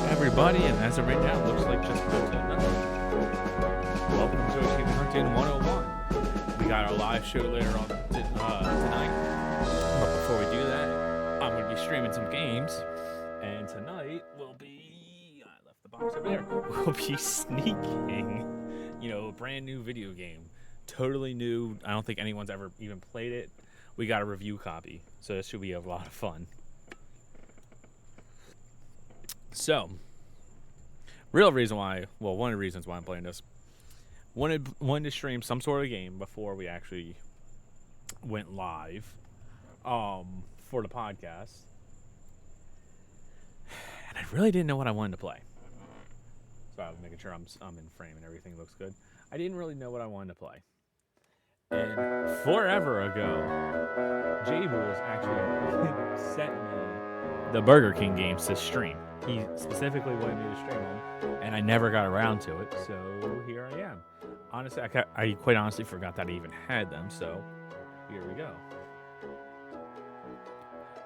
Everybody, and as of right now, it looks like just welcome to Achievement Hunting 101. We got our live show later on tonight. But before we do that, I'm going to be streaming some games. And tonight will be... I left the box over there. We'll be sneaking, a brand new video game. Totally new. I don't think anyone's ever even played it. We got a review copy, so this should be a lot of fun. So, one of the reasons why I'm playing this, wanted to stream some sort of game before we actually went live for the podcast. And I really didn't know what I wanted to play. So I was making sure I'm in frame and everything looks good. I didn't really know what I wanted to play. And forever ago, J-Bulls actually sent me the Burger King games to stream. He specifically wanted me to stream them, and I never got around to it, so here I am. Honestly, I quite honestly forgot that I even had them, so here we go.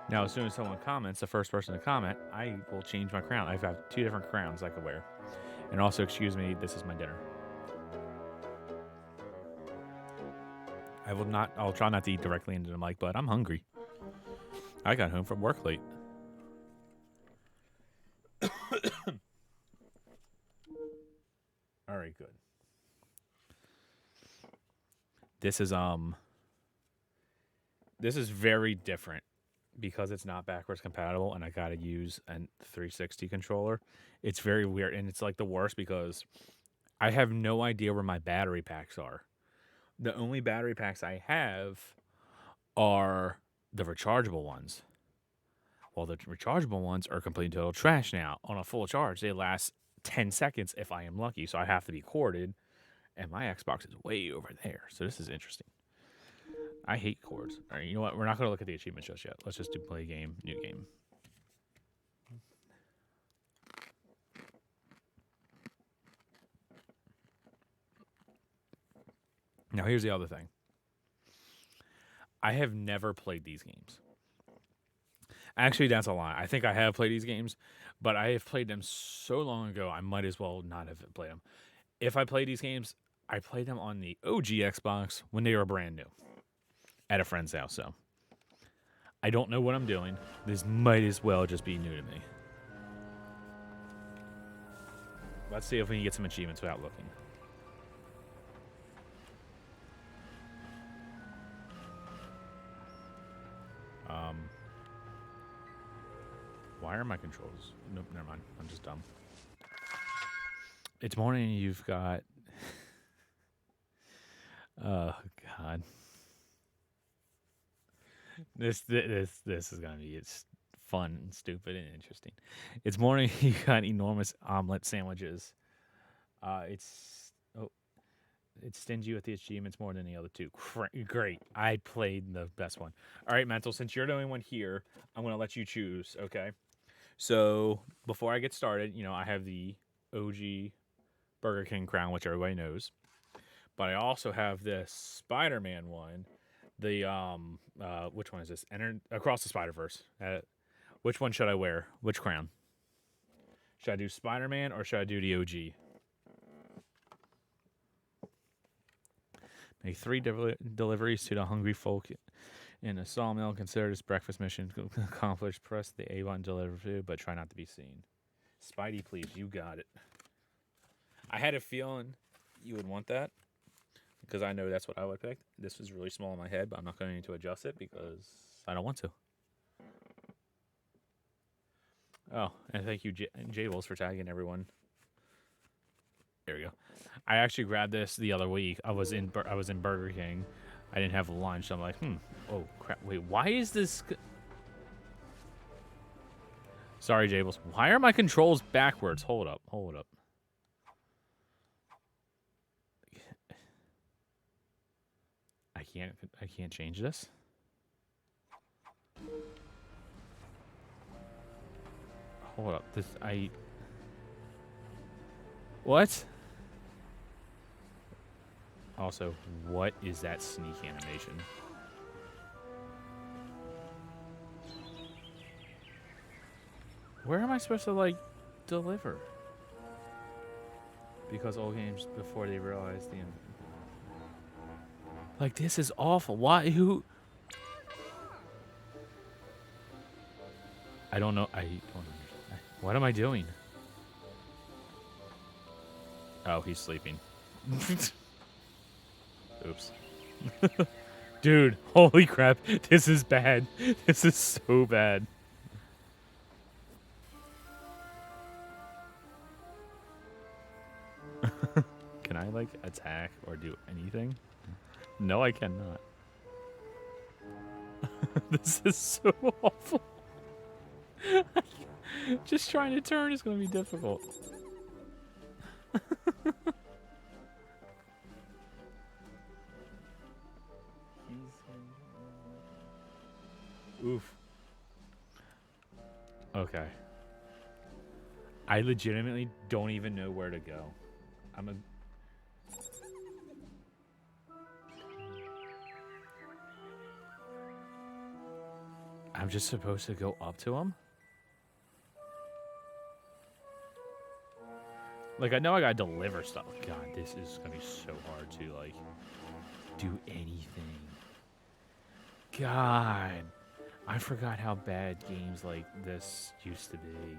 Now, as soon as someone comments, the first person to comment, I will change my crown. I have 2 different crowns I could wear. And also, excuse me, this is my dinner. I'll try not to eat directly into the mic, but I'm hungry. I got home from work late. All right, good. This is very different because it's not backwards compatible and I got to use a 360 controller. It's very weird, and it's like the worst because I have no idea where my battery packs are. The only battery packs I have are the rechargeable ones. Well, the rechargeable ones are complete total trash now. On a full charge, they last 10 seconds if I am lucky, so I have to be corded, and my Xbox is way over there, so this is interesting. I hate cords. All right, you know what? We're not going to look at the achievements just yet. Let's just do play game, new game. Now, here's the other thing. I have never played these games. Actually, that's a lie. I think I have played these games, but I have played them so long ago, I might as well not have played them. If I play these games, I played them on the OG Xbox when they were brand new at a friend's house, so I don't know what I'm doing. This might as well just be new to me. Let's see if we can get some achievements without looking. Why are my controls? Nope, never mind. I'm just dumb. It's morning. You've got. Oh God. This is gonna be fun and stupid and interesting. It's morning. You got enormous omelet sandwiches. It stingy with the achievements more than the other 2. Great. I played the best one. All right, Mental. Since you're the only one here, I'm gonna let you choose. Okay. So before I get started, I have the OG Burger King crown, which everybody knows. But I also have this Spider-Man one. The which one is this? Across the Spider-Verse. Which one should I wear? Which crown? Should I do Spider-Man or should I do the OG? Make 3 deliveries to the hungry folk in a sawmill. Consider this breakfast mission accomplished. Press the A button to deliver food, but try not to be seen. Spidey, please, you got it. I had a feeling you would want that because I know that's what I would pick. This was really small in my head, but I'm not going to adjust it because I don't want to. Oh, and thank you, J-Bulls, for tagging everyone. There we go. I actually grabbed this the other week. I was in Burger King. I didn't have lunch. So I'm like, oh crap. Wait, why is this? Sorry, J-Bulls. Why are my controls backwards? Hold up. I can't change this. Hold up. What? Also, what is that sneak animation? Where am I supposed to, like, deliver? Because old games before they realized the... Like, this is awful. Why? Who? I don't know. I don't understand. What am I doing? Oh, he's sleeping. Oops. Dude, holy crap. This is bad. This is so bad. Can I, like, attack or do anything? No, I cannot. This is so awful. Just trying to turn is going to be difficult. Oof. Okay. I legitimately don't even know where to go. I'm just supposed to go up to him? Like, I know I gotta deliver stuff. God, this is gonna be so hard to, like, do anything. God. I forgot how bad games like this used to be.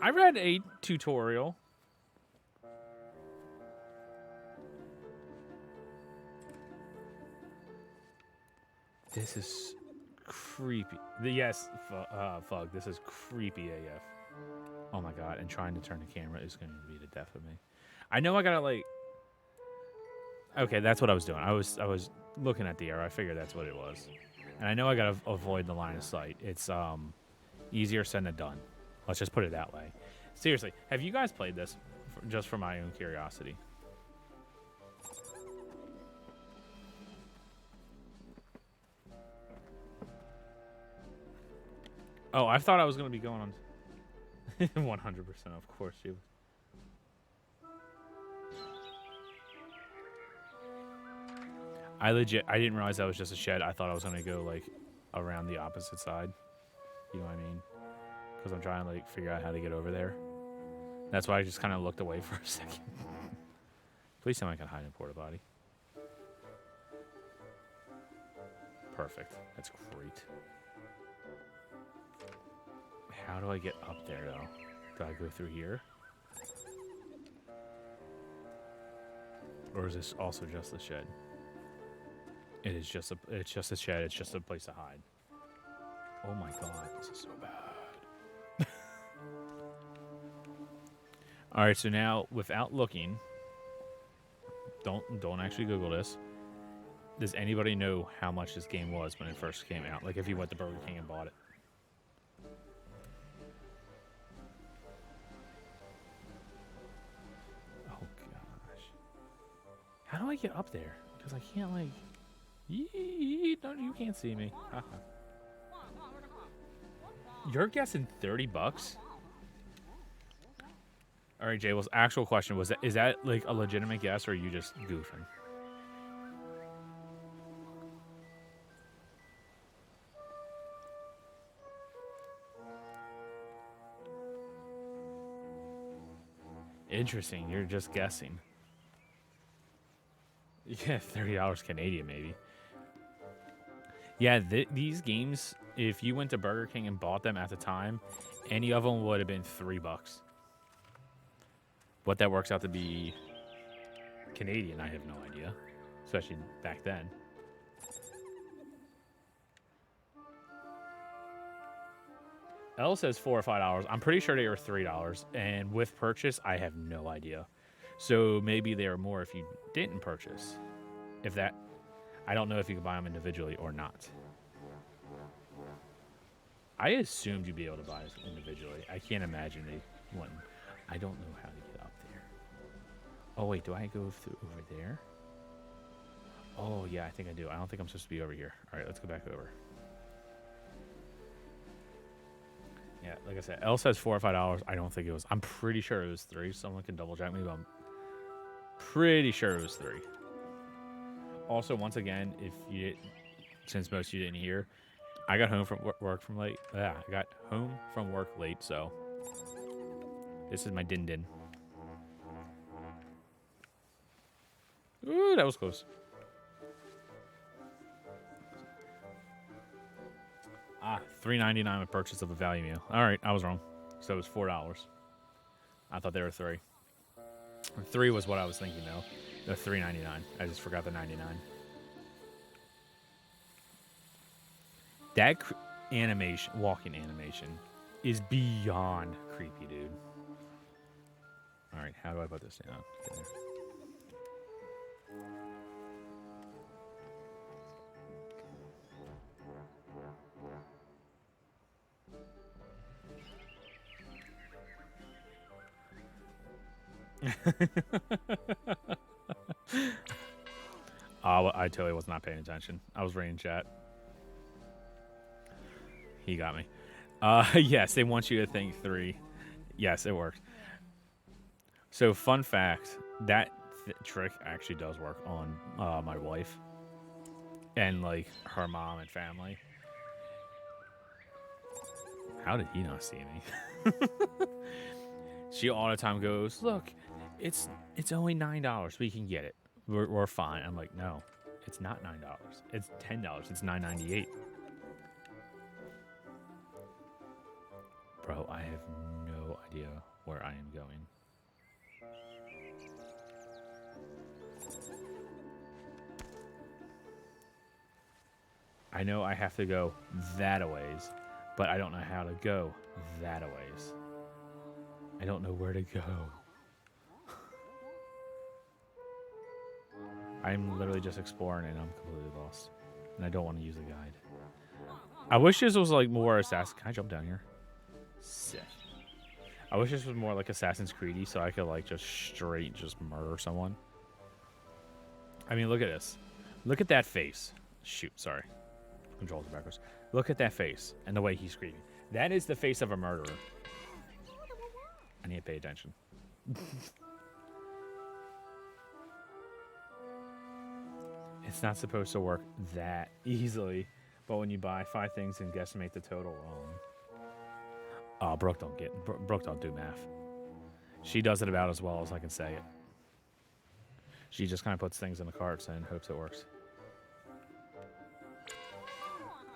I read a tutorial. This is creepy. Yes, fuck. This is creepy AF. Oh my god, and trying to turn the camera is going to be the death of me. I know I gotta, like... Okay, that's what I was doing. I was looking at the arrow. I figured that's what it was. And I know I gotta avoid the line of sight. It's easier said than done. Let's just put it that way. Seriously, have you guys played this? Just for my own curiosity. Oh, I thought I was going to be going on 100%, of course you. I didn't realize that was just a shed. I thought I was going to go, like, around the opposite side. You know what I mean? Because I'm trying to, like, figure out how to get over there. That's why I just kind of looked away for a second. Please tell me I can hide in porta potty. Perfect. That's great. How do I get up there, though? Do I go through here? Or is this also just the shed? It's just a shed. It's just a place to hide. Oh my god, this is so bad. All right, so now without looking, don't actually Google this. Does anybody know how much this game was when it first came out? Like if you went to Burger King and bought it. Oh gosh. How do I get up there? Because I can't like... No, you can't see me. You're guessing $30? All right, Jay. Well, actual question was is that like a legitimate guess or are you just goofing? Interesting. You're just guessing. Yeah, $30 Canadian maybe. Yeah, these games, if you went to Burger King and bought them at the time, any of them would have been $3. What that works out to be Canadian, I have no idea. Especially back then. L says $4 or $5. I'm pretty sure they were $3. And with purchase, I have no idea. So maybe they are more if you didn't purchase. If that... I don't know if you can buy them individually or not. I assumed you'd be able to buy them individually. I can't imagine they wouldn't. I don't know how to get up there. Oh, wait. Do I go through over there? Oh, yeah, I think I do. I don't think I'm supposed to be over here. All right, let's go back over. Yeah, like I said, L says $4 or $5. I don't think it was. I'm pretty sure it was 3. Someone can double check me, but I'm pretty sure it was 3. Also, once again, if you since most of you didn't hear, I got home from work from late. Yeah, I got home from work late, so this is my din din. Ooh, that was close. $3.99 with purchase of a value meal. All right, I was wrong. So it was $4. I thought they were 3. 3 was what I was thinking though. They're $3.99. I just forgot the 99. That animation, walking animation, is beyond creepy, dude. All right, how do I put this down? I totally was not paying attention. I was reading chat. He got me. Yes, they want you to think 3. Yes, it works. So, fun fact, that trick actually does work on my wife and like her mom and family. How did he not see me? She all the time goes, "Look, it's only $9. We can get it. We're fine." I'm like, "No, it's not $9. It's $10. It's $9.98." Bro, I have no idea where I am going. I know I have to go that a ways, but I don't know how to go that a ways. I don't know where to go. I'm literally just exploring and I'm completely lost. And I don't want to use a guide. I wish this was like more Assassin. Can I jump down here? Sick. I wish this was more like Assassin's Creed-y so I could like just straight just murder someone. I mean, look at this. Look at that face. Shoot, sorry. Controls are backwards. Look at that face and the way he's screaming. That is the face of a murderer. I need to pay attention. It's not supposed to work that easily, but when you buy 5 things and guesstimate the total wrong. Oh, Brooke don't do math. She does it about as well as I can say it. She just kind of puts things in the carts and hopes it works.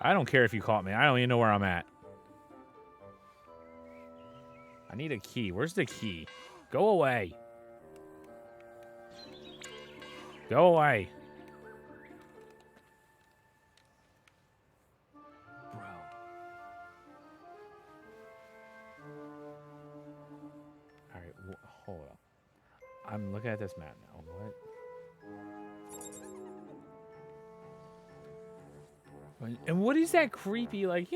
I don't care if you caught me. I don't even know where I'm at. I need a key. Where's the key? Go away. Go away. Bro. All right, hold up. I'm looking at this map now. What? And what is that creepy, like,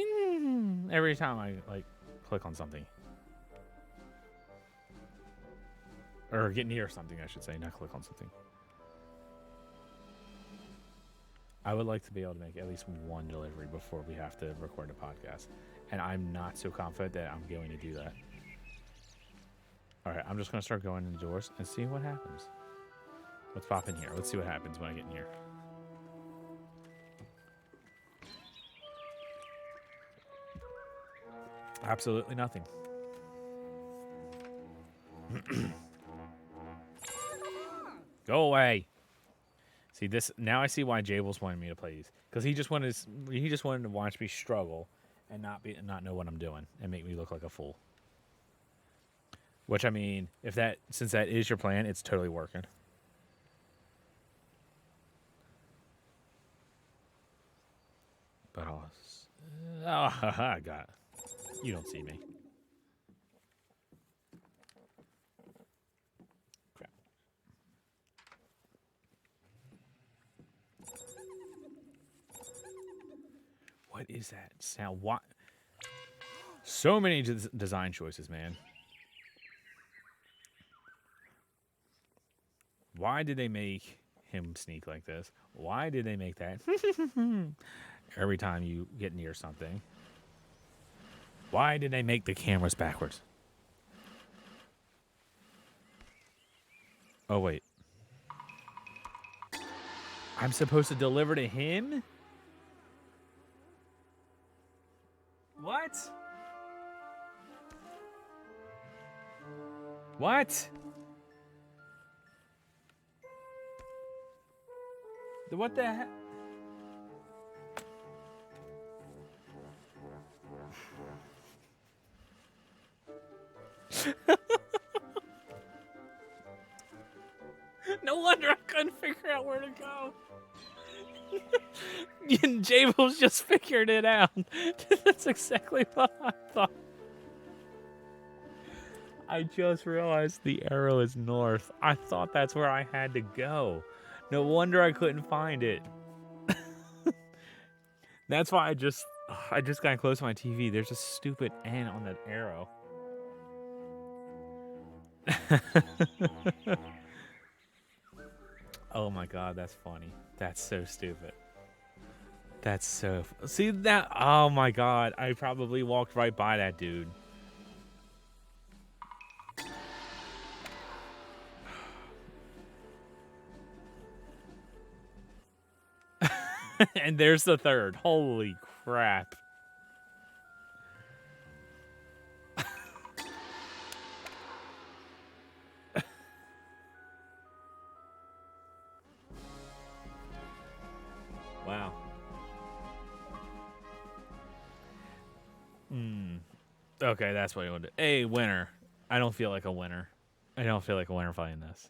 every time I, like, click on something? Or get near something, I should say, not click on something. I would like to be able to make at least one delivery before we have to record a podcast. And I'm not so confident that I'm going to do that. All right, I'm just going to start going in the doors and see what happens. Let's pop in here. Let's see what happens when I get in here. Absolutely nothing. Go away. See this now. I see why Jables wanted me to play these because he just wanted to watch me struggle and not know what I'm doing and make me look like a fool. Which I mean, since that is your plan, it's totally working. But I got it. You don't see me. Crap. What is that sound? What? So many design choices, man. Why did they make him sneak like this? Why did they make that every time you get near something? Why did they make the cameras backwards? Oh, wait. I'm supposed to deliver to him? What? What? What the heck? No wonder I couldn't figure out where to go. Jables just figured it out. That's exactly what I thought. I just realized the arrow is north. I thought that's where I had to go. No wonder I couldn't find it. That's why I just got close to my TV. There's a stupid N on that arrow. Oh my god, that's funny. That's so stupid. That's so... See that? Oh my god, I probably walked right by that dude. And there's the third. Holy crap. Wow. Okay, that's what you want to do. Hey, winner. I don't feel like a winner. I don't feel like a winner fighting this.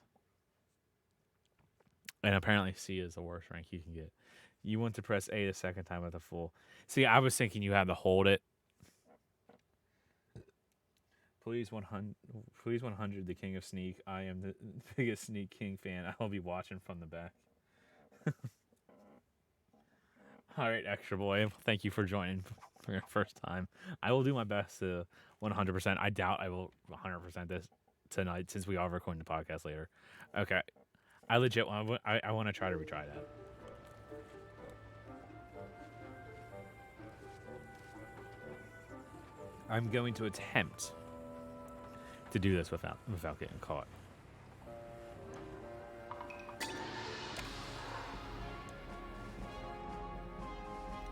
And apparently C is the worst rank you can get. You want to press A the second time with a full. See, I was thinking you had to hold it. Please 100, the king of sneak. I am the biggest Sneak King fan. I will be watching from the back. All right, extra boy. Thank you for joining for your first time. I will do my best to 100%. I doubt I will 100% this tonight since we are recording the podcast later. Okay. I legit want to try to retry that. I'm going to attempt to do this without getting caught.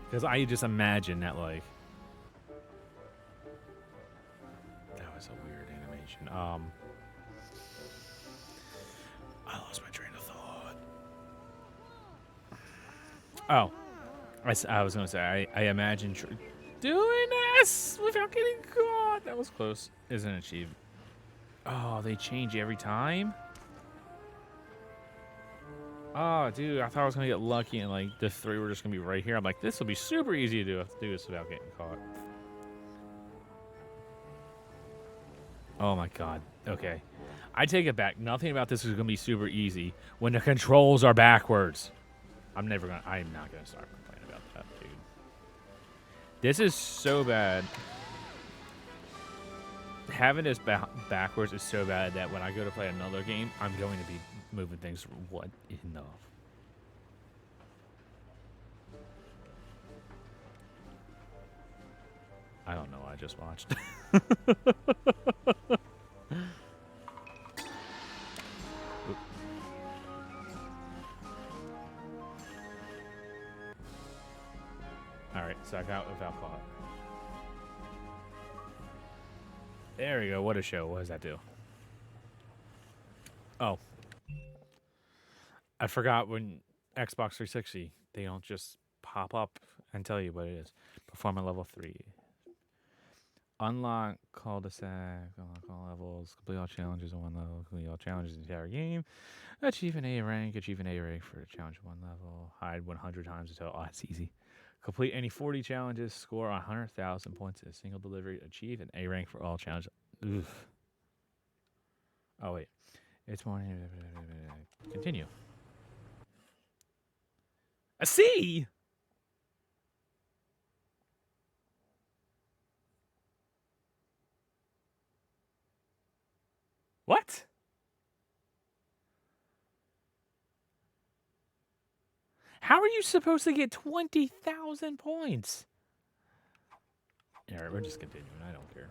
Because I just imagine that, like... That was a weird animation. I lost my train of thought. Oh. I was going to say, I imagine doing this without getting caught. That was close. Is an achievement. Oh, they change every time? Oh, dude, I thought I was going to get lucky and, like, the three were just going to be right here. I'm like, this will be super easy to do this without getting caught. Oh, my God. Okay. I take it back. Nothing about this is going to be super easy when the controls are backwards. I'm not going to start complaining about that, dude. This is so bad. Having this backwards is so bad that when I go to play another game, I'm going to be moving things. What enough? I don't know. I just watched. All right, so I got without caught. There we go. What a show. What does that do? Oh. I forgot when Xbox 360, they don't just pop up and tell you what it is. Perform at level 3. Unlock cul-de-sac, unlock all levels, complete all challenges in one level, complete all challenges in the entire game, achieve an A rank for a challenge in one level, hide 100 times until, oh, that's easy. Complete any 40 challenges, score 100,000 points in a single delivery, achieve an A rank for all challenges. Oof. Oh, wait. It's more... Continue. A C? What? How are you supposed to get 20,000 points? All right, we're just continuing. I don't care.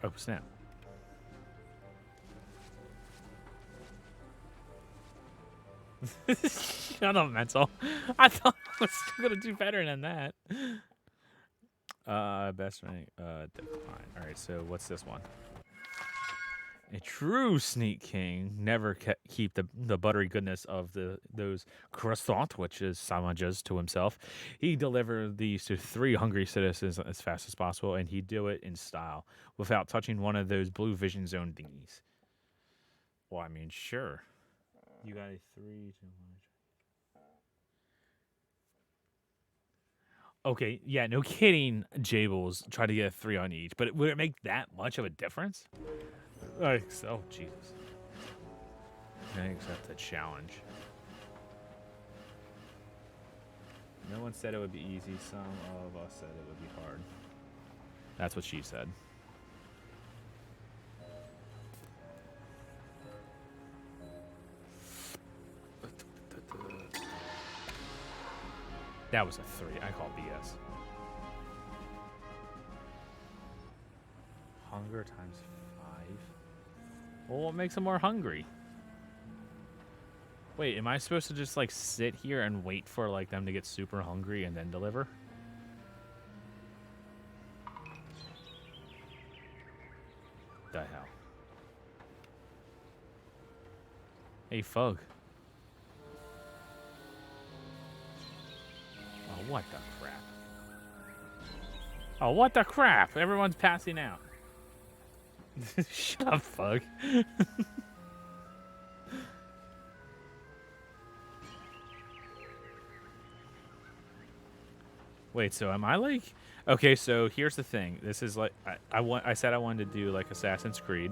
Oh, snap. Shut up, mental. I thought I was still going to do better than that. Best rank. Decline. All right. So what's this one? A true Sneak King never keep the buttery goodness of those croissants, which is sandwiches, to himself. He delivered these to 3 hungry citizens as fast as possible, and he'd do it in style without touching one of those blue vision zone thingies. Well, I mean, sure. You got a 3, 2, 1. Okay, yeah, no kidding. Jables tried to get a 3 on each, but would it make that much of a difference? Oh, Jesus. I accept the challenge. No one said it would be easy. Some of us said it would be hard. That's what she said. That was a 3. I call BS. Hunger times 5. Well, what makes them more hungry? Wait, am I supposed to just like sit here and wait for like them to get super hungry and then deliver? The hell? Hey, Fug. Oh, what the crap? Oh, what the crap? Everyone's passing out. Shut up, Fug. Wait, so am I like... Okay, so here's the thing. This is like... I said I wanted to do like Assassin's Creed.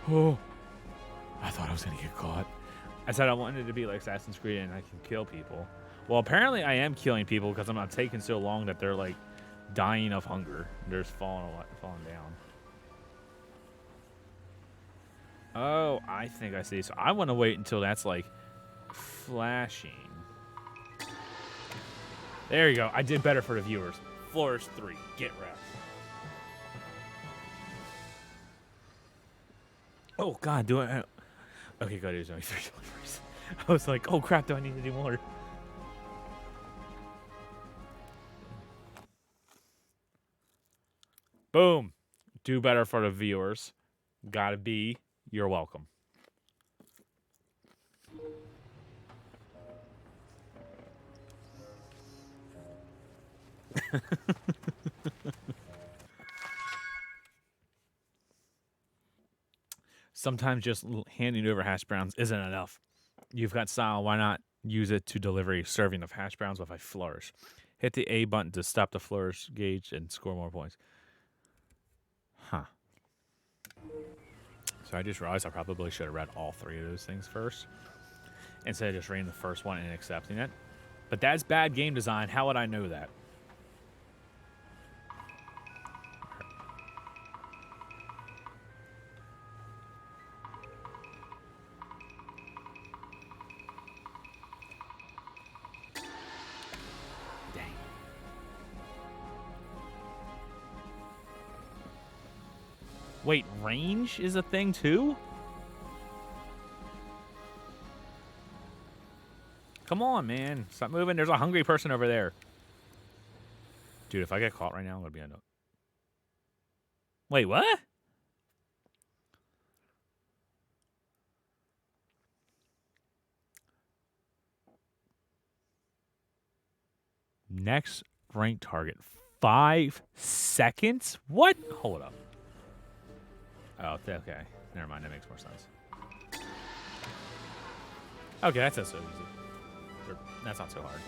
Oh. I thought I was going to get caught. I said I wanted to be like Assassin's Creed and I can kill people. Well, apparently I am killing people because I'm not taking so long that they're like dying of hunger. They're just falling down. Oh, I think I see. So I want to wait until that's like flashing. There you go. I did better for the viewers. Floors 3. Get wrecked. Oh, God. Do I... Okay, good. There's only 3 deliveries. I was like, oh, crap. Do I need to do more? Boom. Do better for the viewers. Gotta be. You're welcome. Sometimes just handing over hash browns isn't enough. You've got style. Why not use it to deliver a serving of hash browns with a flourish? Hit the A button to stop the flourish gauge and score more points. Huh. So I just realized I probably should have read all 3 of those things first instead of just reading the first one and accepting it. But that's bad game design. How would I know that? Dang. Wait, range is a thing too? Come on, man. Stop moving. There's a hungry person over there. Dude, if I get caught right now, I'm going to be on... Wait, what? Next ranked target. 5 seconds? What? Hold up. Oh, okay. Never mind. That makes more sense. Okay, that's not so easy. That's not so hard.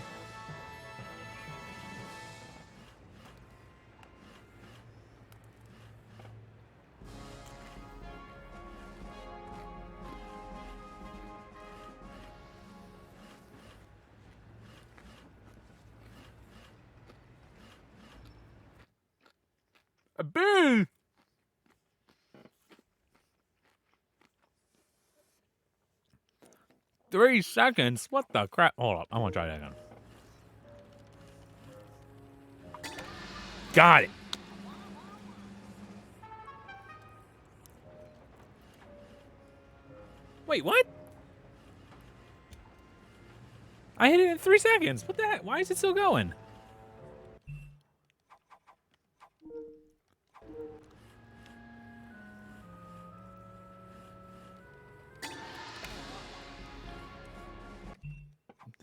A boo! Three seconds? What the crap? Hold up. I want to try that again. Got it. Wait, what? I hit it in 3 seconds. What the heck? Why is it still going?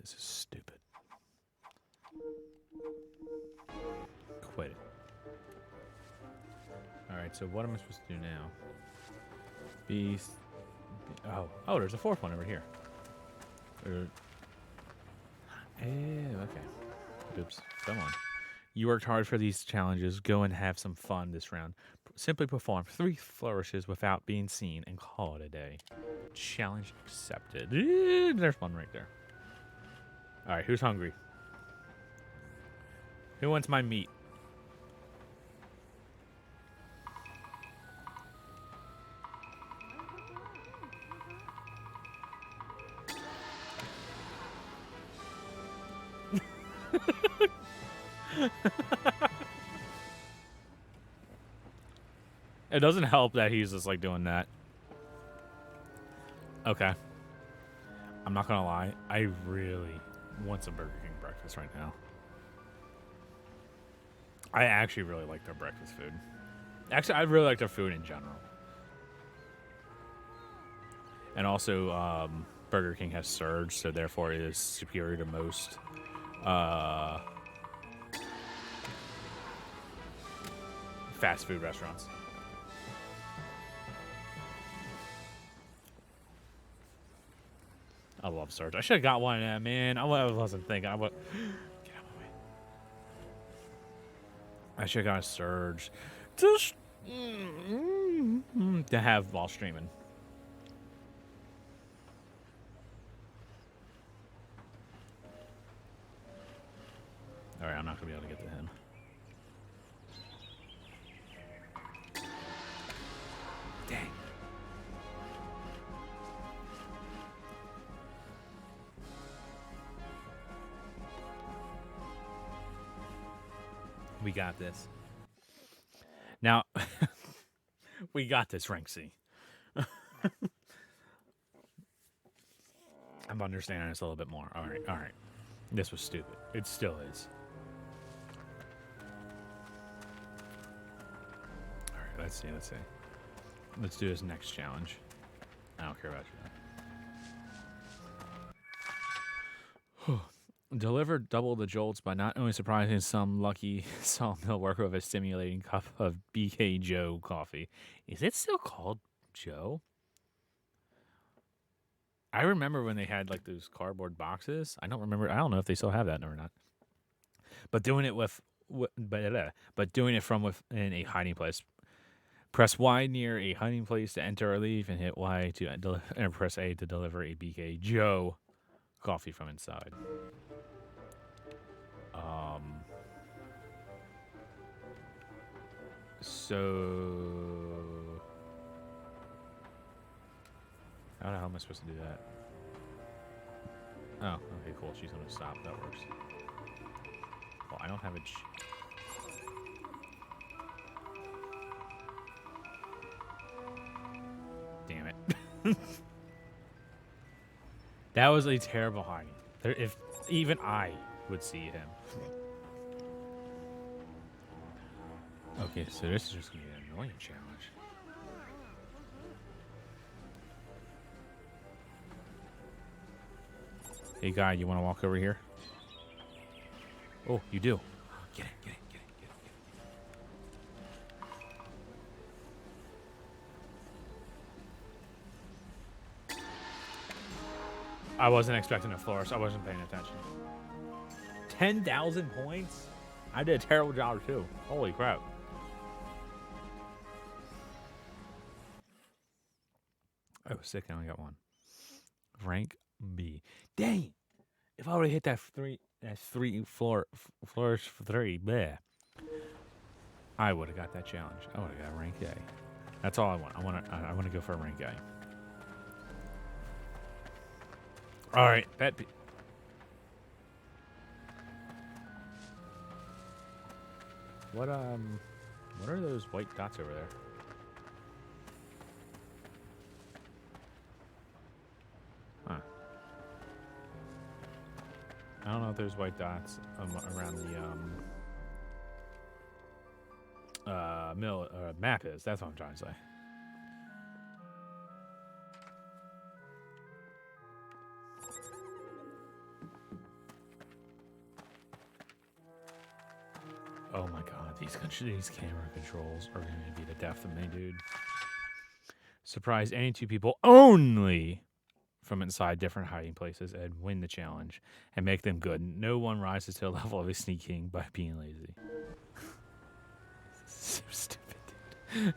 This is stupid. Quit it. Alright, so what am I supposed to do now? Oh, there's a fourth one over here. Okay. Oops. Come on. You worked hard for these challenges. Go and have some fun this round. Simply perform 3 flourishes without being seen and call it a day. Challenge accepted. There's one right there. Alright, who's hungry? Who wants my meat? It doesn't help that he's just like doing that. Okay. I'm not gonna lie. I really want some Burger King breakfast right now. I actually really like their breakfast food. Actually, I really like their food in general. And also, Burger King has Surge, so therefore it is superior to most fast food restaurants. I love Surge. I should have got one of them, man. I wasn't thinking. Get out of my way. I should have got a Surge. Just to have while streaming. Alright, I'm not going to be able to get to him. Dang. We got this. Now, we got this, rank C. I'm understanding this a little bit more. Alright, alright. This was stupid. It still is. Alright, let's see. Let's do this next challenge. I don't care about you. Deliver double the jolts by not only surprising some lucky sawmill worker with a stimulating cup of BK Joe coffee. Is it still called Joe? I remember when they had like those cardboard boxes. I don't know if they still have that or not. But doing it but doing it from within a hiding place. Press Y near a hiding place to enter or leave, and hit Y to and press A to deliver a BK Joe coffee from inside. So how the hell am I supposed to do that? Oh, okay, cool. She's gonna stop. That works. Well, I don't have a. Damn it. That was a terrible hiding. If even I would see him. Okay, so this is just gonna be an annoying challenge. Hey, guy, you want to walk over here? Oh, you do. Get it. I wasn't expecting a flourish. I wasn't paying attention. 10,000 points? I did a terrible job, too. Holy crap. I was sick. I only got one. Rank B. Dang! If I would have hit that flourish for 3, bleh, I would have got that challenge. I would have got rank A. That's all I want. I want to go for a rank A. All right, What are those white dots over there? Huh. I don't know if there's white dots around the map is. That's what I'm trying to say. Oh my god, these camera controls are going to be the death of me, dude. Surprise any two people only from inside different hiding places and win the challenge and make them good. No one rises to the level of a Sneak King by being lazy. So stupid, dude.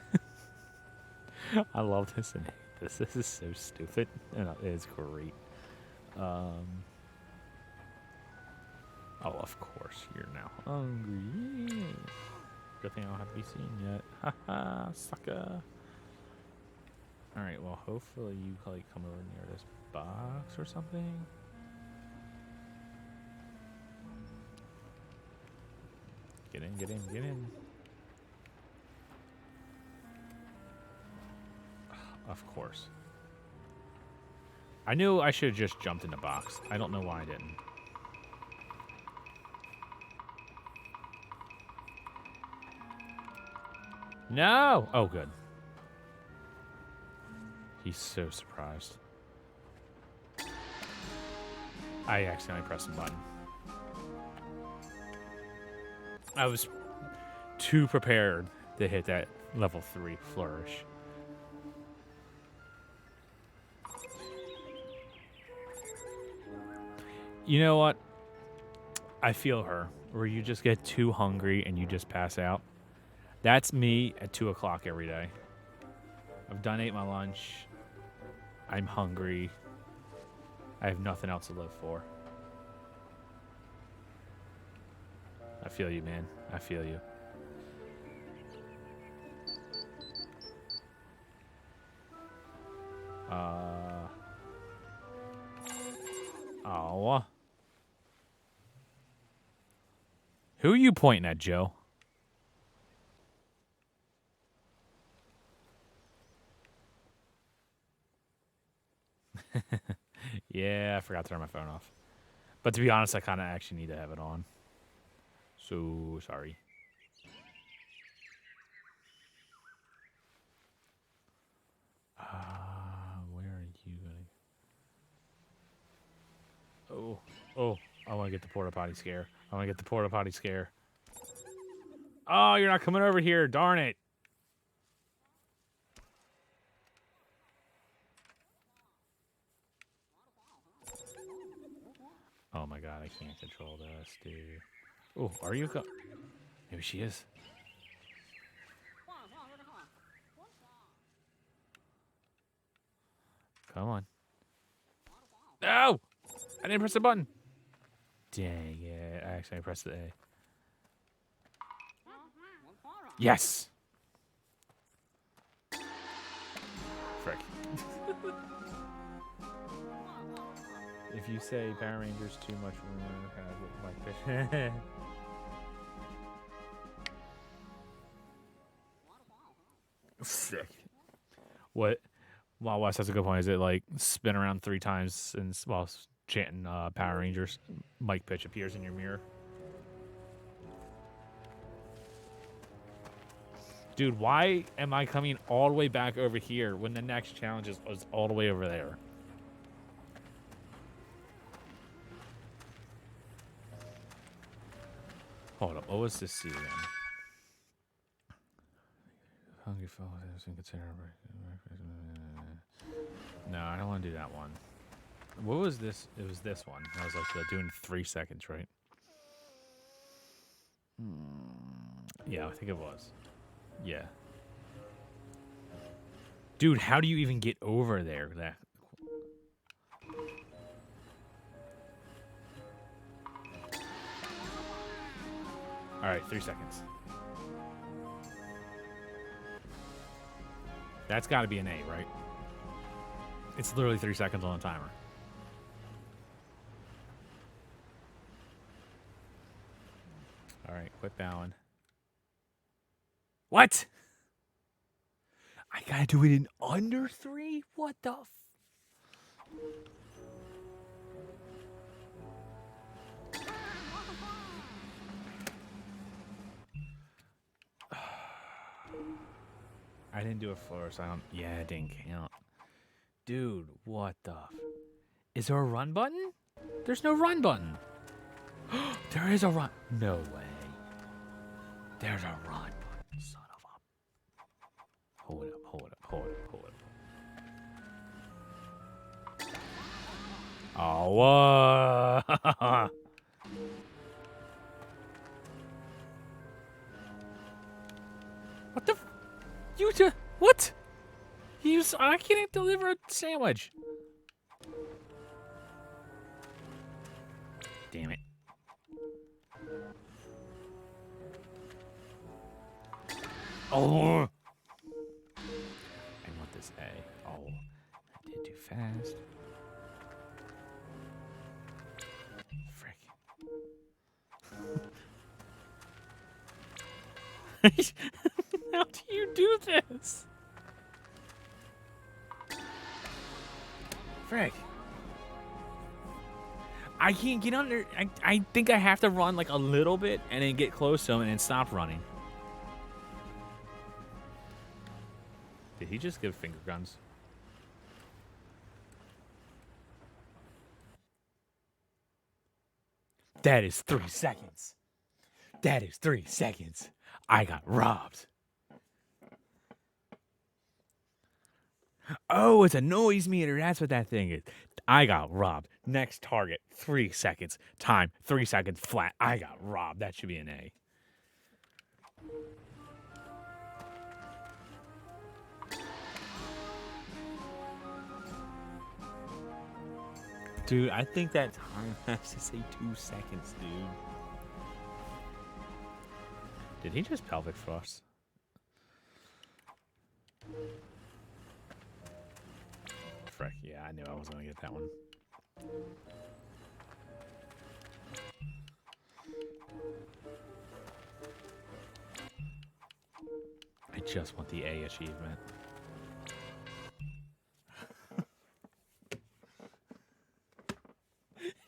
I love this and hate this. This is so stupid. And it's great. Oh, of course, you're now hungry. Good thing I don't have to be seen yet. Haha, sucker. Alright, well, hopefully you like come over near this box or something. Get in, get in, get in. Of course. I knew I should have just jumped in the box. I don't know why I didn't. No! Oh, good. He's so surprised. I accidentally pressed the button. I was too prepared to hit that level 3 flourish. You know what? I feel her. Where you just get too hungry and you just pass out. That's me at 2 o'clock every day. I've done ate my lunch. I'm hungry. I have nothing else to live for. I feel you, man. I feel you. Oh. Who are you pointing at, Joe? Yeah, I forgot to turn my phone off. But to be honest, I kind of actually need to have it on. So, sorry. Where are you going? Oh, I want to get the porta potty scare. I want to get the porta potty scare. Oh, you're not coming over here. Darn it. Oh my god, I can't control this, dude. Oh, are you? Maybe she is. Come on. No! I didn't press the button. Dang it. I actually pressed the A. Yes! Frick. If you say Power Rangers too much, we're gonna have Sick. What? Wow, Wes, that's a good point. Is it like spin around 3 times and while chanting Power Rangers, Mike Pitch appears in your mirror? Dude, why am I coming all the way back over here when the next challenge was all the way over there? Hold up, what was this C again? Hungry fellows and consider. No, I don't want to do that one. What was this? It was this one. I was like doing 3 seconds, right? Yeah, I think it was. Yeah. Dude, how do you even get over there? That. All right, 3 seconds. That's got to be an A, right? It's literally 3 seconds on the timer. All right, quit bowing. What? I gotta do it in under 3? What the I didn't do a floor, so I don't. Yeah, it didn't count. Dude, what the? Is there a run button? There's no run button. There is a run. No way. There's a run button. Son of a. Hold up, hold up, hold up, hold up. Oh, what? What the? You just. What? I can't deliver a sandwich. Damn it. Oh. I want this A. Oh. I did too fast. Frick. How do you do this? Frick. I can't get under. I think I have to run like a little bit and then get close to him and then stop running. Did he just give finger guns? That is 3 seconds. That is 3 seconds. I got robbed. Oh, it's a noise meter. That's what that thing is. I got robbed. Next target, 3 seconds. Time, 3 seconds flat. I got robbed. That should be an A. Dude, I think that time has to say 2 seconds, dude. Did he just pelvic thrust? Frick, yeah, I knew I was gonna get that one. I just want the A achievement.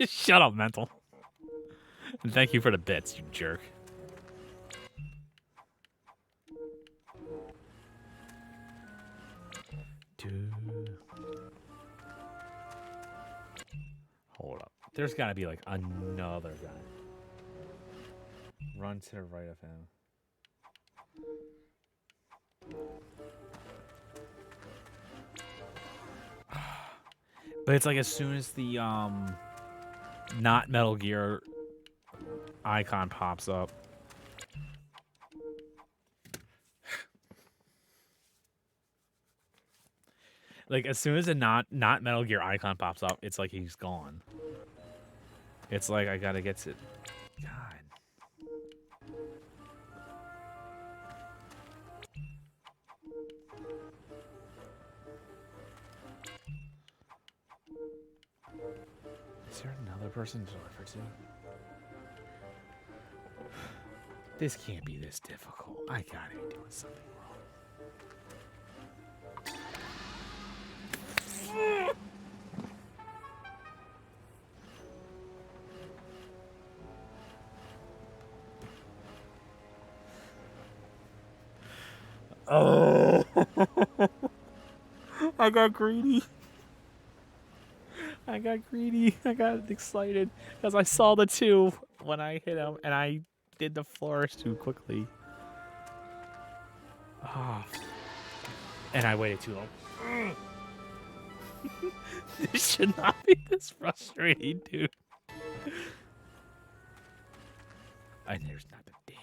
Shut up, mental. And thank you for the bits, you jerk. Dude. Hold up. There's gotta be like another guy. Run to the right of him. But it's like as soon as the not Metal Gear icon pops up. Like as soon as the not Metal Gear icon pops up, it's like he's gone. It's like I gotta get to God. Is there another person to deliver to? This can't be this difficult. I gotta be doing something wrong. Oh! I got greedy. I got greedy. I got excited because I saw the 2 when I hit him, and I did the flourish too quickly. Oh. And I waited too long. This should not be this frustrating, dude. And there's not a damn.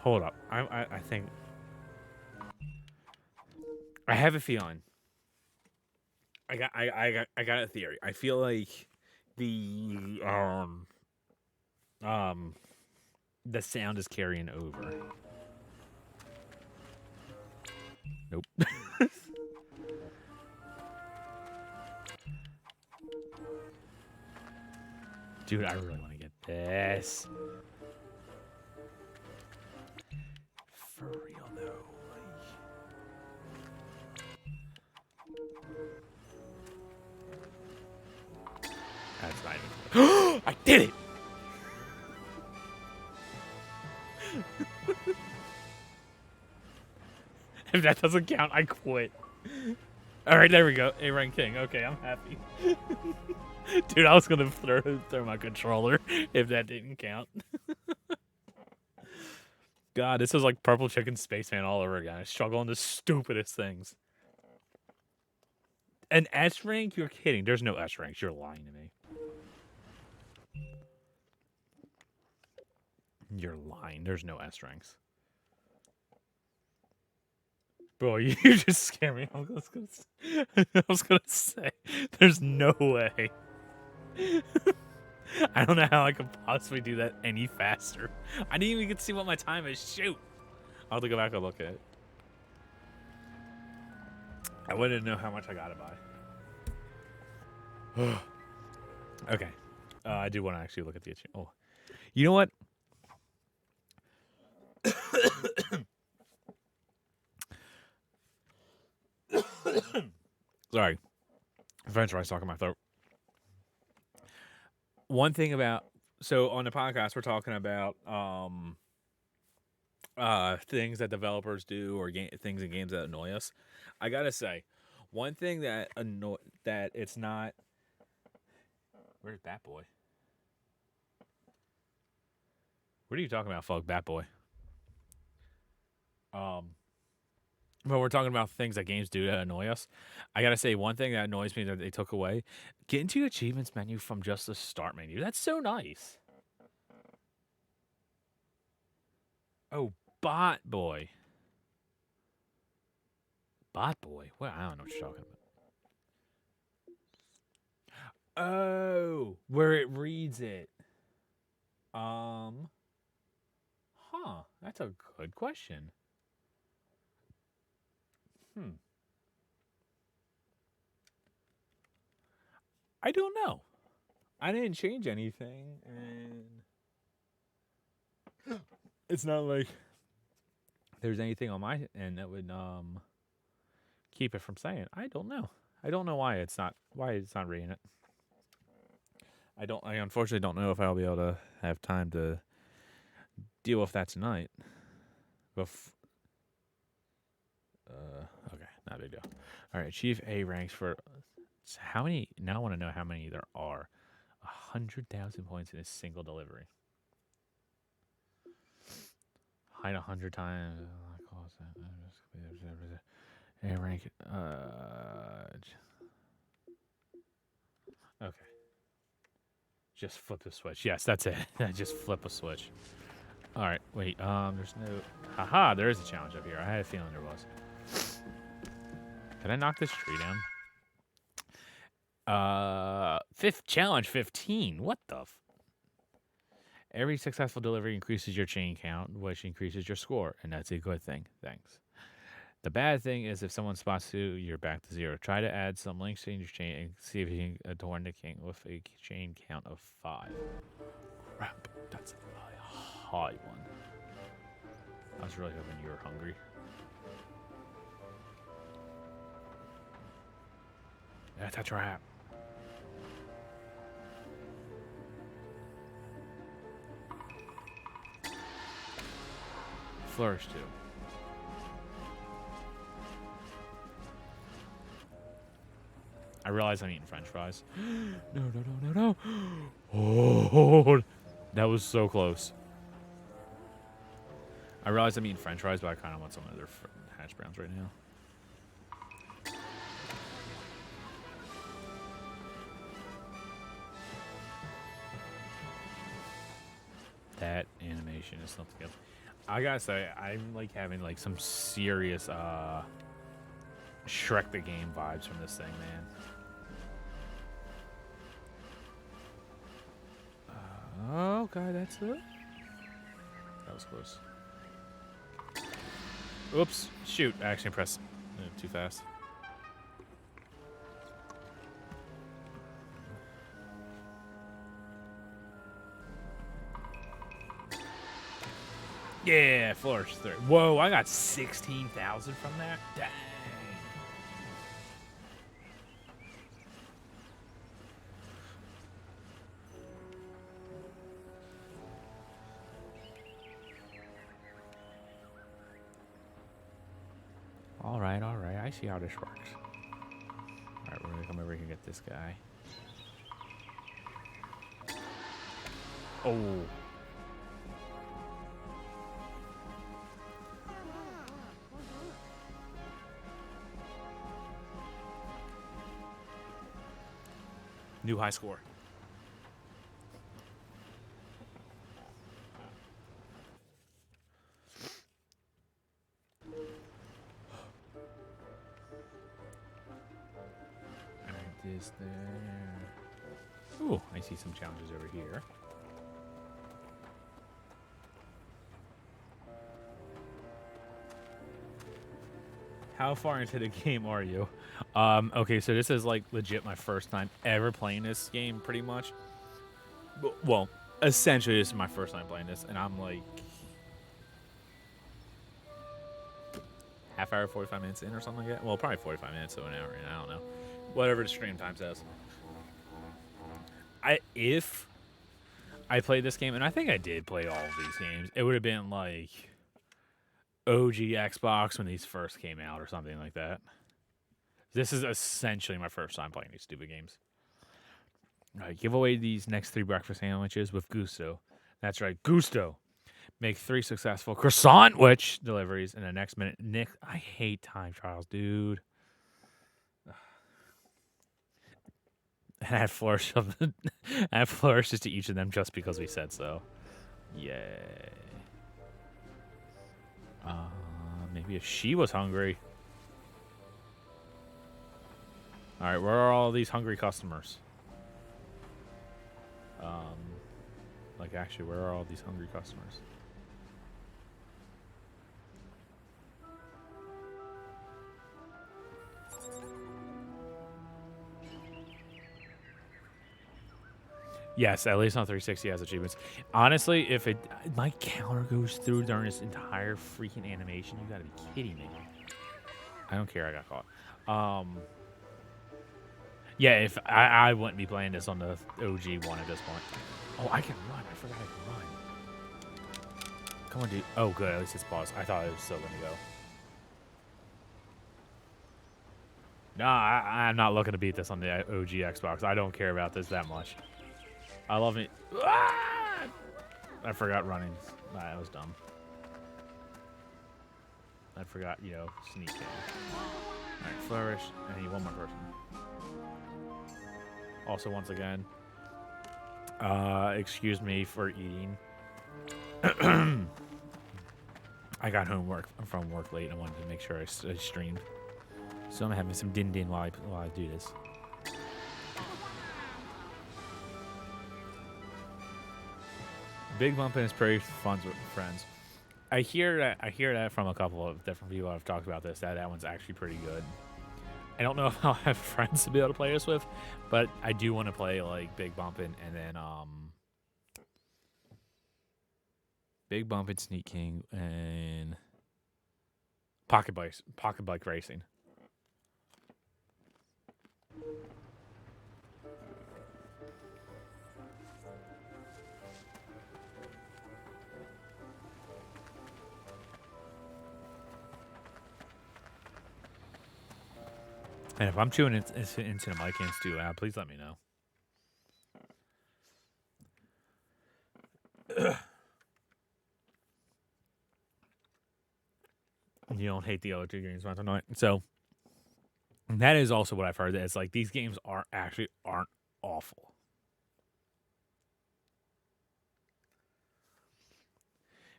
Hold up. I think I have a feeling. I got a theory. I feel like the sound is carrying over. Nope. Dude, I really want to get this. That's not even. I did it! If that doesn't count, I quit. All right, there we go. A rank king. Okay, I'm happy. Dude, I was gonna throw my controller if that didn't count. God, this is like Purple Chicken Spaceman all over again. I struggle on the stupidest things. An S rank? You're kidding. There's no S ranks. You're lying to me. You're lying. There's no S ranks. Bro, you just scared me. I was gonna say, there's no way. I don't know how I could possibly do that any faster. I didn't even get to see what my time is. Shoot. I'll have to go back and look at it. I wouldn't know how much I gotta buy. Okay. I do want to actually look at the achievement. Oh, you know what? Sorry. French fries stuck in my throat. One thing about, so on the podcast we're talking about things that developers do or things in games that annoy us. I gotta say, one thing that that it's not. Where's Bat Boy? What are you talking about, fuck Bat Boy? But we're talking about things that games do that annoy us. I gotta say, one thing that annoys me that they took away: get into the achievements menu from just the start menu. That's so nice. Oh, Bot Boy. Bot Boy? Well, I don't know what you're talking about. Oh, where it reads it. Huh. That's a good question. I don't know. I didn't change anything, and it's not like there's anything on my end that would keep it from saying. I don't know. I don't know why it's not reading it. I unfortunately don't know if I'll be able to have time to deal with that tonight. Okay, not a big deal. All right, achieve A ranks for how many? Now I want to know how many there are. 100,000 points in a single delivery. Hide 100 times. A rank. Okay. Just flip the switch. Yes, that's it. Just flip a switch. All right. Wait. There's no. Haha. There is a challenge up here. I had a feeling there was. Can I knock this tree down? Fifth challenge 15. What the? Every successful delivery increases your chain count, which increases your score, and that's a good thing. Thanks. The bad thing is if someone spots you, you're back to 0. Try to add some links in your chain and see if you can adorn the king with a chain count of 5. Crap, that's a high one. I was really hoping you were hungry. That's a trap. Flourish too. I realize I'm eating French fries. No. Oh, that was so close. I realize I'm eating French fries, but I kind of want some of their hash browns right now. That animation is something else. I gotta say, I'm like having like some serious Shrek the Game vibes from this thing, man. Oh god, that's it. That was close. Oops! Shoot! I actually pressed too fast. Yeah, flourish 3. Whoa, I got 16,000 from that? Dang. see how this works. Alright, we're gonna come over here and get this guy. Oh. New high score. Alright, this there. Ooh, I see some challenges over here. How far into the game are you? Okay, so this is like legit my first time ever playing this game, pretty much. Well, essentially, this is my first time playing this, and I'm like half hour, 45 minutes in or something like that. Well, probably 45 minutes, so an hour in. I don't know. Whatever the stream time says. If I played this game, and I think I did play all of these games, it would have been like OG Xbox when these first came out or something like that. This is essentially my first time playing these stupid games. All right, give away these next 3 breakfast sandwiches with Gusto. That's right, Gusto. Make 3 successful croissant witch deliveries in the next minute. Nick, I hate time trials, dude. And add flourishes to each of them just because we said so. Yay. Maybe if she was hungry. All right, where are all these hungry customers? Like actually, where are all these hungry customers? Yes, at least on 360 has achievements. Honestly, if my counter goes through during this entire freaking animation, you gotta be kidding me. I don't care, I got caught. Yeah, if I wouldn't be playing this on the OG one at this point. Oh, I can run. I forgot I can run. Come on, dude. Oh, good. At least it's paused. I thought it was still gonna go. Nah, I'm not looking to beat this on the OG Xbox. I don't care about this that much. I love it. Ah! I forgot running. Nah, that was dumb. I forgot, sneak in. Alright, flourish. I need one more person. Also, once again, excuse me for eating. I got home from work late and I wanted to make sure I streamed. So I'm having some din while I do this. Big Bumpin' is pretty fun with friends. I hear that from a couple of different people I've talked about this, that one's actually pretty good. I don't know if I'll have friends to be able to play this with, but I do want to play like Big Bumpin' and then Big Bumpin', Sneak King, and Pocket Bike Racing. And if I'm chewing into the mic ends too loud, please let me know. You don't hate the other 2 games, right? So that is also what I've heard. That it's like these games aren't awful.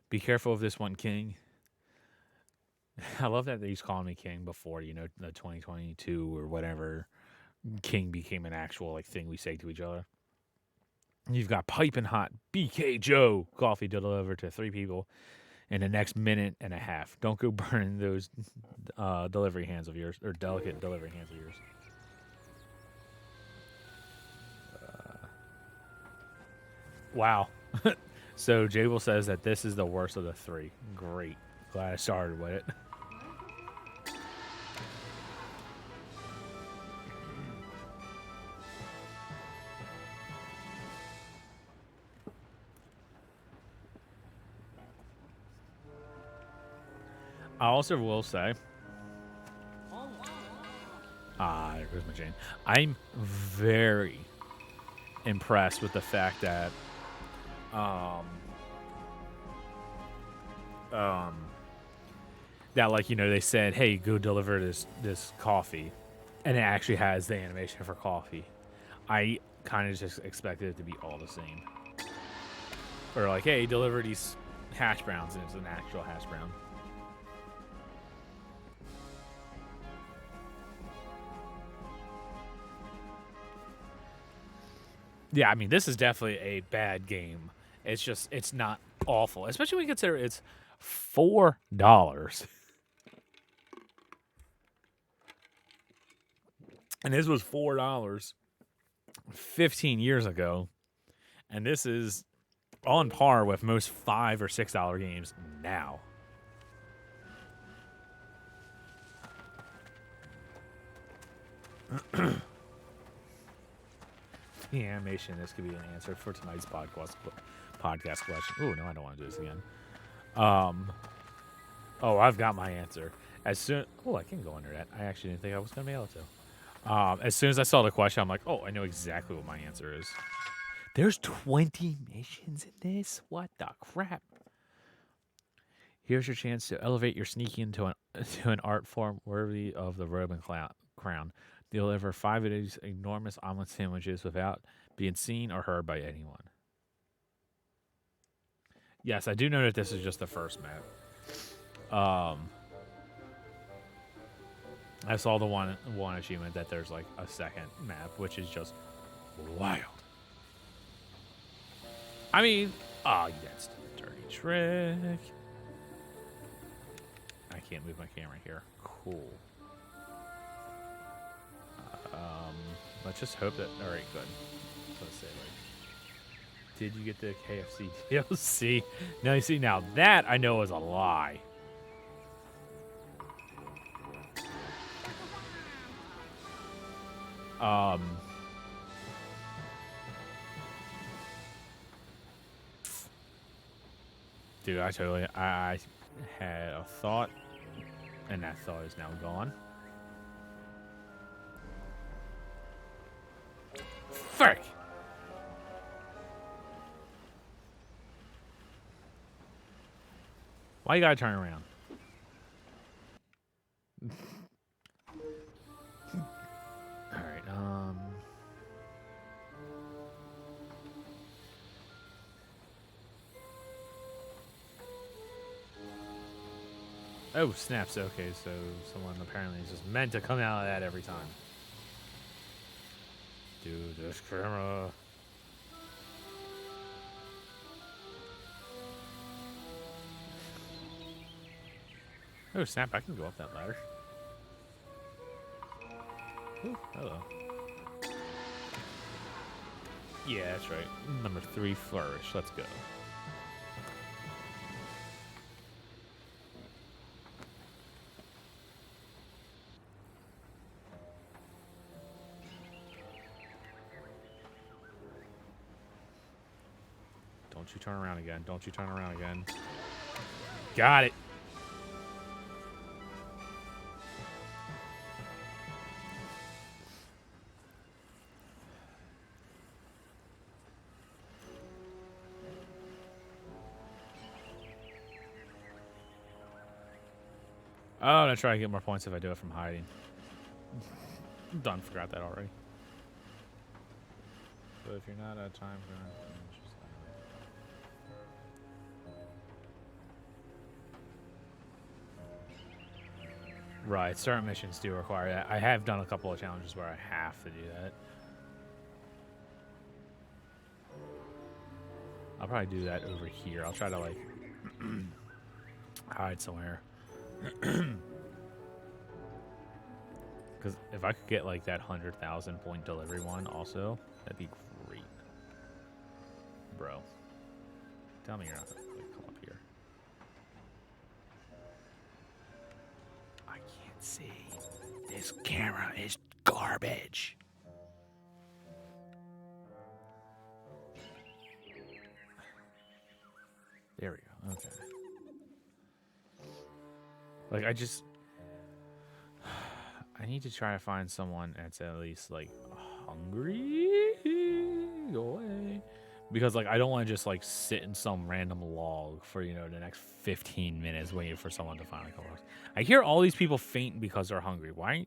Be careful of this one, King. I love that he's calling me King before, the 2022 or whatever King became an actual like thing we say to each other. You've got piping hot BK Joe coffee delivered to 3 people in the next minute and a half. Don't go burning those delivery hands of yours, or delicate delivery hands of yours. Wow. So Jable says that this is the worst of the 3. Great. Glad I started with it. I also will say, Here's my chain. I'm very impressed with the fact that um um that, like, they said, hey, go deliver this coffee, and it actually has the animation for coffee. I kind of just expected it to be all the same, or like, hey, deliver these hash browns, and it's an actual hash brown. Yeah, I mean, this is definitely a bad game. It's not awful, especially when you consider it's $4. And this was $4 15 years ago. And this is on par with most $5 or $6 games now. The animation, this could be an answer for tonight's podcast question. Oh, no, I don't want to do this again. Oh, I've got my answer. I can go under that. I actually didn't think I was going to be able to. As soon as I saw the question, I'm like, oh, I know exactly what my answer is. There's 20 missions in this? What the crap? Here's your chance to elevate your sneaking to an art form worthy of the robe and crown. Deliver 5 of these enormous omelet sandwiches without being seen or heard by anyone. Yes, I do know that this is just the first map. I saw the one achievement that there's like a second map, which is just wild. I mean, that's the dirty trick. I can't move my camera here. Cool. Let's just hope that. All right, good. Let's say, like, did you get the KFC DLC? No, you see, now that I know is a lie. Dude, I had a thought, and that thought is now gone. Frick! Why you gotta turn around? Alright, Oh, snaps. Okay, so someone apparently is just meant to come out of that every time. Dude, this camera. Oh, snap, I can go up that ladder. Ooh, hello. Yeah, that's right. Number 3, Flourish. Let's go. Don't you turn around again. Don't you turn around again. Got it. Oh, I'm gonna try to get more points if I do it from hiding. Done, forgot that already. But if you're not at time for right, certain missions do require that. I have done a couple of challenges where I have to do that. I'll probably do that over here. I'll try to, like, hide somewhere. Because if I could get, like, that 100,000 point delivery one also, that'd be great. Bro. Tell me you're not going to, like, come up here. I can't see. This camera is garbage. There we go. Okay. Like, I I need to try to find someone that's at least like hungry. Go away. Because like I don't want to just like sit in some random log for the next 15 minutes waiting for someone to finally come across. I hear all these people faint because they're hungry. Why?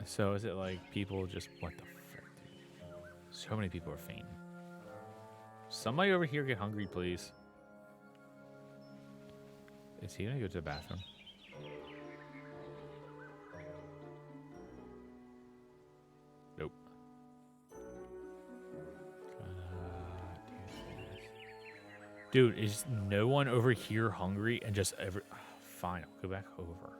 So is it like people just what the frick? Dude? So many people are fainting. Somebody over here get hungry, please. Is he gonna go to the bathroom? Nope. Dude, is no one over here hungry and just every... Oh, fine, I'll go back over.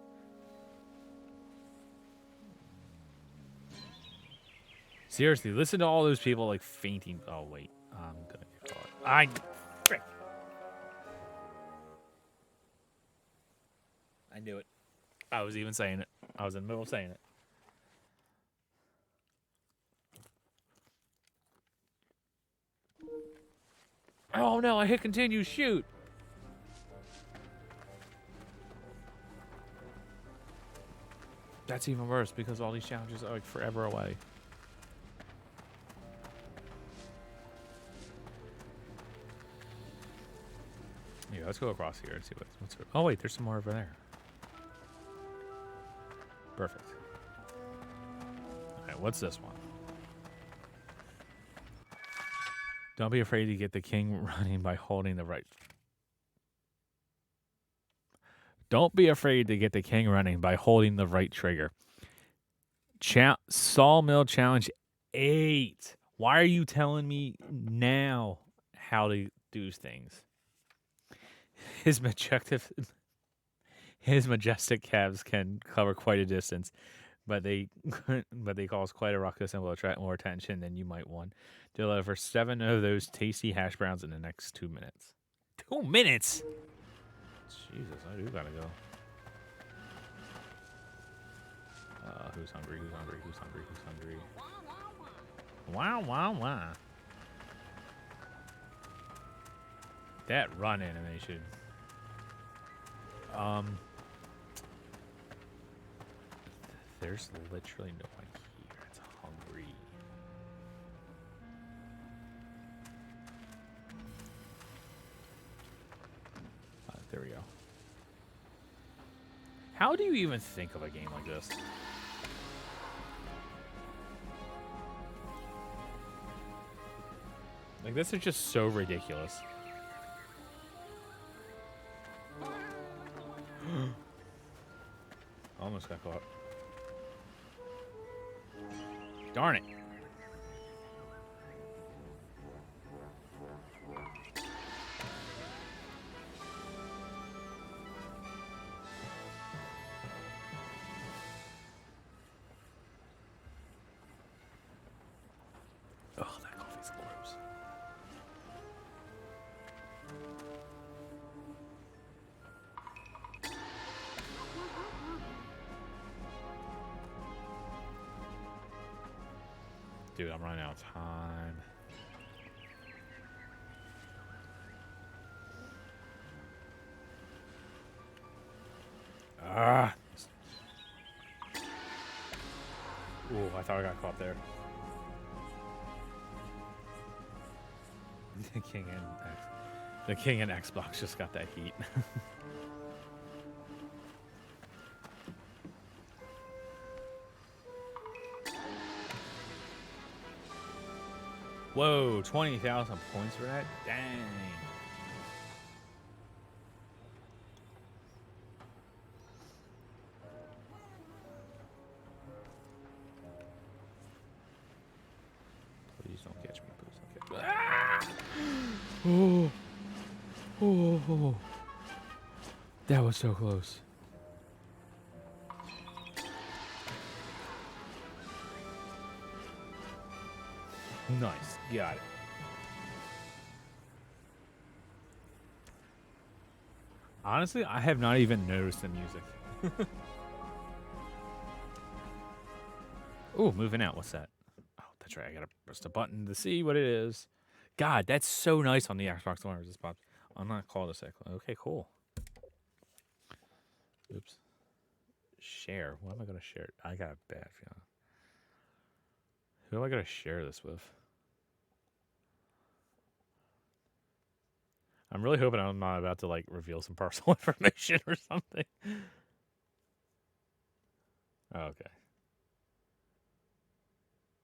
Seriously, listen to all those people like fainting. Oh, wait. I'm gonna get caught. Frick. I knew it. I was even saying it. I was in the middle of saying it. Oh no, I hit continue, shoot! That's even worse because all these challenges are like forever away. Yeah, let's go across here and see what's oh wait, there's some more over there. Perfect. Alright, what's this one? Don't be afraid to get the king running by holding the right. Don't be afraid to get the king running by holding the right trigger. Sawmill Challenge 8. Why are you telling me now how to do things? His majestic calves can cover quite a distance, but they cause quite a ruckus and will attract more attention than you might want. Deliver 7 of those tasty hash browns in the next 2 minutes. 2 minutes? Jesus, I do gotta go. Who's hungry? Who's hungry? Who's hungry? Who's hungry? Wow, wow, wow. That run animation. There's literally no one here. It's hungry. There we go. How do you even think of a game like this? Like, this is just so ridiculous. Almost got caught. Darn it. Oh, that coffee's gross. Dude, I'm running out of time. Ah. Ooh, I thought I got caught there. The King and Xbox just got that heat. Whoa, 20,000 points for that? Dang. Please don't catch me. Please don't catch me. Ah! Oh. Oh. That was so close. Nice. Got it. Honestly, I have not even noticed the music. Ooh, moving out. What's that? Oh, that's right. I gotta press the button to see what it is. God, that's so nice on the Xbox One. This pops. I'm not called a cyclone. Okay, cool. Oops. Share. What am I gonna share? I got a bad feeling. Who am I gonna share this with? I'm really hoping I'm not about to like reveal some personal information or something. Okay.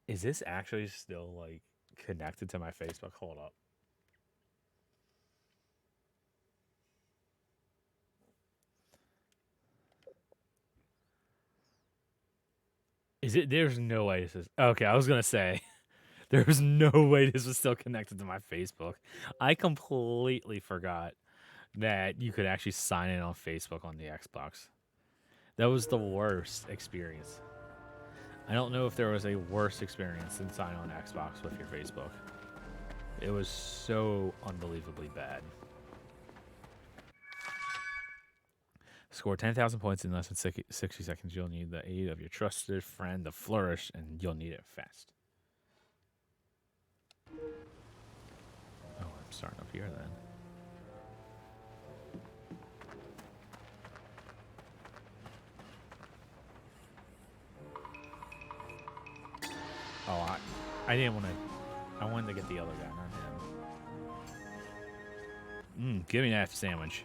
Is this actually still like connected to my Facebook? Hold up. Is it? There's no way this is. Okay, I was gonna say there's no way this was still connected to my Facebook. I completely forgot that you could actually sign in on Facebook on the Xbox. That was the worst experience. I don't know if there was a worse experience than signing on Xbox with your Facebook. It was so unbelievably bad. Score 10,000 points in less than 60 seconds. You'll need the aid of your trusted friend, the Flourish, and you'll need it fast. Oh, I'm starting up here then. Oh, I didn't want to. I wanted to get the other guy, not him. Give me that sandwich.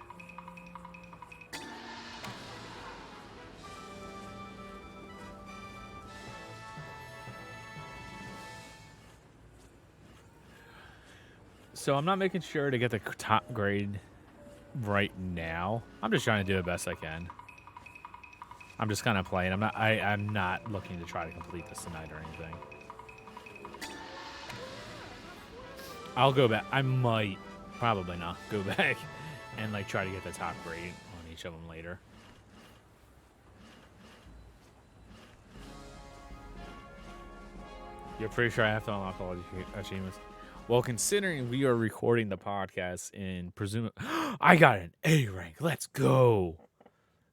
So I'm not making sure to get the top grade right now. I'm just trying to do the best I can. I'm just kind of playing. I'm not looking to try to complete this tonight or anything. I'll go back. I might, probably not, go back and like try to get the top grade on each of them later. You're pretty sure I have to unlock all the achievements? Well, considering we are recording the podcast in I got an A rank. Let's go.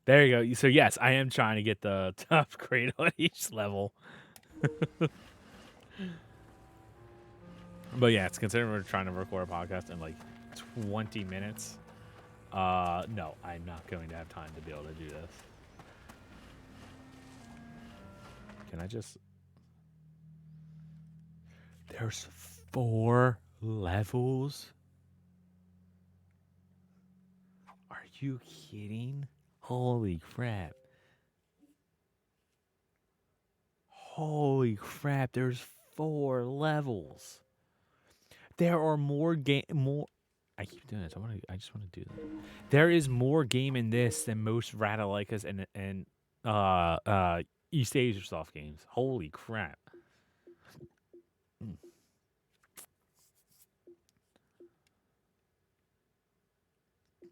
There you go. So yes, I am trying to get the top grade on each level. But yeah, it's considering we're trying to record a podcast in like 20 minutes. No, I'm not going to have time to be able to do this. Can I just... There's 4 levels? Are you kidding? Holy crap. Holy crap, there's 4 levels. There are more I keep doing this. I just want to do that. There is more game in this than most Ratalaikas and East Asia soft games. Holy crap.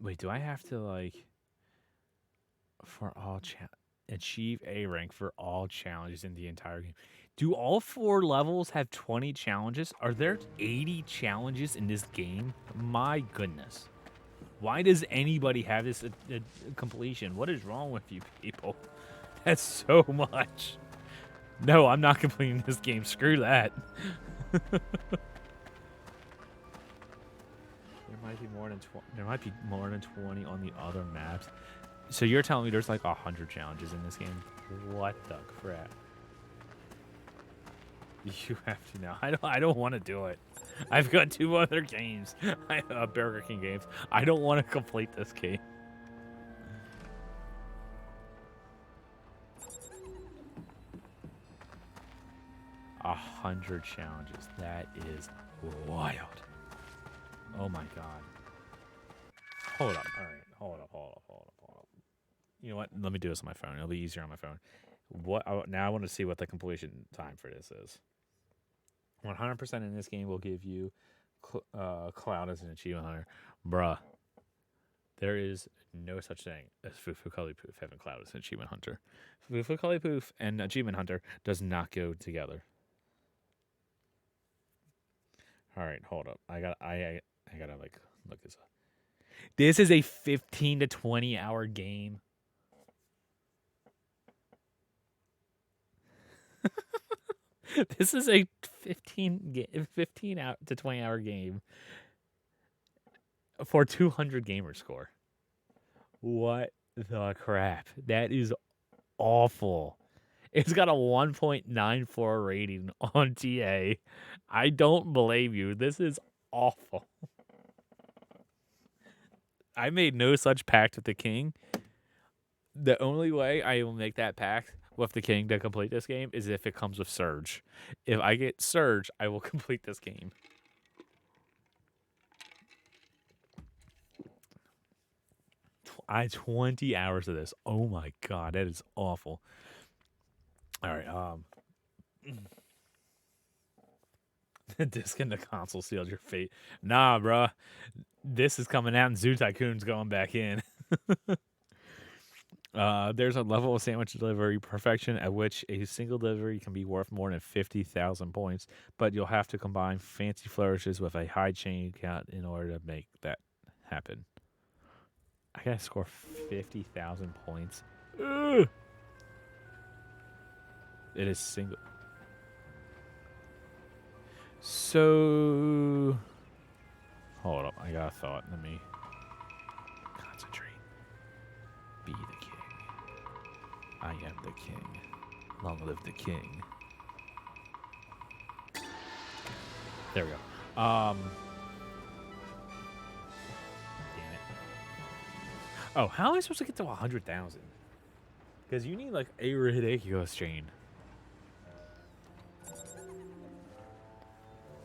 Wait, do I have to like for all achieve A rank for all challenges in the entire game? Do all 4 levels have 20 challenges? Are there 80 challenges in this game? My goodness. Why does anybody have this completion? What is wrong with you people? That's so much. No, I'm not completing this game. Screw that. There might be more than 20. There might be more than 20 on the other maps. So you're telling me there's like 100 challenges in this game? What the crap? You have to now. I don't want to do it. I've got 2 other games. Burger King games. I don't want to complete this game. A 100 challenges. That is wild. Oh my god. Hold up. All right. Hold up. You know what? Let me do this on my phone. It'll be easier on my phone. Now I want to see what the completion time for this is. 100% in this game will give you Cloud as an achievement hunter. Bruh. There is no such thing as Fufukali-Poof having Cloud as an achievement hunter. Fufukali-Poof and achievement hunter does not go together. All right, hold up. I gotta like look this up. This is a 15 to 20 hour game. This is a 15 out to 20 hour game for 200 gamer score. What the crap. That is awful. It's got a 1.94 rating on TA. I don't blame you. This is awful. I made no such pact with the king. The only way I will make that pact with the king to complete this game is if it comes with Surge. If I get Surge, I will complete this game. I 20 hours of this. Oh my god, that is awful. All right, the disc in the console sealed your fate. Nah, bruh. This is coming out and Zoo Tycoon's going back in. There's a level of sandwich delivery perfection at which a single delivery can be worth more than 50,000 points, but you'll have to combine fancy flourishes with a high chain count in order to make that happen. I gotta score 50,000 points. Ugh. It is single. So, hold up. I got a thought. Let me concentrate. Be the king. I am the king. Long live the king. There we go. Damn it. Oh, how am I supposed to get to 100,000? Because you need like a ridiculous chain.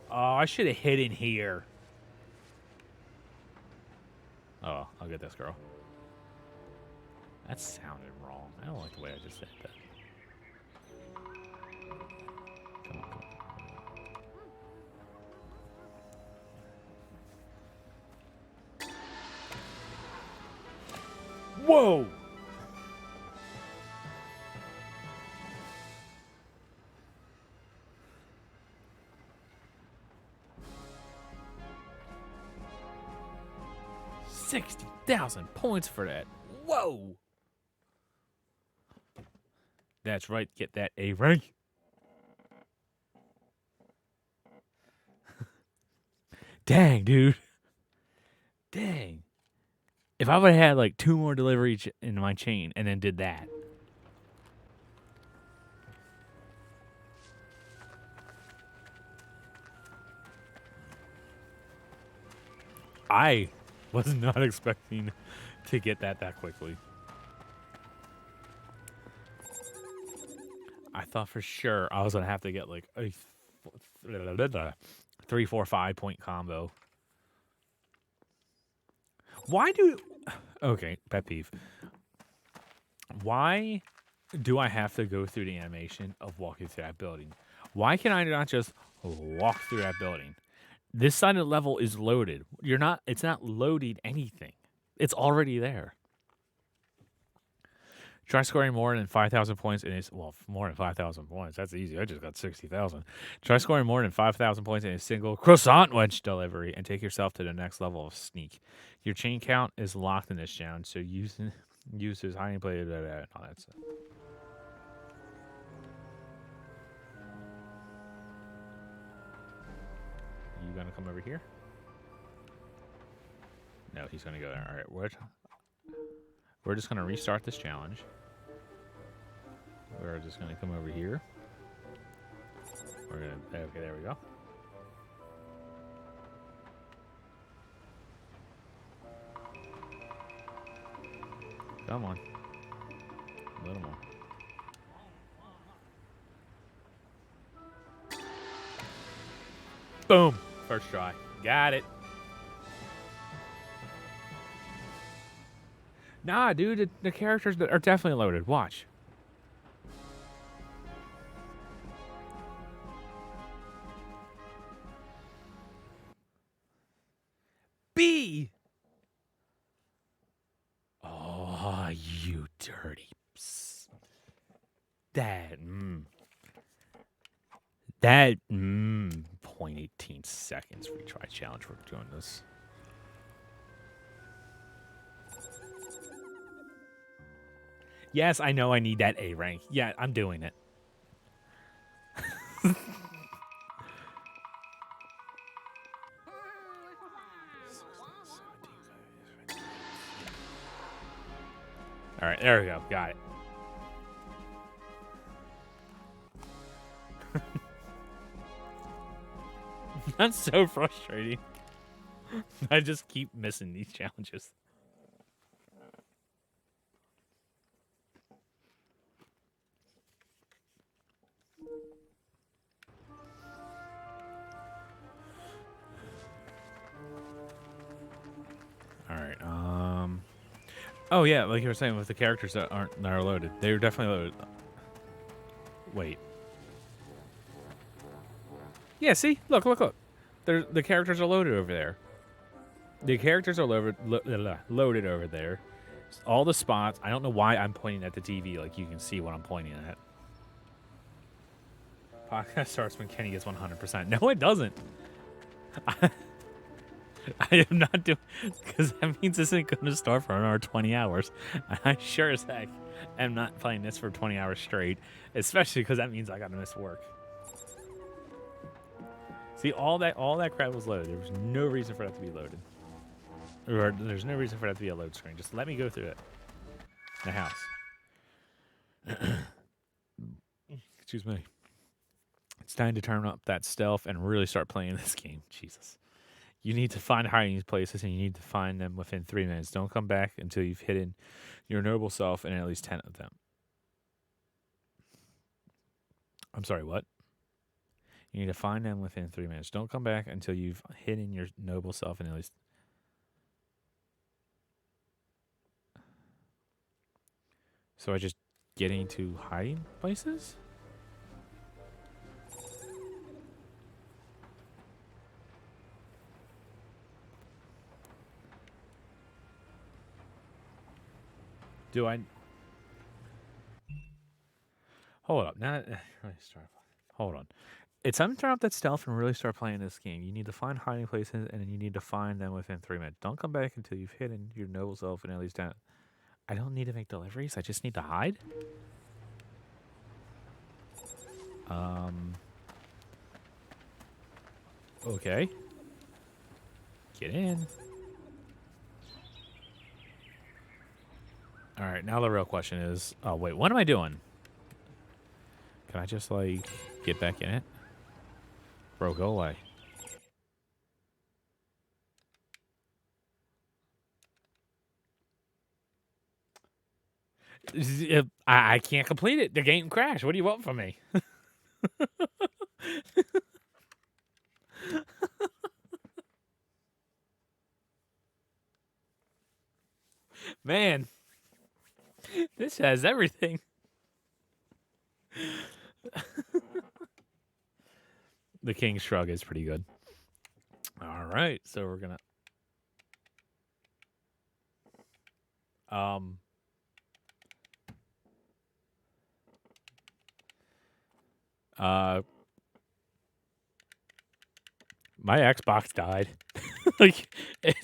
Oh, I should have hid in here. Oh, I'll get this girl. That sounded wrong. I don't like the way I just said that. Come on, come on. Whoa! $60,000 points for that. Whoa! That's right. Get that A rank. Dang, dude. Dang. If I would have had like 2 more deliveries in my chain and then did that. I was not expecting to get that quickly. I thought for sure I was going to have to get like a 3, 4, 5 point combo. Why do... Okay, pet peeve. Why do I have to go through the animation of walking through that building? Why can I not just walk through that building? This side of the level is loaded. It's not loading anything. It's already there. Try scoring more than 5,000 points in more than 5,000 points. That's easy. I just got 60,000. Try scoring more than 5,000 points in a single croissant wedge delivery and take yourself to the next level of sneak. Your chain count is locked in this challenge, so use his hiding play and all that stuff. You gonna come over here? No, he's gonna go there. All right, we're just gonna restart this challenge. We're just gonna come over here. Okay, there we go. Come on. A little more. Boom. First try. Got it. Nah, dude, the characters are definitely loaded. Watch. B. Oh, you dirty. That. 0.18 seconds retry challenge. We're doing this. Yes, I know I need that A rank. Yeah, I'm doing it. All right, there we go. Got it. That's so frustrating. I just keep missing these challenges. All right. Oh yeah, like you were saying with the characters that are loaded, they're definitely loaded. Wait. Yeah. See, look. The characters are loaded over there. The characters are loaded over there. All the spots. I don't know why I'm pointing at the TV. Like you can see what I'm pointing at. Podcast starts when Kenny gets 100%. No, it doesn't. I am not doing, because that means this isn't going to start for another 20 hours. I sure as heck am not playing this for 20 hours straight, especially because that means I got to miss work. See, all that crap was loaded. There was no reason for that to be loaded. Or there's no reason for that to be a load screen. Just let me go through it. The house. Excuse me. It's time to turn up that stealth and really start playing this game. Jesus. You need to find hiding places, and you need to find them within 3 minutes. Don't come back until you've hidden your noble self in at least 10 of them. I'm sorry, what? You need to find them within 3 minutes. Don't come back until you've hidden your noble self in at least... So I just getting to hiding places? Do I... Hold up. Now, hold on. It's time to turn off that stealth and really start playing this game. You need to find hiding places, and you need to find them within 3 minutes. Don't come back until you've hidden your noble self in at least 10. I don't need to make deliveries. I just need to hide? Okay. Get in. All right, now the real question is... Oh, wait, what am I doing? Can I just, like, get back in it? Bro, go away. I can't complete it. The game crashed. What do you want from me? Man, this has everything. The King's Shrug is pretty good. All right, so we're gonna my Xbox died. Like it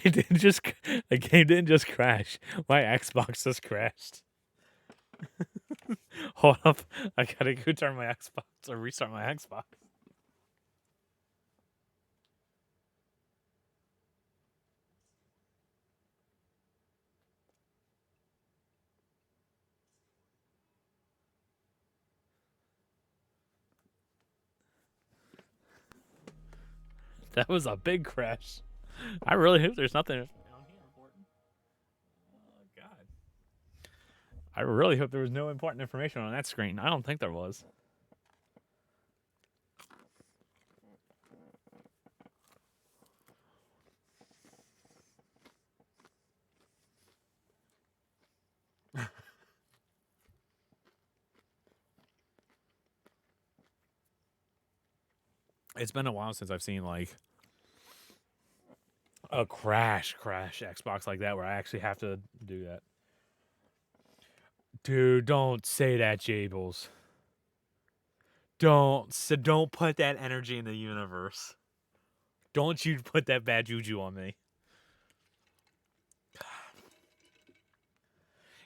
didn't just the game didn't just crash. My Xbox just crashed. Hold up, I gotta go turn my Xbox or restart my Xbox. That was a big crash. I really hope there's nothing down here important. Oh God. I really hope there was no important information on that screen. I don't think there was. It's been a while since I've seen like a crash Xbox like that where I actually have to do that. Dude, don't say that, Jables. Don't put that energy in the universe. Don't you put that bad juju on me.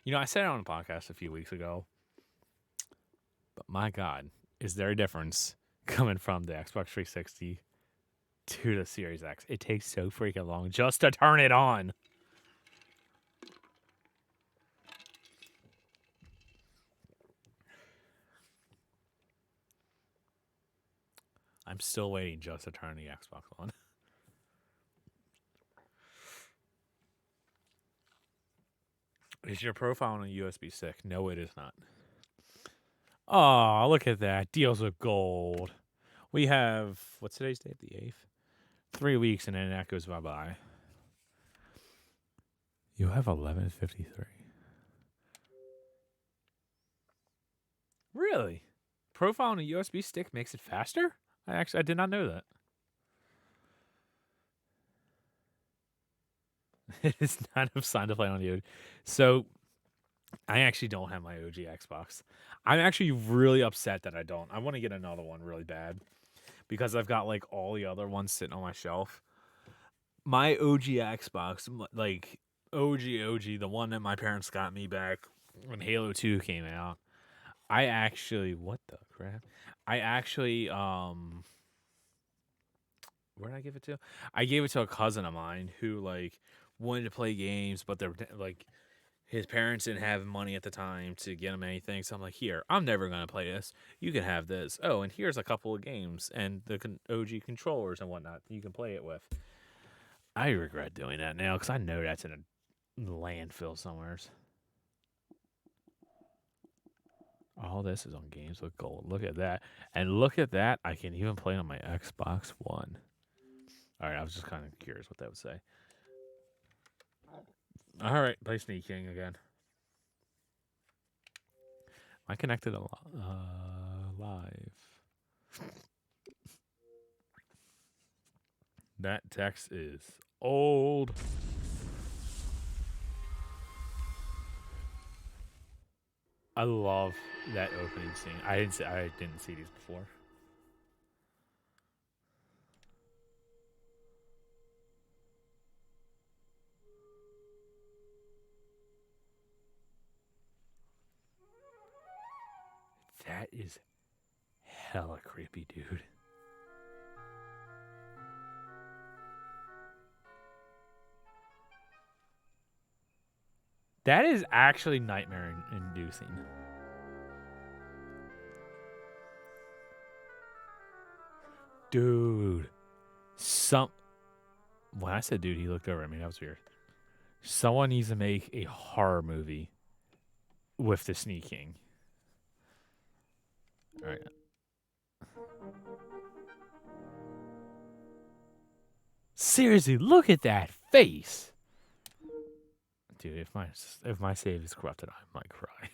You know, I said it on a podcast a few weeks ago, but my God, is there a difference coming from the Xbox 360 to the Series X? It takes so freaking long just to turn it on. I'm still waiting just to turn the Xbox on. Is your profile on a USB stick? No, it is not. Oh, look at that. Deals with gold. We have, what's today's date? The 8th? 3 weeks and then that goes bye-bye. You have 1153. Really? Profile on a USB stick makes it faster? I did not know that. It is not signed to play on the OG. So I actually don't have my OG Xbox. I'm actually really upset that I don't. I want to get another one really bad because I've got like all the other ones sitting on my shelf. My OG Xbox, like OG, the one that my parents got me back when Halo 2 came out. I actually, what the crap? I actually, where did I give it to? I gave it to a cousin of mine who like wanted to play games, but they're like his parents didn't have money at the time to get him anything. So I'm like, here, I'm never gonna play this. You can have this. Oh, and here's a couple of games and the OG controllers and whatnot you can play it with. I regret doing that now because I know that's in a landfill somewheres. All this is on Games with Gold. Look at that. And look at that. I can even play on my Xbox One. All right, I was just kind of curious what that would say. All right, play Sneak King again. Am I connected live? That text is old. I love that opening scene. I didn't see these before. That is hella creepy, dude. That is actually nightmare inducing. Dude. When I said dude, he looked over at me. That was weird. Someone needs to make a horror movie with the Sneak King. All right. Seriously, look at that face. Dude, if my save is corrupted, I might cry.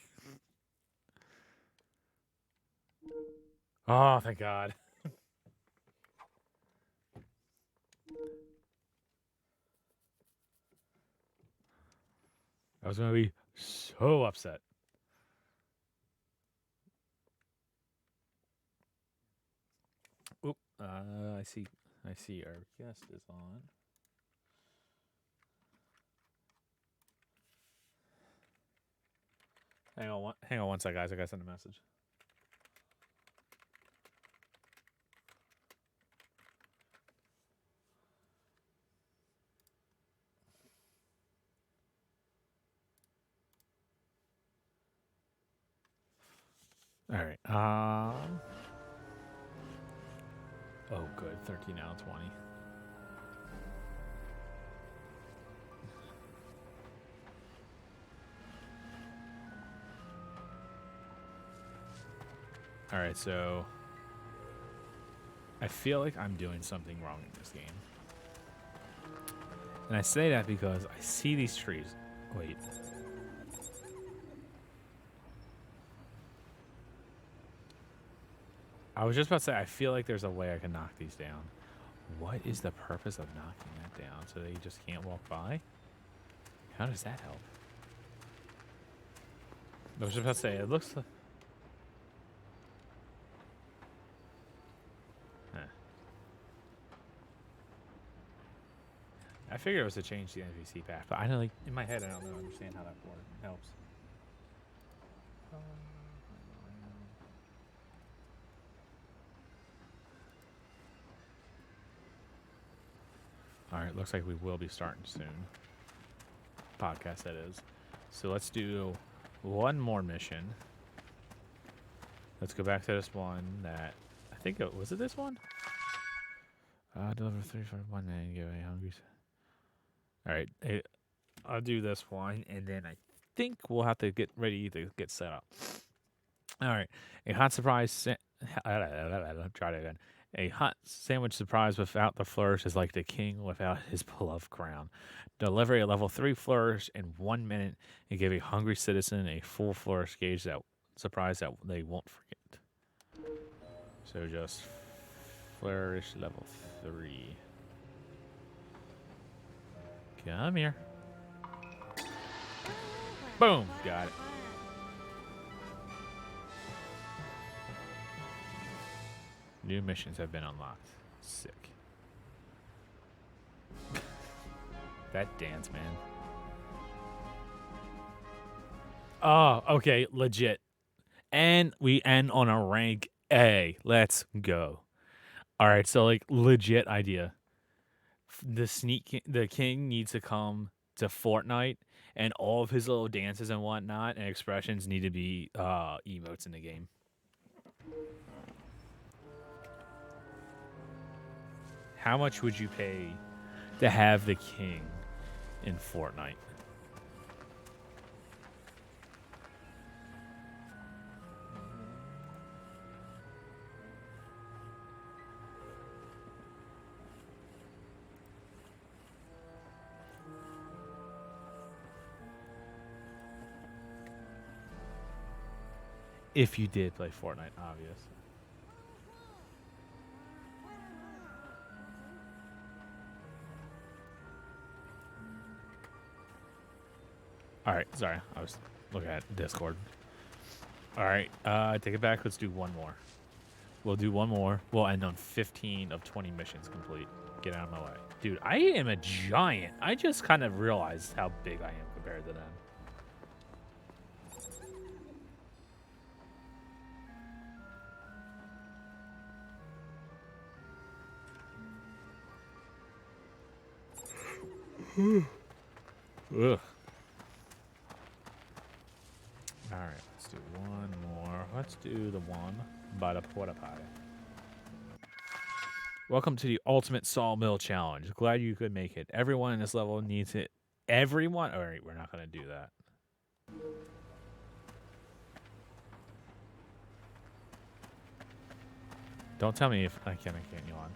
Oh, thank God. I was gonna be so upset. Oop. I see our guest is on. Hang on one sec, guys. I gotta send a message. All right. Oh, good. 13 out of 20. All right, so I feel like I'm doing something wrong in this game. And I say that because I see these trees. Wait. I was just about to say, I feel like there's a way I can knock these down. What is the purpose of knocking that down? So they just can't walk by? How does that help? I was just about to say, it looks like... Huh. I figured it was to change the NPC path, but I don't like, in my head, I don't really understand how that helps. All right, looks like we will be starting soon. Podcast, that is. So let's do one more mission. Let's go back to this one that I think it was it this one. Deliver 3 for 1 and give a hungry. All right, I'll do this one, and then I think we'll have to get ready to get set up. All right, a hot surprise. Try it again. A hot sandwich surprise without the flourish is like the king without his beloved crown. Deliver a level 3 flourish in 1 minute and give a hungry citizen a full flourish gauge that surprise that they won't forget. So just flourish level 3. Come here. Boom, got it. New missions have been unlocked. Sick. That dance, man. Oh, okay, legit. And we end on a rank A. Let's go. All right, so like legit idea. The king needs to come to Fortnite, and all of his little dances and whatnot and expressions need to be emotes in the game. How much would you pay to have the king in Fortnite? If you did play Fortnite, obvious. All right, sorry, I was looking at Discord. All right, take it back. Let's do one more. We'll do one more. We'll end on 15 of 20 missions complete. Get out of my way. Dude, I am a giant. I just kind of realized how big I am compared to them. Ugh. All right, let's do one more. Let's do the one by the porta potty. Welcome to the Ultimate Sawmill Challenge. Glad you could make it. Everyone in this level needs it. Everyone? All right, we're not going to do that. Don't tell me if I can't get you on.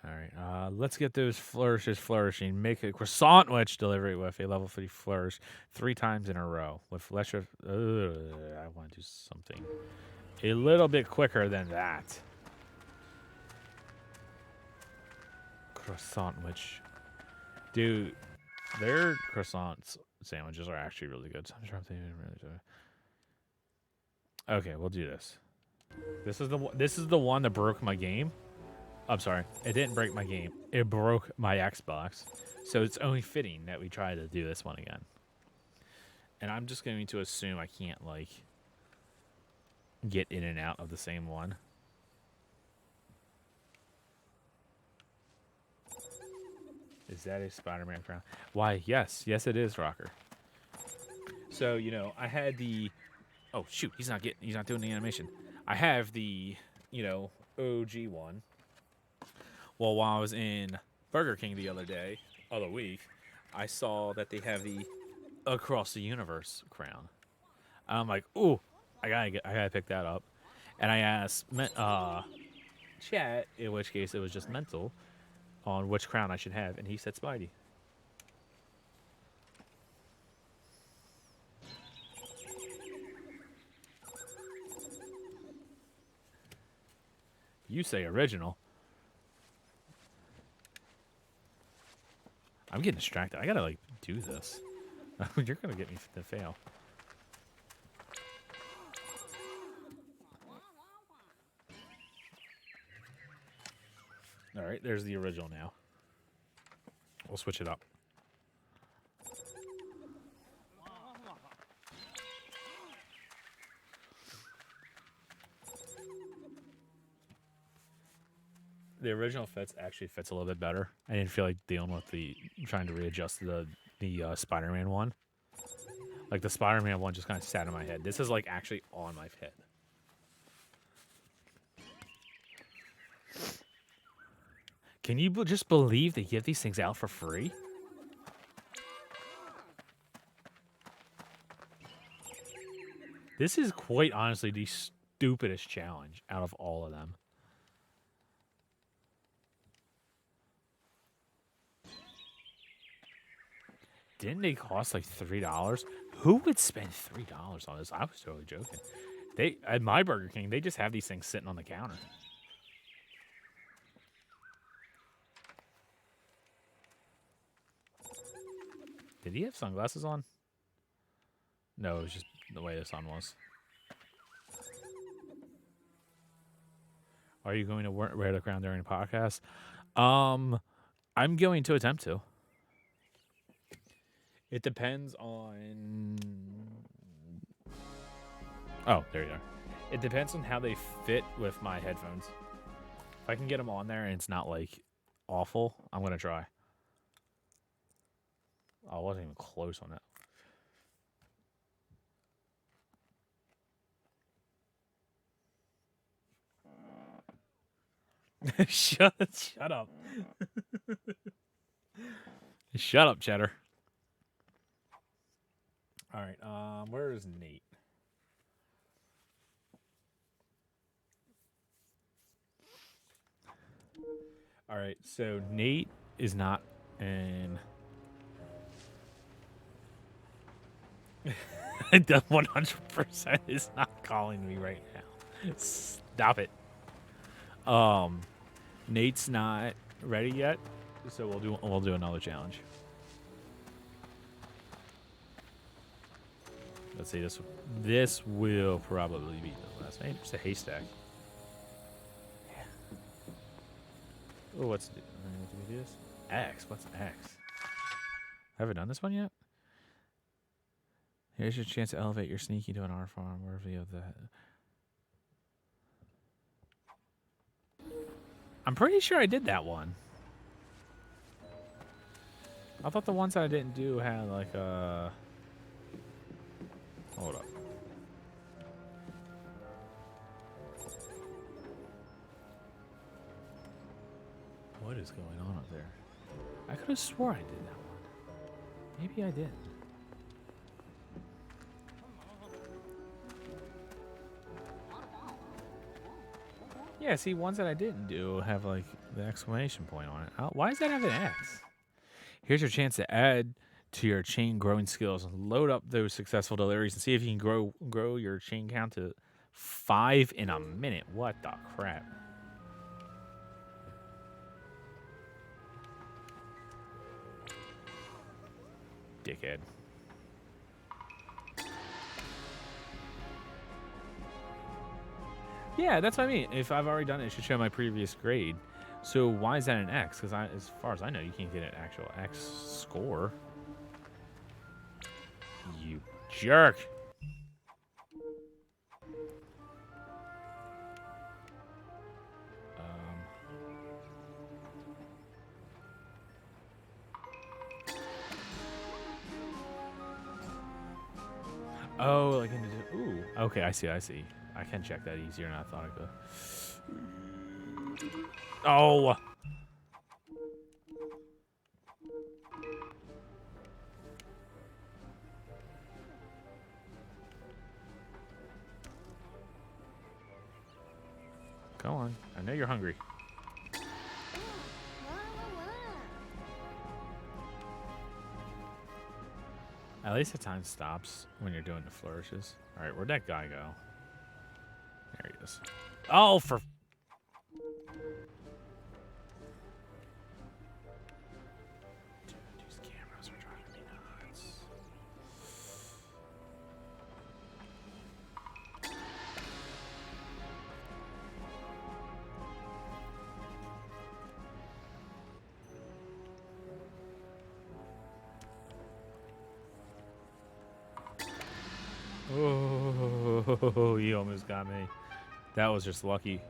All right, let's get those flourishes flourishing. Make a croissant wedge delivery with a level 3 flourish 3 times in a row. With lesser, I want to do something a little bit quicker than that. Croissant wedge, dude. Their croissant sandwiches are actually really good. So I'm sure they really do. Okay, we'll do this. This is the one that broke my game. I'm sorry, it didn't break my game. It broke my Xbox. So it's only fitting that we try to do this one again. And I'm just going to assume I can't, like, get in and out of the same one. Is that a Spider-Man crown? Why, yes. Yes, it is, Rocker. So, you know, I had the... Oh, shoot, he's not doing the animation. I have the, you know, OG one. Well, while I was in Burger King the other week, I saw that they have the Across the Universe crown. And I'm like, ooh, I gotta pick that up. And I asked chat, in which case it was just mental, on which crown I should have, and he said Spidey. You say original. I'm getting distracted. I gotta, like, do this. You're gonna get me to fail. All right, there's the original now. We'll switch it up. The original actually fits a little bit better. I didn't feel like dealing with trying to readjust the Spider-Man one. Like the Spider-Man one just kind of sat in my head. This is like actually on my head. Can you just believe they give these things out for free? This is quite honestly the stupidest challenge out of all of them. Didn't they cost like $3? Who would spend $3 on this? I was totally joking. They at my Burger King, they just have these things sitting on the counter. Did he have sunglasses on? No, it was just the way the sun was. Are you going to wear the crown during the podcast? I'm going to attempt to. It depends on. Oh, there you are. It depends on how they fit with my headphones. If I can get them on there and it's not like awful, I'm gonna try. Oh, I wasn't even close on it. Shut up. Shut up, Cheddar. All right. Where is Nate? All right. So Nate is not in. The 100% is not calling me right now. Stop it. Nate's not ready yet, so we'll do another challenge. Let's see, this will probably be the last name. Just a haystack. Yeah. Oh, do we do this? X. What's X? Haven't done this one yet. Here's your chance to elevate your sneaky to an R farm, worthy of that. I'm pretty sure I did that one. I thought the ones that I didn't do had like a. Hold up. What is going on up there? I could have swore I did that one. Maybe I didn't. Yeah, see, ones that I didn't do have like the exclamation point on it. Why does that have an X? Here's your chance to add to your chain growing skills. Load up those successful deliveries and see if you can grow your chain count to 5 in a minute. What the crap? Dickhead. Yeah, that's what I mean. If I've already done it, it should show my previous grade. So why is that an X? Because as far as I know, you can't get an actual X score. You jerk. Oh, like in the, ooh. Okay, I see. I can check that easier than I thought I could. Oh. Go on. I know you're hungry. At least the time stops when you're doing the flourishes. All right, where'd that guy go? There he is. Oh, for... Dude, these cameras are driving me nuts. Oh, he almost got me. That was just lucky.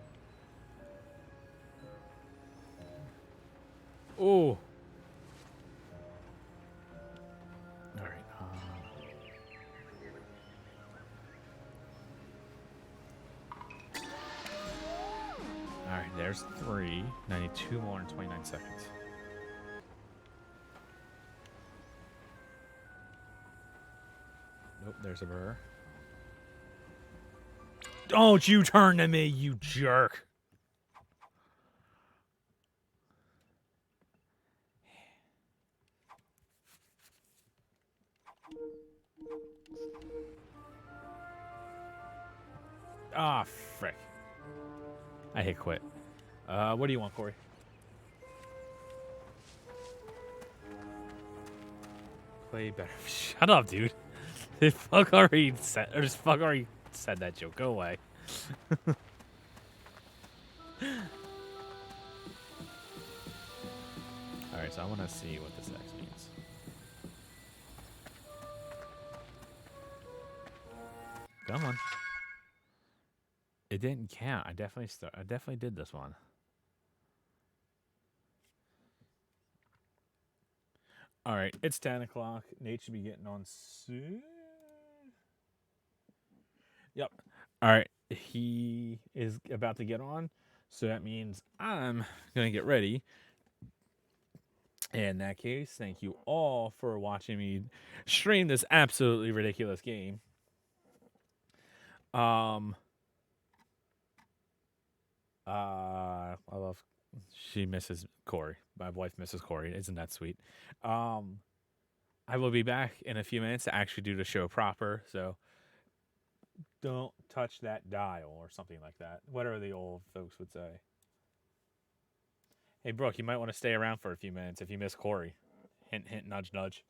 Oh. All right. There's 3. I need 2 more in 29 seconds. Nope, there's a burr. Don't you turn to me, you jerk! Ah, frick. I hit quit. What do you want, Corey? Play better. Shut up, dude. Fuck already said that joke. Go away. Alright, so I want to see what this X means. Come on. It didn't count. I definitely did this one. Alright, it's 10 o'clock. Nate should be getting on soon. Yep. Alright, he is about to get on. So that means I'm going to get ready. In that case, thank you all for watching me stream this absolutely ridiculous game. I love she misses Corey. My wife misses Corey. Isn't that sweet? I will be back in a few minutes to actually do the show proper. So don't touch that dial or something like that. Whatever the old folks would say. Hey, Brooke, you might want to stay around for a few minutes if you miss Corey. Hint, hint, nudge, nudge.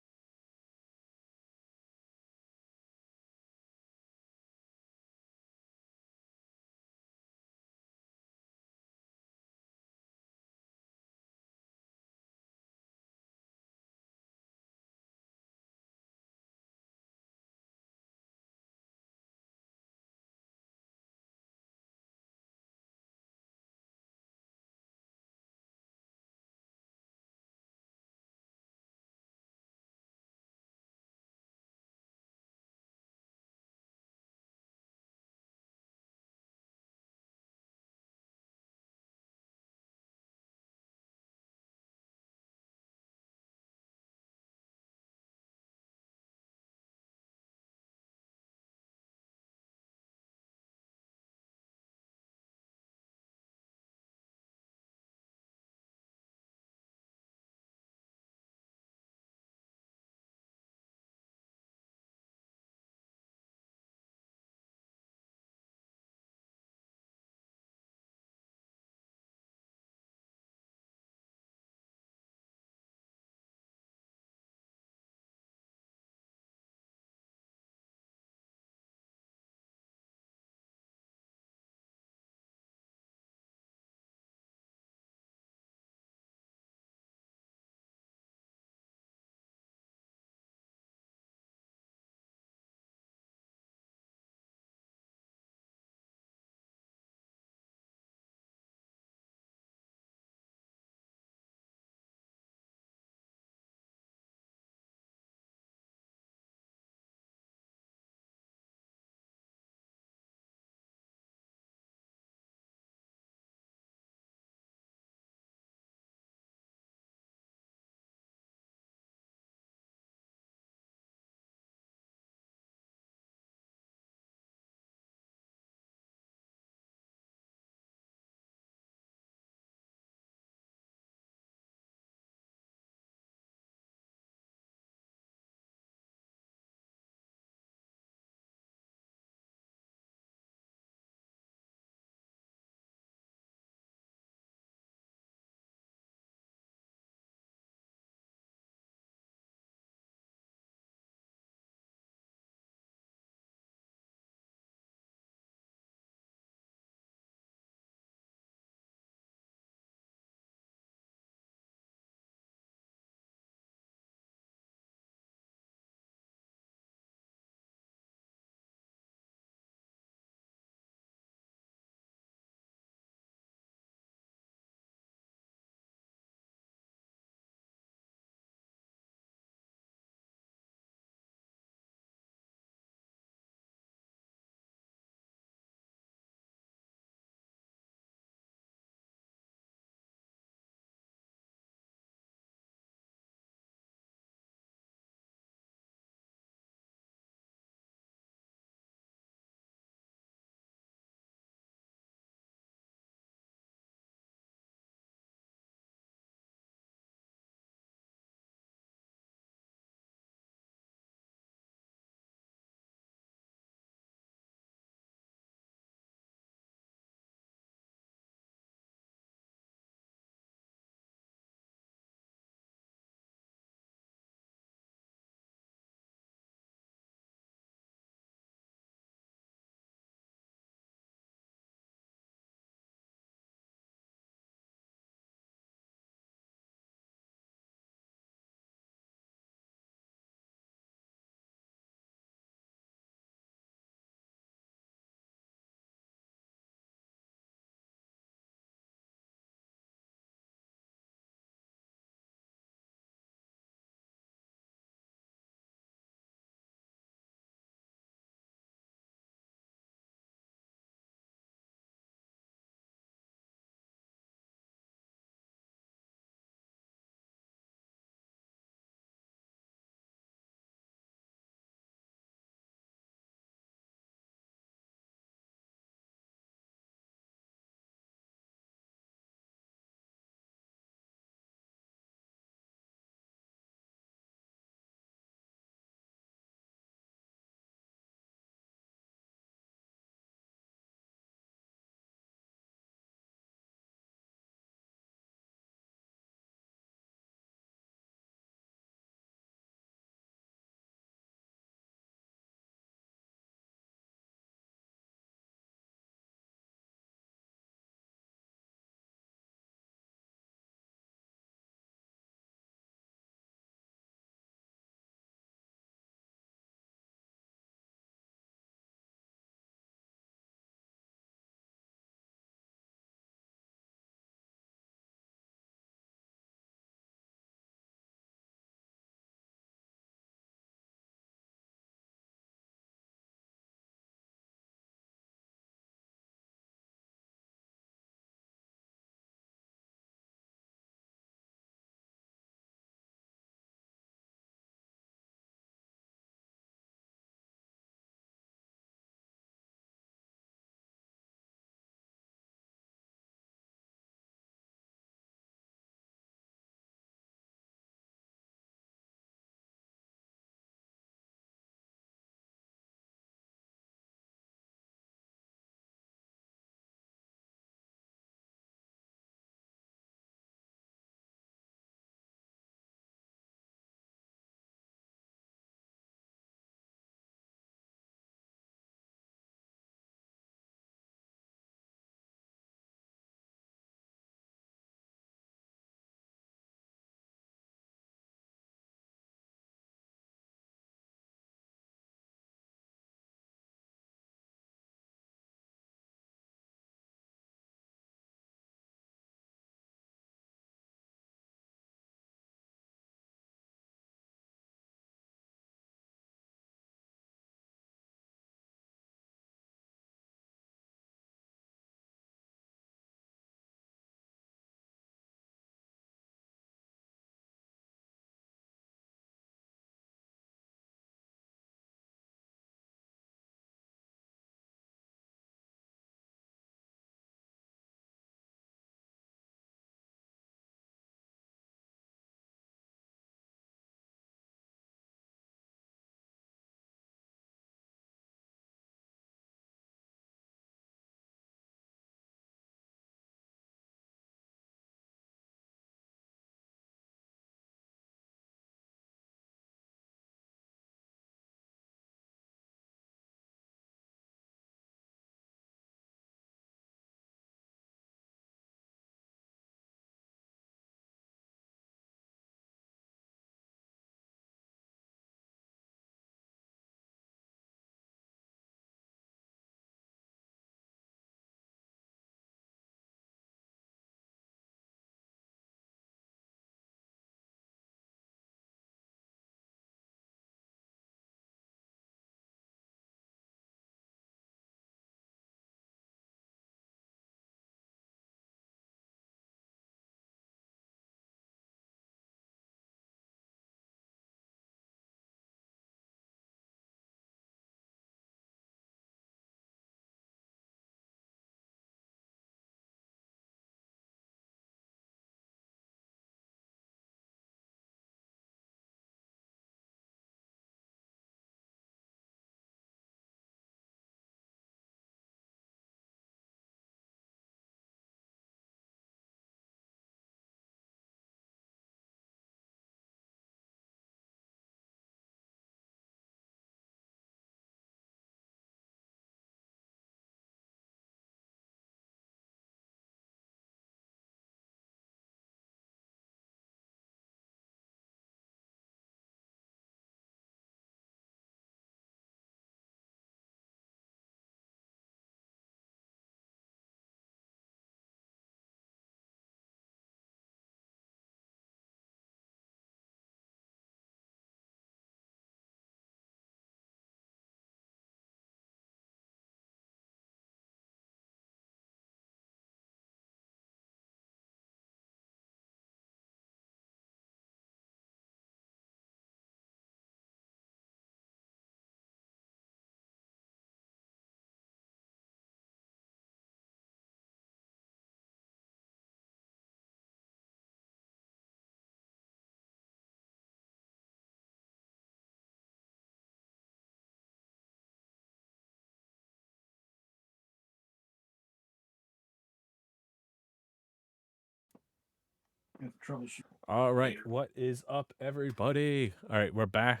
All right, what is up, everybody? All right, we're back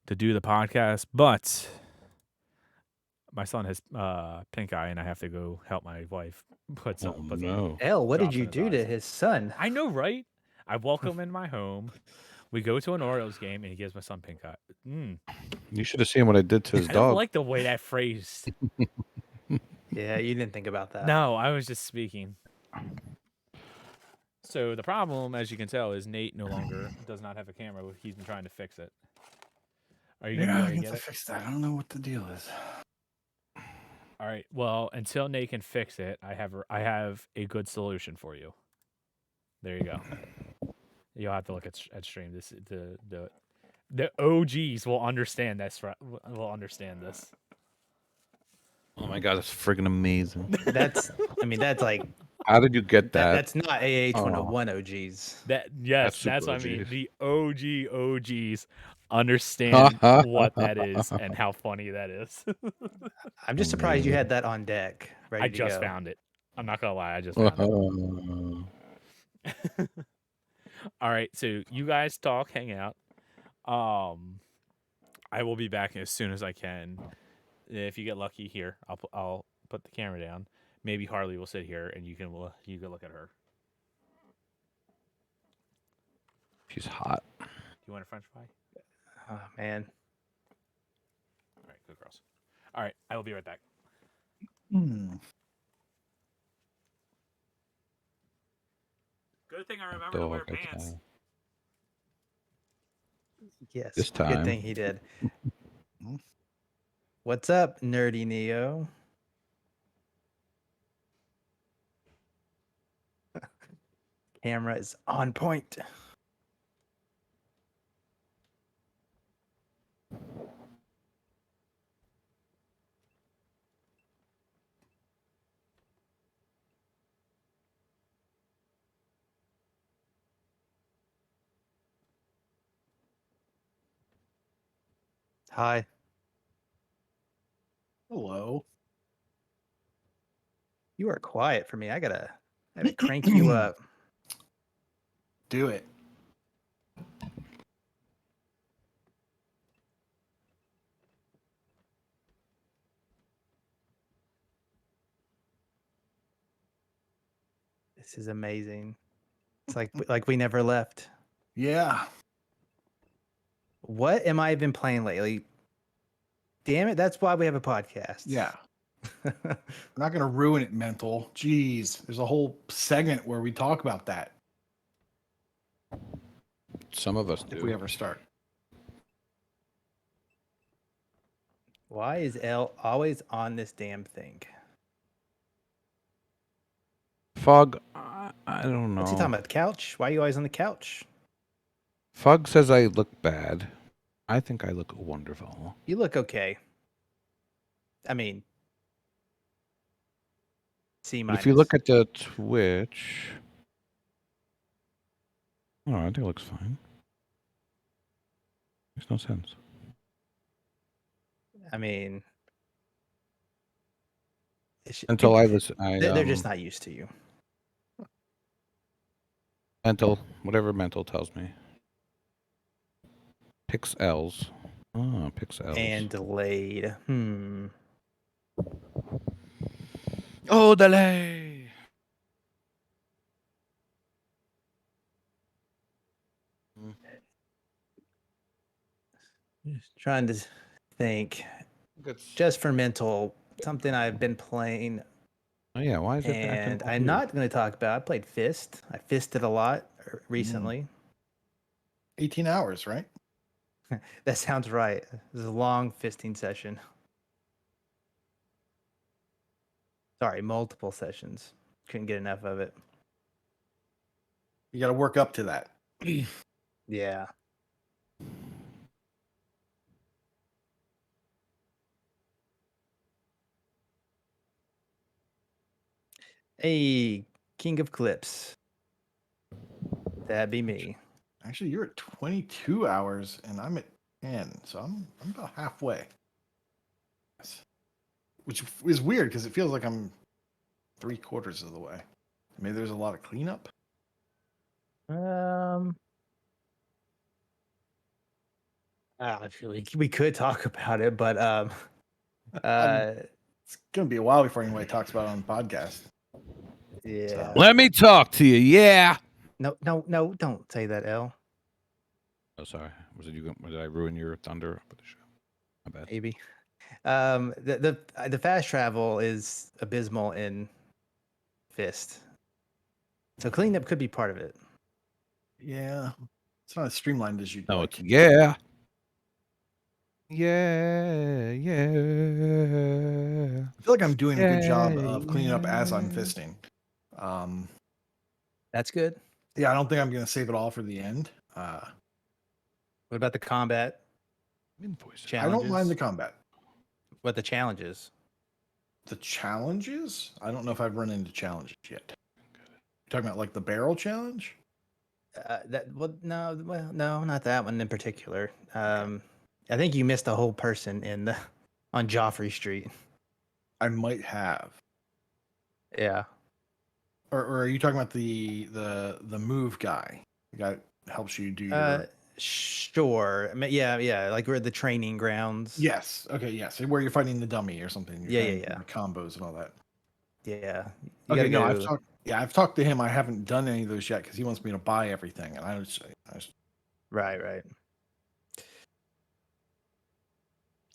to do the podcast, but my son has pink eye, and I have to go help my wife put some no. what did drops in you his do to eyes. his son? I know, right? I welcome him in my home. We go to an Orioles game, and he gives my son pink eye. You should have seen what I did to his I don't dog. like the way that phrased. Yeah, you didn't think about that. No, I was just speaking. So the problem, as you can tell, is Nate no longer does not have a camera. He's been trying to fix it. Are you gonna be able to get it? Fix that. I don't know what the deal is. All right. Well, until Nate can fix it, I have a good solution for you. There you go. You'll have to look at stream. This the OGs will understand this. Will understand this. Oh my god, that's friggin' amazing. That's like How did you get that? that's not AH 101 OGs. That's That's what I super mean. OGs. The OGs understand what that is and how funny that is. I'm just surprised you had that on deck. Ready I to just go. found it. I'm not gonna lie. I just found it. All right, so you guys talk, hang out. I will be back as soon as I can. If you get lucky here, I'll put the camera down. Maybe Harley will sit here and you can look at her. She's hot. Do you want a French fry? Oh, man. All right, good girls. All right, I will be right back. Good thing I remember to wear Dog pants. attack. Yes. This Good time. thing he did. What's up, Nerdy Neo? Camera is on point. Hi. Hello. You are quiet for me. I gotta crank you up. Do it. This is amazing. It's like we never left. Yeah. What am I even playing lately? Damn it, that's why we have a podcast. Yeah. I'm not going to ruin it, mental. Jeez. There's a whole segment where we talk about that Some of us do. if we ever start. Why is L always on this damn thing? Fog, I don't know. What's he talking about? The couch? Why are you always on the couch? Fog says I look bad. I think I look wonderful. You look okay. I mean, C minus. If you look at the Twitch, I think it looks fine. Makes no sense. I mean, Until they're just not used to you. whatever mental tells me. Pixels. Oh, Pixels. And delayed. Oh, delay. Just trying to think. Just for mental, something I've been playing. Oh yeah, why is it? And I'm not going to talk about. I played Fist. I fisted a lot recently. 18 hours, right? That sounds right. It was a long fisting session. Sorry, multiple sessions. Couldn't get enough of it. You got to work up to that. Yeah. Hey, King of Clips. That'd be me. Actually, you're at 22 hours and I'm at 10, so I'm about halfway. Which is weird because it feels like I'm 3/4 of the way. Maybe there's a lot of cleanup. Um, we could talk about it, but It's gonna be a while before anybody talks about it on the podcast. yeah. Let me talk to you. Yeah. No, don't say that, L. Oh, sorry. Was it you? Did I ruin your thunder for the show? My bad. Maybe. The fast travel is abysmal in Fist, so cleanup could be part of it. Yeah, it's not as streamlined as you'd No, like. it's yeah. Yeah. I feel like I'm doing a good job of cleaning up as I'm fisting. That's good. Yeah, I don't think I'm gonna save it all for the end. What about the combat Invoice. I don't mind the challenges? combat. What the challenges? The challenges? I don't know if I've run into challenges yet. You're talking about like the barrel challenge? No, not that one in particular. I think you missed a whole person on Joffrey Street. I might have. Yeah. Or are you talking about the move guy? The guy that helps you do your Sure. Yeah. Like we're at the training grounds. Yes. Okay, yes. Where you're fighting the dummy or something. You're Yeah. doing the combos and all that. Yeah. Okay, no, I've talked to him. I haven't done any of those yet because he wants me to buy everything, and I just Right.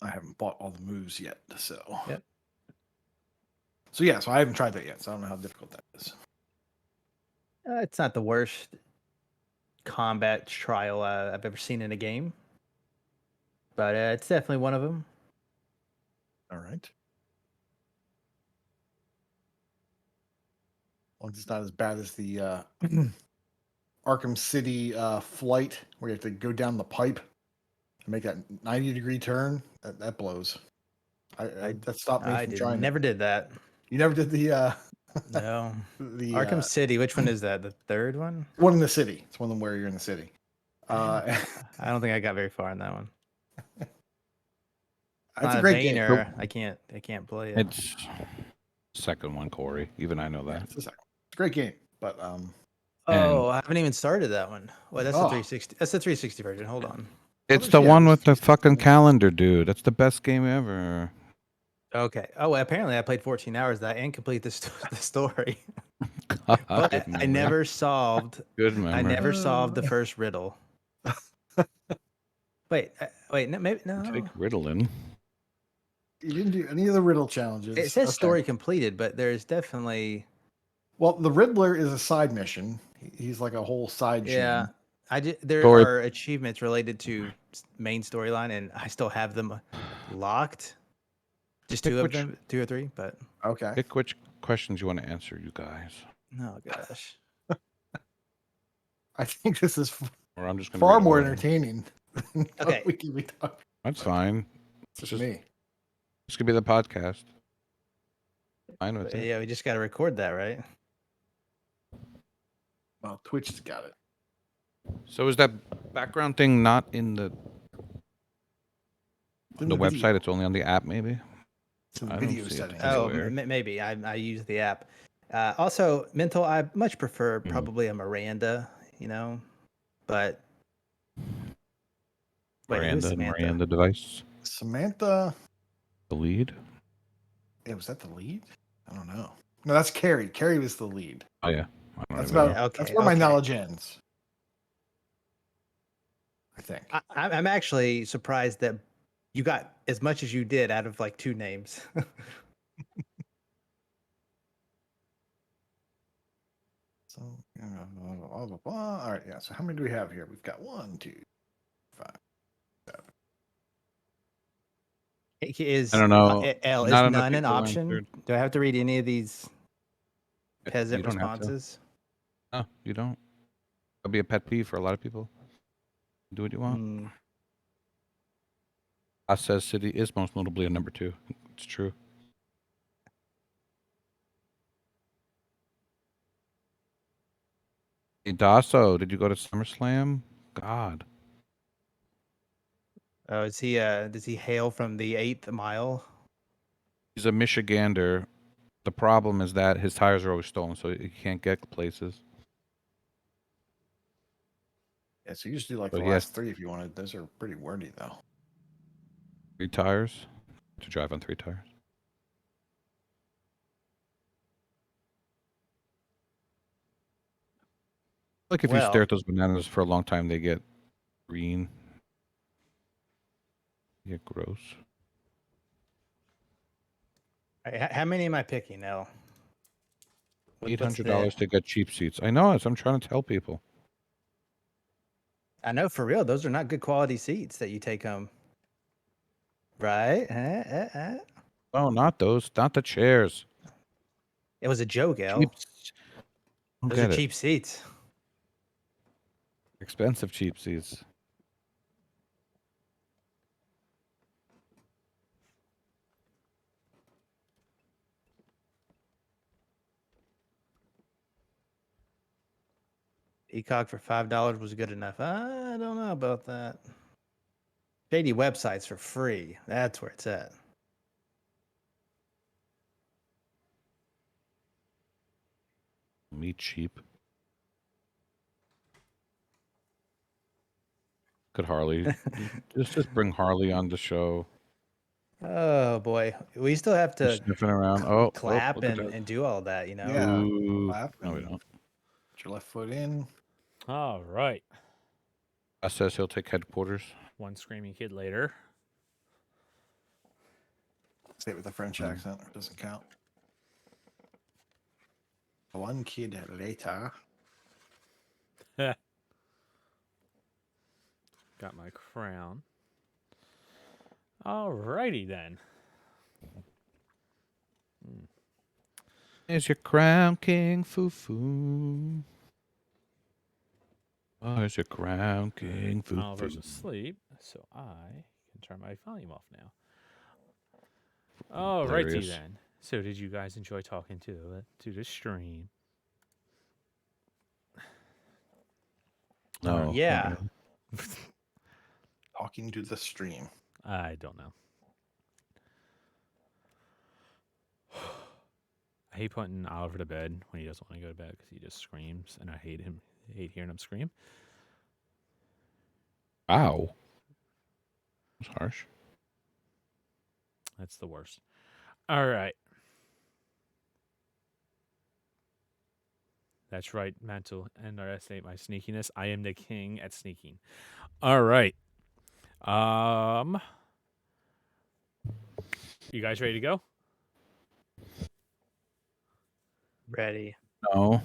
I haven't bought all the moves yet. So Yep. So yeah, so I haven't tried that yet. So I don't know how difficult that is. It's not the worst combat trial I've ever seen in a game, but it's definitely one of them. All right. Well, it's not as bad as the Arkham City flight where you have to go down the pipe and make that 90-degree turn. That blows. That stopped me from trying. Never did that. You never did the No. the Arkham City. Which one is that? The third one? one in the city. It's one of them where you're in the city. I don't think I got very far in that one. It's a great game. I can't play it. It's second one, Corey. Even I know that. It's a great game, but Oh, I haven't even started that one. Well, that's the Oh. 360. That's the 360 version. Hold on. It's Yeah, the one with the it's- fucking calendar, dude. That's the best game ever. Okay. Oh, well, apparently I played 14 hours of that and complete the story. Good But I memory. never solved. Good memory. I never solved the first riddle. Wait. No, maybe no. Take Ritalin. You didn't do any of the riddle challenges. It says Okay. story completed, but there's definitely. Well, the Riddler is a side mission. He's like a whole side Yeah. chain. There Story- are achievements related to main storyline, and I still have them locked. Just Pick two of which- them, 2 or 3, but Okay. Pick which questions you want to answer, you guys. oh gosh. I think this is Or I'm just gonna far read more all of them. entertaining. than what Okay. we can be talking. That's fine. It's just me. This could be the podcast. Fine with it. Yeah, we just got to record that, right? Well, Twitch's got it. So is that background thing not in the It's in the video. website? It's only on the app, maybe. It's in the I don't video see it. settings. That's Oh, weird. maybe I use the app. Also, Mental, I much prefer Mhm. probably a Miranda, but wait, who's Samantha? Miranda device. Samantha. The lead. Yeah, was that the lead? I don't know. No, that's Carrie. Carrie was the lead. Oh yeah. I don't That's even know. about. Okay, That's where my okay. knowledge ends. I think. I'm actually surprised that you got as much as you did out of like 2 names. So, blah, blah, blah, blah. All right, yeah. So how many do we have here? We've got 1, 2, 5. Is I don't know. L, is Not enough none an people option? answered. Do I have to read any of these You peasant don't have to. responses? No, you don't. That'll be a pet peeve for a lot of people. Do what you want. Hmm. Says City is most notably a number 2. It's true. Hey, Dasso, did you go to SummerSlam? God. Oh, is he? Does he hail from the 8th mile? He's a Michigander. The problem is that his tires are always stolen, so he can't get places. Yeah, so you just do like But the yes. last three if you wanted. Those are pretty wordy though. 3 tires to drive on 3 tires. Like if you stare Well, at those bananas for a long time, they get green. They get gross. how many am I picking now? What's the? $800 to get cheap seats. I know, as I'm trying to tell people. I know for real, those are not good quality seats that you take home. Right? No, not those. Not the chairs. It was a joke, Al. Cheap. Don't Those get are it. cheap seats. Expensive cheap seats. ECOG for $5 was good enough. I don't know about that. Shady websites for free. That's where it's at. Me cheap. Could Harley just bring Harley on the show? Oh boy, we still have Just to sniffing around. Oh, clap look at and, that. and do all that, you know. Yeah. Ooh. Clap No, we and don't. Put your left foot in. All right. Gus says he'll take headquarters. One screaming kid later. Say it with a French accent. It doesn't count. One kid later. Got my crown. All righty then. Is your crown, King Fufu? Oh, is your crown, King Oliver's Fufu? asleep, so I can turn my volume off now. All righty Hilarious. then. So, did you guys enjoy talking to the stream? No. Yeah. Talking to the stream. I don't know. I hate putting Oliver to bed when he doesn't want to go to bed because he just screams, and I hate him. I hate hearing him scream. Ow. That's harsh. That's the worst. All right. That's right, Mantle. Underestimate my sneakiness. I am the king at sneaking. All right. You guys ready to go? Ready? No.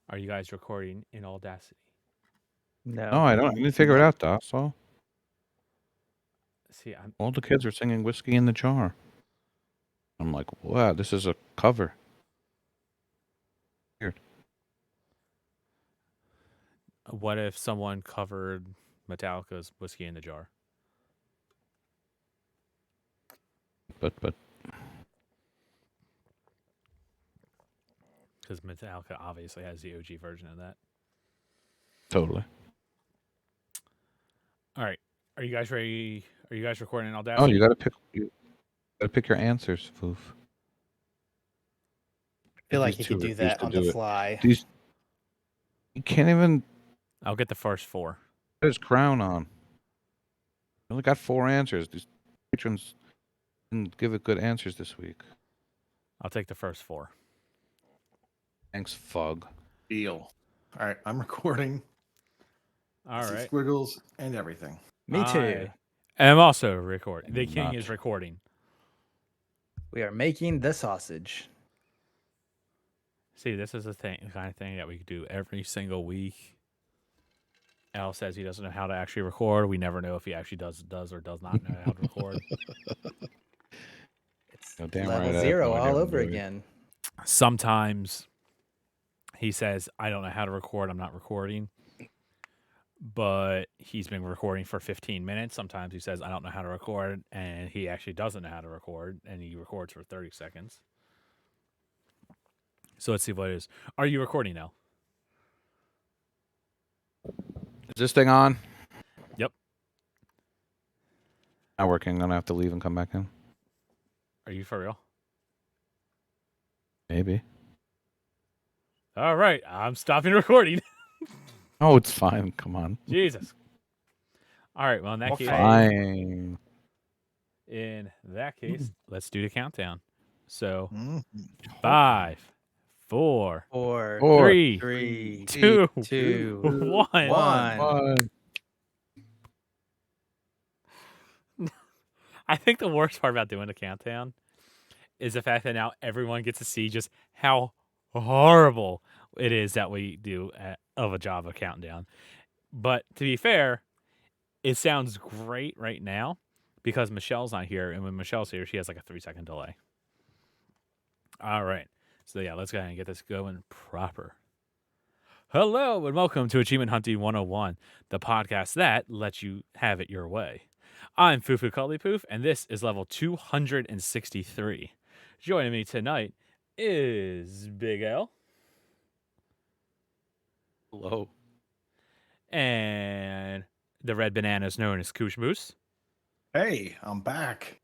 Are you guys recording in Audacity? No. No, I don't. I didn't figure it out, Dosso. See, I'm All the kids are singing Whiskey in the Jar. I'm like, wow, this is a cover. Weird. what if someone covered Metallica's Whiskey in the Jar? But Because Metallica obviously has the OG version of that. totally. All right. Are you guys ready? Are you guys recording in Oh, Audacity? you gotta pick your answers, Foof. I feel like These you two could do refuse that to on do the it. fly. These you can't even I'll get the first 4. put his crown on. You only got 4 answers. These patrons didn't give it good answers this week. I'll take the first 4. Thanks, Fug. Deal. All right, I'm recording. All I see right. squiggles and everything. Me too. I am also recording. The I'm king not. is recording. We are making the sausage. See, this is the kind of thing that we do every single week. Al says he doesn't know how to actually record. We never know if he actually does or does not know how to record. It's No, damn level right, I have 0 no idea all what I'm over doing. again. Sometimes he says, I don't know how to record. I'm not recording. But he's been recording for 15 minutes. Sometimes he says, I don't know how to record. And he actually doesn't know how to record. And he records for 30 seconds. So let's see what it is. Are you recording now? Is this thing on? Yep. Not working. I'm gonna have to leave and come back in. Are you for real? Maybe. All right. I'm stopping recording. Oh, it's fine. Come on. Jesus. All right. Well, in that case, Fine. in that case, let's do the countdown. So Mhm. 5, 4, Four, Four, 3, three, 2, two, 1. one. one. I think the worst part about doing the countdown is the fact that now everyone gets to see just how horrible it is that we do of a job of countdown. But to be fair, it sounds great right now because Michelle's not here, and when Michelle's here, she has like a 3-second delay. All right. So yeah, let's go ahead and get this going proper. Hello and welcome to Achievement Hunting 101, the podcast that lets you have it your way. I'm Fufu Cuddly Poof, and this is level 263. Joining me tonight is Big L Hello. and the red bananas known as Koosh Moose Hey, I'm back.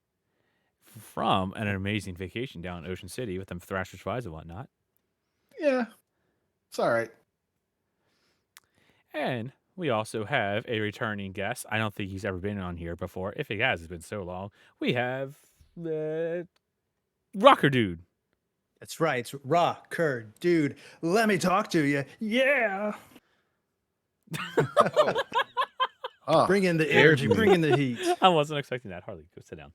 from an amazing vacation down in Ocean City with them Thrasher Tries and whatnot. Yeah, it's all right. And we also have a returning guest. I don't think he's ever been on here before. If he has, it's been so long. We have the Rocker Dude. That's right. It's Rocker, dude. Let me talk to you. Yeah. Oh, Bring in the Scared energy. me. Bring in the heat. I wasn't expecting that. Harley, go sit down.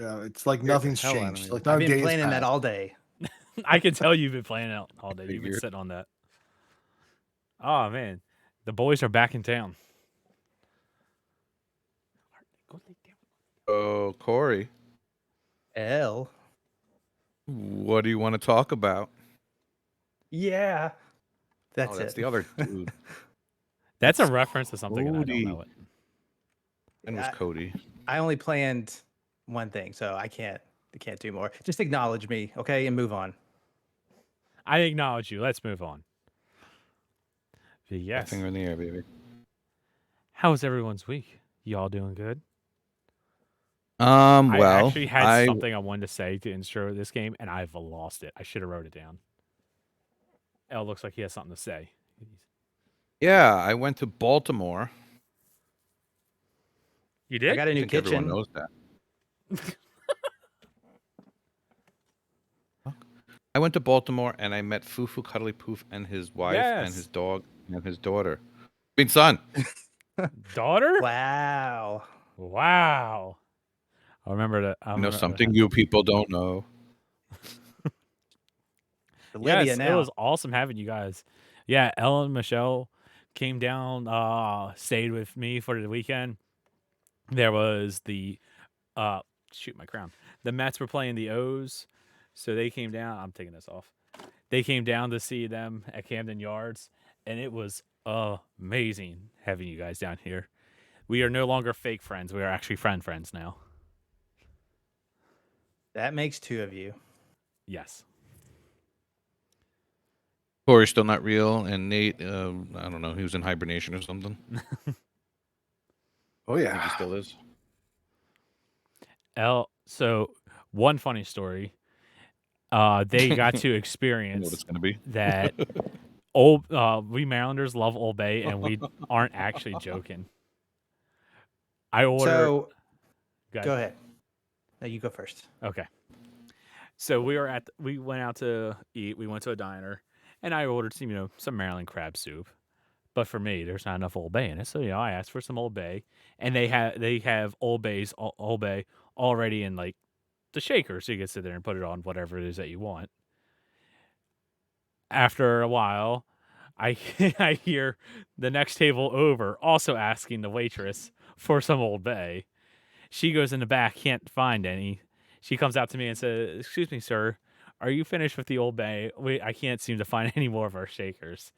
yeah, it's like Scared the nothing's hell out of changed. me. Like I've no been days playing that passed. all day. I can tell you've been playing out all day. You've been Figured. sitting on that. Oh, man. The boys are back in town. Go lay down. Oh, Corey, L. what do you want to talk about? Yeah. That's Oh, that's it. the other dude. That's a reference to something, and I don't Cody. know it. And was Cody. I only planned one thing, so I can't do more. Just acknowledge me, okay, and move on. I acknowledge you. Let's move on. But yes. Finger in the air, baby. How was everyone's week? You all doing good? Well, I actually had something I wanted to say to intro this game, and I've lost it. I should have wrote it down. L looks like he has something to say. yeah, I went to Baltimore. You I did? got a I new think everyone kitchen. knows that. I went to Baltimore and I met Fufu Cuddly Poof and his wife and Yes. his dog and his daughter. I mean, son. Daughter? Wow. Wow. I remember that. I You know remember something you people don't know. Lydia Yes, now. it was awesome having you guys. Yeah, Ellen and Michelle came down, stayed with me for the weekend. There was the shoot my crown. The Mets were playing the O's, so they came down. I'm taking this off. They came down to see them at Camden Yards, and it was amazing having you guys down here. We are no longer fake friends. We are actually friends now. That makes two of you. Yes. Corey's still not real, and Nate, I don't know, he was in hibernation or something. Oh I think yeah. he still is. So one funny story. They got to I know what experience it's gonna be. that we Marylanders love Old Bay, and we aren't actually joking. I ordered. So Go go ahead. ahead. No, you go first. Okay. So we went out to eat. We went to a diner, and I ordered some Maryland crab soup. But for me, there's not enough Old Bay in it, so I asked for some Old Bay, and they have Old Bay already in like the shaker, so you can sit there and put it on whatever it is that you want. After a while, I I hear the next table over also asking the waitress for some Old Bay. She goes in the back, can't find any. She comes out to me and says, "Excuse me, sir, are you finished with the Old Bay? I can't seem to find any more of our shakers."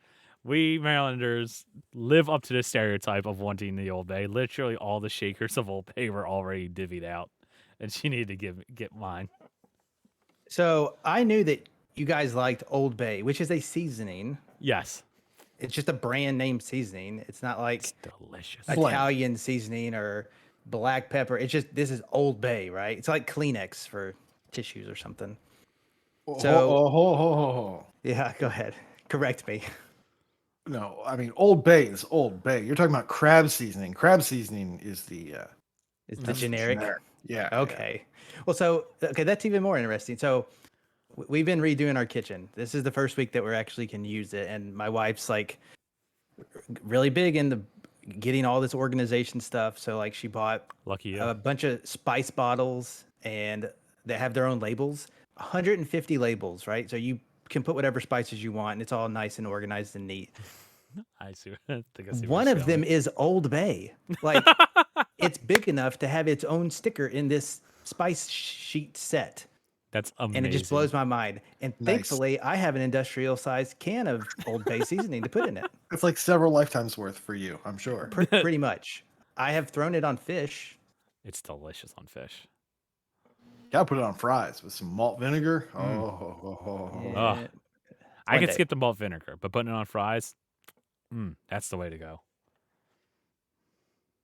We Marylanders live up to the stereotype of wanting the Old Bay. Literally, all the shakers of Old Bay were already divvied out, and she needed to get mine. So I knew that you guys liked Old Bay, which is a seasoning. Yes, It's just a brand name seasoning. It's not like it's delicious. Blend. Italian seasoning or black pepper. It's just this is Old Bay, right? It's like Kleenex for tissues or something. So- ho. Yeah, go ahead. Correct me. No, I mean Old Bay is Old Bay. You're talking about crab seasoning. Crab seasoning is the Is the that's generic? Yeah. Okay. Well, so okay, that's even more interesting. So we've been redoing our kitchen. This is the first week that we're actually can use it, and my wife's like really big into getting all this organization stuff. So like she bought Lucky you. a bunch of spice bottles, and they have their own labels. 150 labels, right? So you can put whatever spices you want, and it's all nice and organized and neat. I see. I think I see where One this of is them going. is Old Bay. Like it's big enough to have its own sticker in this spice sheet set. That's amazing. And it just blows my mind. And Nice. thankfully, I have an industrial sized can of Old Bay seasoning to put in it. It's like several lifetimes worth for you, I'm sure. Pretty much. I have thrown it on fish. It's delicious on fish. Gotta put it on fries with some malt vinegar. Mm. Oh, Ugh. Yeah. I One could day. skip the malt vinegar, but putting it on fries, that's the way to go.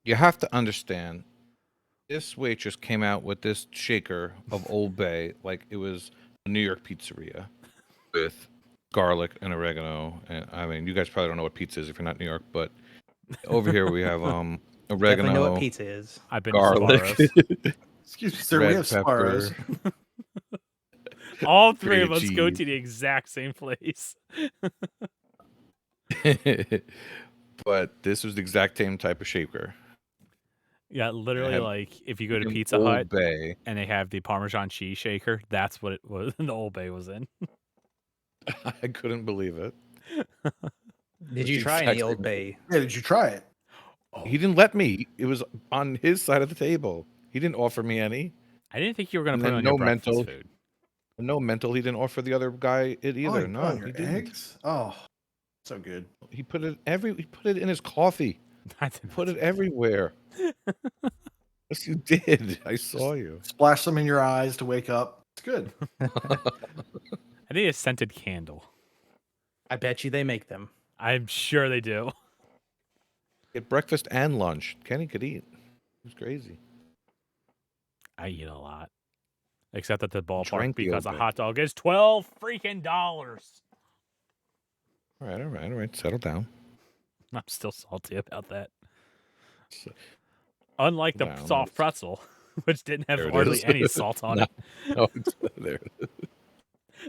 You have to understand, this waitress came out with this shaker of Old Bay like it was a New York pizzeria with garlic and oregano. And I mean, you guys probably don't know what pizza is if you're not New York, but over here we have Definitely know oregano, what pizza is. I've been garlic, to Sbarro's. excuse me, sir. We red have pepper. Sparrows. All three of Grated us go cheese. to the exact same place. But this was the exact same type of shaker. Yeah, literally, had like if you go to Freaking Pizza Old Hut Bay. and they have the Parmesan cheese shaker, that's what it was. The Old Bay was in. I couldn't believe it. Did you the try any exact Old same Bay? Yeah, did you try it? He didn't let me. It was on his side of the table. He didn't offer me any. I didn't think you were going And to put it then on your no breakfast mental- food. No mental. He didn't offer the other guy it Oh, either. you No, put on he your didn't. eggs. Oh, so good. He put it in his coffee. I didn't Put it everywhere. Yes, you did. I saw you. Splash some in your eyes to wake up. It's good. I think it's scented candle. I bet you they make them. I'm sure they do. Get breakfast and lunch. Kenny could eat. It was crazy. I eat a lot. Except at the ballpark Drank the because a Old Bay. hot dog is $12 freaking dollars. All right. Settle down. I'm still salty about that. So- Unlike the Well, soft pretzel, which didn't have There it hardly is. any salt on No. it. Oh, it's there.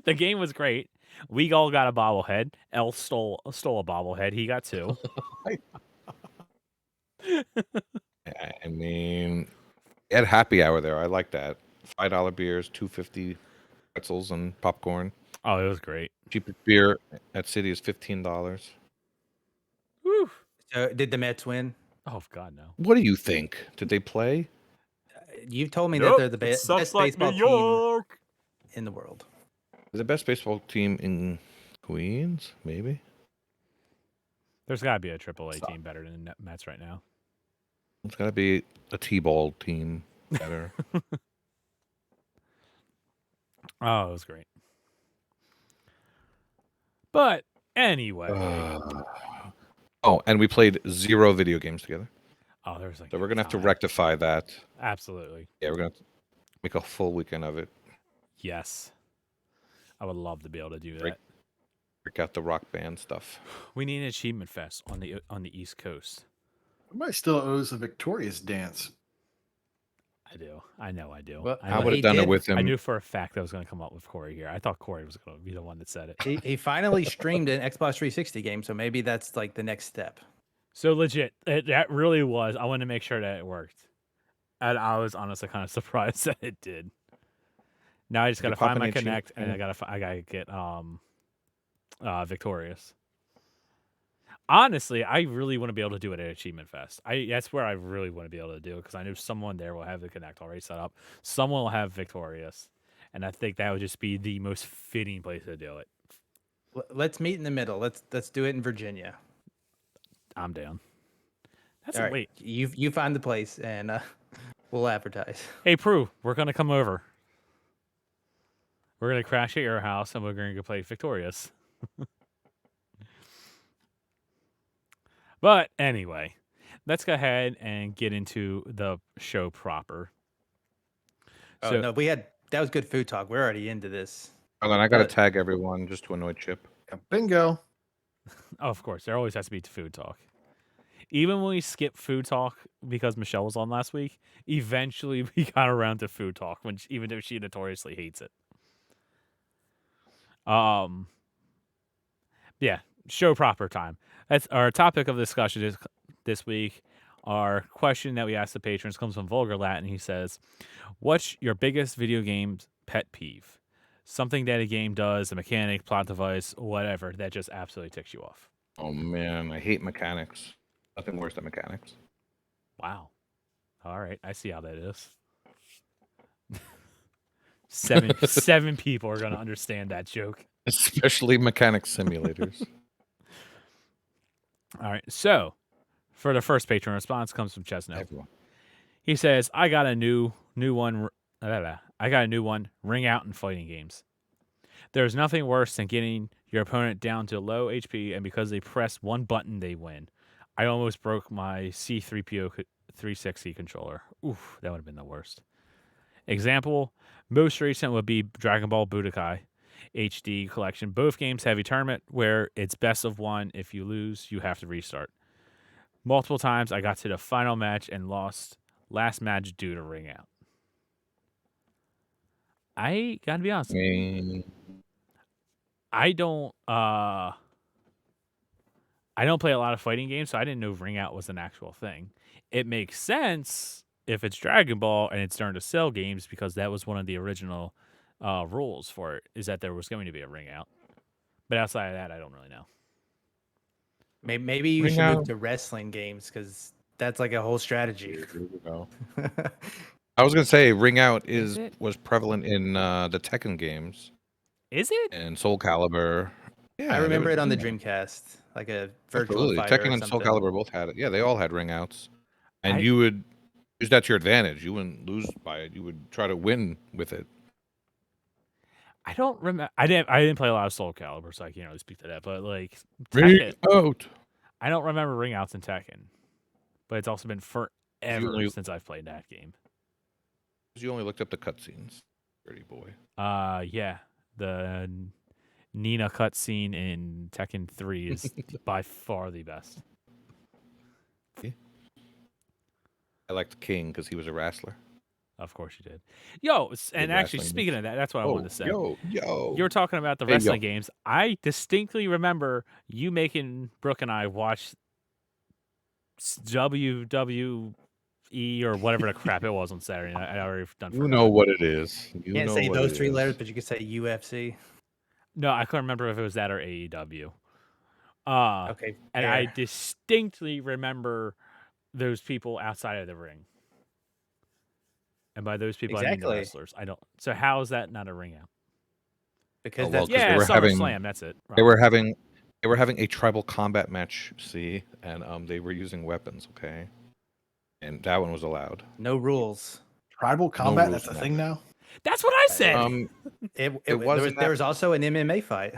The game was great. We all got a bobblehead. El stole a bobblehead. He got 2. I mean, they had happy hour there. I like that. $5 beers, $2.50 pretzels and popcorn. Oh, it was great. Cheapest beer at City is $15. Woo. So did the Mets win? Oh God, no. What do you think? Did they play? You've told me that they're the best baseball team York. in the world. They're the best baseball team in Queens, maybe. There's got to be a AAA team better than the Mets right now. It's got to be a T-ball team better. Oh, it was great. But anyway, Oh, and we played 0 video games together. oh, there was like So we're gonna have to time. rectify that. Absolutely, Yeah, we're gonna make a full weekend of it. yes. I would love to be able to do Break- that. Break out the Rock Band stuff. We need an achievement fest on the East Coast. Somebody still owes a Victorious dance. I do. I know I do. Well, I, I know. would he have done did- it with him. I knew for a fact I was going to come up with Corey here. I thought Corey was going to be the one that said it. He finally streamed an Xbox 360 game, so maybe that's like the next step. So legit, that really was. I wanted to make sure that it worked, and I was honestly kind of surprised that it did. Now I just got to you pop find my any Connect, achievement? and I gotta get Victorious. Honestly, I really want to be able to do it at Achievement Fest. That's where I really want to be able to do it because I know someone there will have the Connect already set up. Someone will have Victorious, and I think that would just be the most fitting place to do it. Let's meet in the middle. Let's do it in Virginia. I'm down. That's All right, late. you find the place, and we'll advertise. Hey, Prue, we're gonna come over. We're gonna crash at your house, and we're gonna go play Victorious. But anyway, let's go ahead and get into the show proper. Oh So- no, that was good food talk. We're already into this. And then I got to Good. tag everyone just to annoy Chip. Yeah, bingo. Oh, of course, there always has to be food talk. Even when we skipped food talk because Michelle was on last week, eventually we got around to food talk, even though she notoriously hates it. Yeah, show proper time. That's our topic of discussion this week. Our question that we asked the patrons comes from Vulgar Latin. He says, "What's your biggest video game pet peeve? Something that a game does, a mechanic, plot device, whatever that just absolutely ticks you off." Oh man, I hate mechanics. Nothing worse than mechanics. Wow. All right, I see how that is. Seven people are gonna understand that joke. Especially mechanic simulators. All right, so for the first patron response comes from Chesno. Everyone. He says, "I got a new one. I got a new one. Ring out in fighting games. There's nothing worse than getting your opponent down to low HP, and because they press one button, they win. I almost broke my C3PO 360 controller. Oof, that would have been the worst. Example, most recent would be Dragon Ball Budokai HD collection. Both games have a tournament where it's best of one. If you lose, you have to restart. Multiple times I got to the final match and lost last match due to ring out. I gotta be honest. I don't play a lot of fighting games, so I didn't know ring out was an actual thing. It makes sense if it's Dragon Ball and it's during the Cell games because that was one of the original rules for it, is that there was going to be a ring out. But outside of that, I don't really know. Maybe you Ring should move out. to wrestling games because that's like a whole strategy. Here we go. I was gonna say Ring Out Is it? was prevalent in the Tekken games Is it? and Soul Calibur. Yeah, I remember it on the yeah, Dreamcast, like a virtual absolutely. fighter Tekken or and Soul something. Calibur both had it. Yeah, they all had ring outs, and I- you would use that to your advantage. You wouldn't lose by it. You would try to win with it. I don't remember. I didn't play a lot of Soul Calibur, so I can't really speak to that. But like Ring Tekken, out. I don't remember ring outs in Tekken. But it's also been forever only- since I've played that game. You only looked up the cutscenes, dirty boy. Yeah, the Nina cutscene in Tekken 3 is by far the best. I liked King because he was a wrestler. Of course you did. Yo, and actually, wrestling speaking of that, that's what I wanted to say. Yo. You were talking about the Hey, yo. wrestling games. I distinctly remember you making Brooke and I watch WWE or whatever the crap it was on Saturday night. I already done. You know what it is. You Can't know say what those it three is. letters, but you could say UFC. No, I couldn't remember if it was that or AEW. Okay, And fair. I distinctly remember those people outside of the ring. And by those people, I mean the Exactly. wrestlers. I don't. So how is that not a ring out? Because Oh, well, that's 'cause they Yeah, were having- SummerSlam. That's it. They Right. were having a tribal combat match, see, and they were using weapons, okay? And that one was allowed. no rules. Tribal combat, rules that's a in that. thing now? That's what I said. There wasn't was that- also an MMA fight.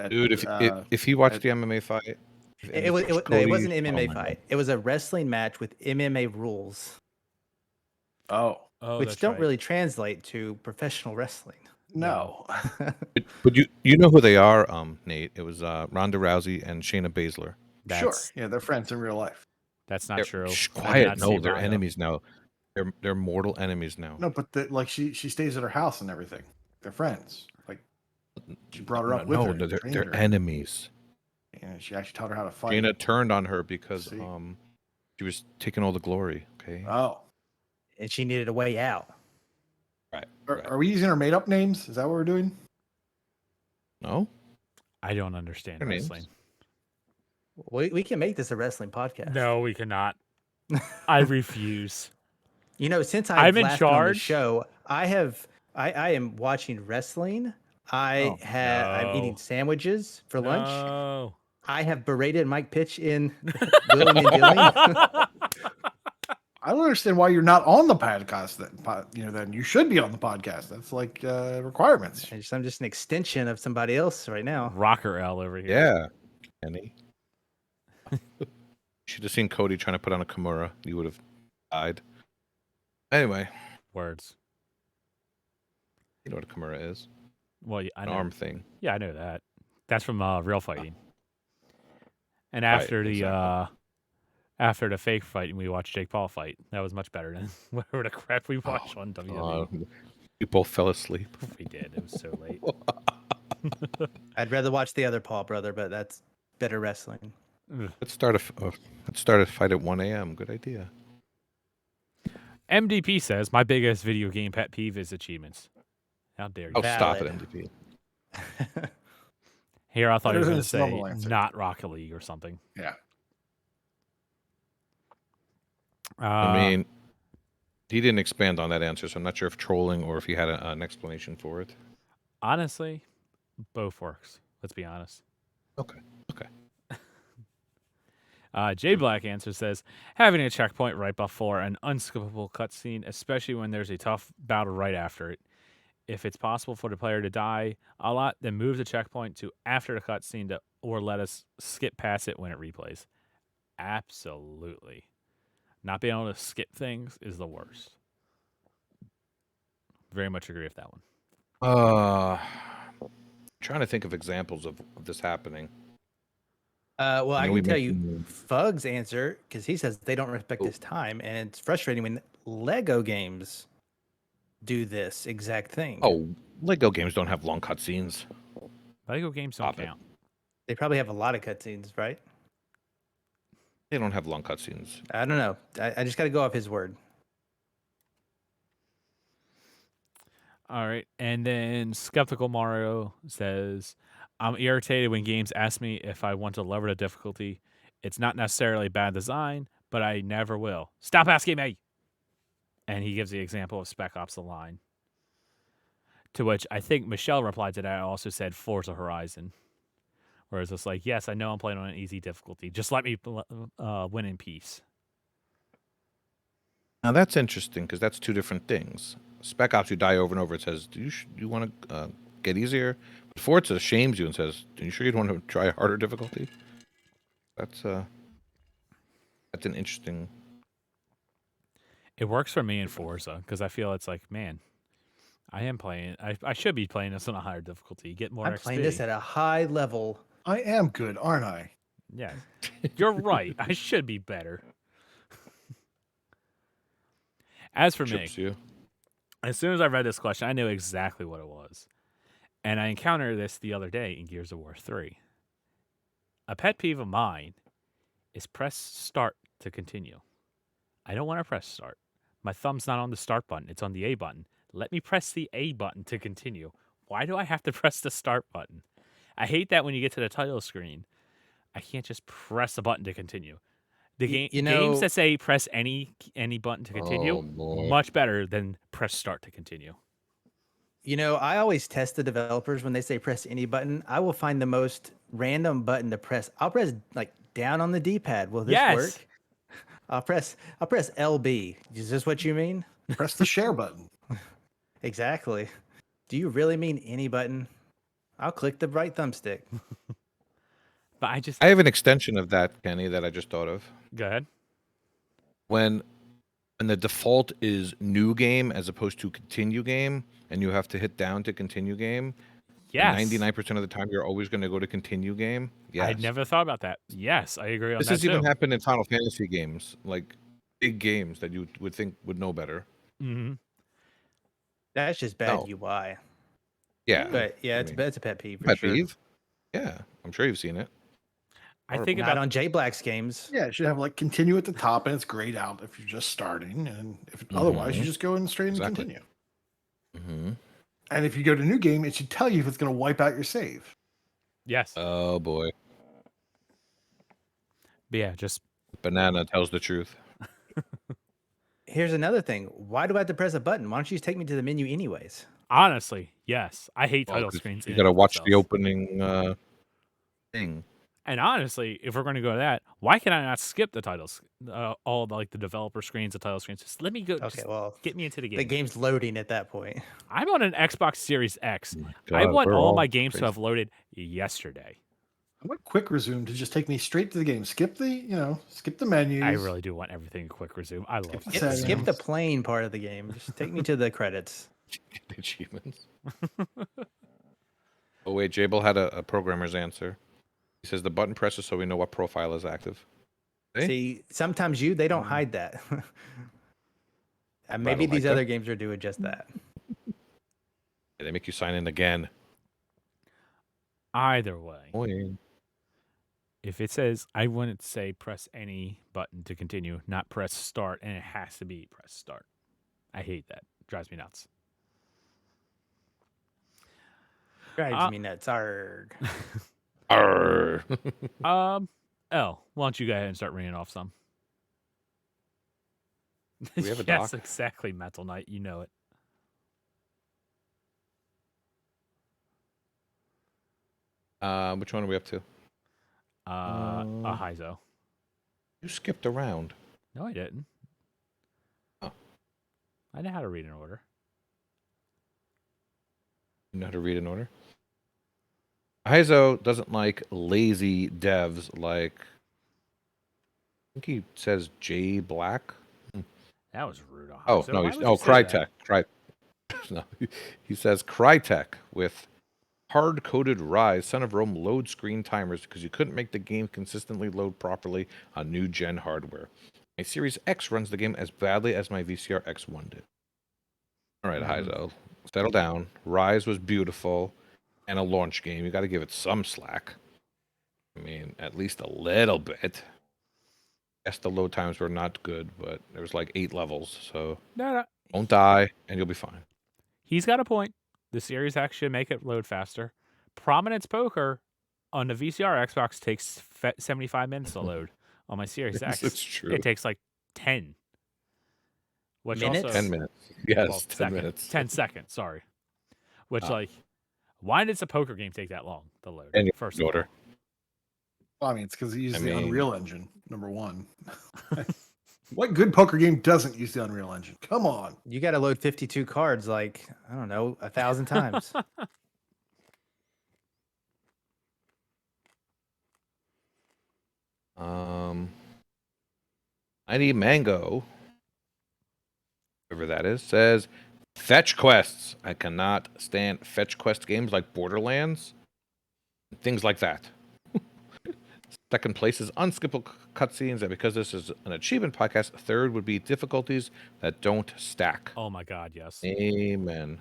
Dude, if you watch at- the MMA fight, It was no, it wasn't an MMA fight. It was a wrestling match with MMA rules, Oh, Oh, which that's don't right. really translate to professional wrestling. no. But you know who they are, Nate? It was Ronda Rousey and Shayna Baszler. Sure. That's, Yeah, they're friends in real life. That's not They're- true. Shh, I did quiet. not see No, they're Ronda. enemies now. They're mortal enemies now. No, but like she stays at her house and everything. They're friends. Like she brought her up with no, her. and trained they're her. enemies. And she actually taught her how to fight. Shayna turned on her because See? she was taking all the glory. Okay. Oh. And she needed a way out. Right. Are we using her made up names? Is that what we're doing? No. I don't understand Their names. wrestling. We can make this a wrestling podcast. No, we cannot. I refuse. You know, since I'm I've in last been on the charge. show, I am watching wrestling. I'm eating no. sandwiches for lunch. No. I have berated Mike Pitch in Willing and Dealing. I don't understand why you're not on the podcast. Then you should be on the podcast. That's like requirements. I'm just an extension of somebody else right now. Rocker L over here. Yeah. Kenny. You should have seen Cody trying to put on a Kimura. You would have died. Anyway, Words. you know what a Kimura is? Well, I An know. arm thing. Yeah, I know that. That's from Real Fighting. And Right, after the exactly. after the fake fight, we watched Jake Paul fight. That was much better than whatever the crap we watched on WWE. We both fell asleep. We did. It was so late. I'd rather watch the other Paul brother, but that's better wrestling. Ugh. Let's start a fight at 1 a.m. Good idea. MDP says my biggest video game pet peeve is achievements. How dare you? Oh, stop it, Valid. MDP. Here, I thought he was Better than going to his say normal answer. not Rocket League or something. Yeah. I mean, he didn't expand on that answer, so I'm not sure if trolling or if he had an explanation for it. honestly, both works. Let's be honest. Okay. J Black answer says having a checkpoint right before an unskippable cutscene, especially when there's a tough battle right after it. If it's possible for the player to die a lot, then move the checkpoint to after the cutscene or let us skip past it when it replays. Absolutely. Not being able to skip things is the worst. Very much agree with that one. Trying to think of examples of this happening. Well, I know we can tell you mentioned- Fug's answer because he says they don't respect Oh. his time, and it's frustrating when Lego games do this exact thing. Oh, Lego games don't have long cutscenes. Lego games don't Stop it. count. They probably have a lot of cutscenes, right? They don't have long cutscenes. I don't know. I just got to go off his word. All right. And then Skeptical Mario says, I'm irritated when games ask me if I want to lower the difficulty. It's not necessarily bad design, but I never will. Stop asking me. And he gives the example of Spec Ops: The Line. To which I think Michelle replied to that and also said Forza Horizon. Whereas it's like, yes, I know I'm playing on an easy difficulty. Just let me win in peace. Now that's interesting because that's two different things. Spec Ops, you die over and over. It says, "Do you want to get easier?" But Forza shames you and says, "Are you sure you'd want to try a harder difficulty?" That's an interesting. It works for me in Forza because I feel it's like, man, I am playing. I should be playing this on a higher difficulty. Get more I'm XP. playing this at a high level. I am good, aren't I? Yeah, you're right. I should be better. As for me, Trips you. as soon as I read this question, I knew exactly what it was. And I encountered this the other day in Gears of War 3. A pet peeve of mine is press start to continue. I don't want to press start. My thumb's not on the start button, it's on the A button. Let me press the A button to continue. Why do I have to press the start button? I hate that when you get to the title screen, I can't just press a button to continue. The You games know- that say press any button to continue, Oh, boy. much better than press start to continue. You know, I always test the developers when they say press any button. I will find the most random button to press. I'll press like down on the D-pad. Will this Yes. work? I'll press LB. Is this what you mean? Press the share button. Exactly. Do you really mean any button? I'll click the right thumbstick. But I just I have an extension of that, Kenny, that I just thought of. go ahead. When the default is new game as opposed to continue game, and you have to hit down to continue game. Yes. 99% of the time, you're always going to go to continue game. Yes. I never thought about that. Yes, I agree on This that has too. even happened in Final Fantasy games, like big games that you would think would know better. Mhm. That's just bad No. UI. Yeah. But yeah, I it's mean, it's a pet peeve for Pet sure. peeve? Yeah, I'm sure you've seen it. I think Not about on J Black's games. Yeah, it should have like continue at the top, and it's grayed out if you're just starting, and if otherwise you just go in straight and Exactly. continue. Mm-hmm. And if you go to new game, it should tell you if it's going to wipe out your save. yes. Oh boy, But yeah, just banana tells the truth. Here's another thing. Why do I have to press a button? Why don't you just take me to the menu anyways? honestly, yes. I hate Well, title 'cause screens. You in got to and of watch the themselves. opening thing. And honestly, if we're going to go to that, why can I not skip the titles? All the, like the developer screens, the title screens. Just let me go. Okay, just well, get me into the game. the game's loading at that point. I'm on an Xbox Series X. Oh my I God, want we're all my all games to crazy. have loaded yesterday. I want quick resume to just take me straight to the game. Skip the menus. I really do want everything to quick resume. I love the quick settings. Skip resume. the plane part of the game. Just take me to the credits. The achievements. Oh Oh wait, Jable had a programmer's answer. He says the button presses so we know what profile is active. See? See, sometimes they don't Mm. hide that. And Right, maybe these Leica. other games are doing just that. They make you sign in again. Either way, Oh yeah. if it says, I wouldn't say press any button to continue, not press start, and it has to be press start. I hate that. Drives me nuts. Drives me nuts. Arg. Arr. L, why don't you go ahead and start reading off some? we have a yes, doc? exactly, Metal Knight. You know it. Which one are we up to? A Heizo. You skipped around. No, I didn't. Oh. I know how to read in order. You know how to read in order? Heizo doesn't like lazy devs like I think he says J Black. That was rude. Oh Heizo. no, Why he's would you say that? Crytek. No, he says Crytek with hard-coded Rise, Son of Rome load screen timers because you couldn't make the game consistently load properly on new gen hardware. My Series X runs the game as badly as my VCR X1 did. All right, Heizo, settle down. Rise was beautiful and a launch game. You got to give it some slack. I mean, at least a little bit. Yes, the load times were not good, but there was like 8 levels, so No. don't die and you'll be fine. He's got a point. The Series X should make it load faster. Prominence Poker on the VCR Xbox takes 75 minutes to load. On my Series X, It's true. it takes like 10. Which Minutes? also 10 minutes. Yes, well, 10 minutes. 10 seconds. Sorry. Which Ah. like, why does a poker game take that long to load? And First your of all, order. Well, I mean, it's because he used I the mean- Unreal Engine, number one. What good poker game doesn't use the Unreal Engine? Come on. You got to load 52 cards like, I don't know, 1,000 times. ID Mango, whoever that is, says fetch quests. I cannot stand fetch quest games like Borderlands, things like that. Second place is unskippable cutscenes, and because this is an achievement podcast, third would be difficulties that don't stack. oh my god, yes. Amen.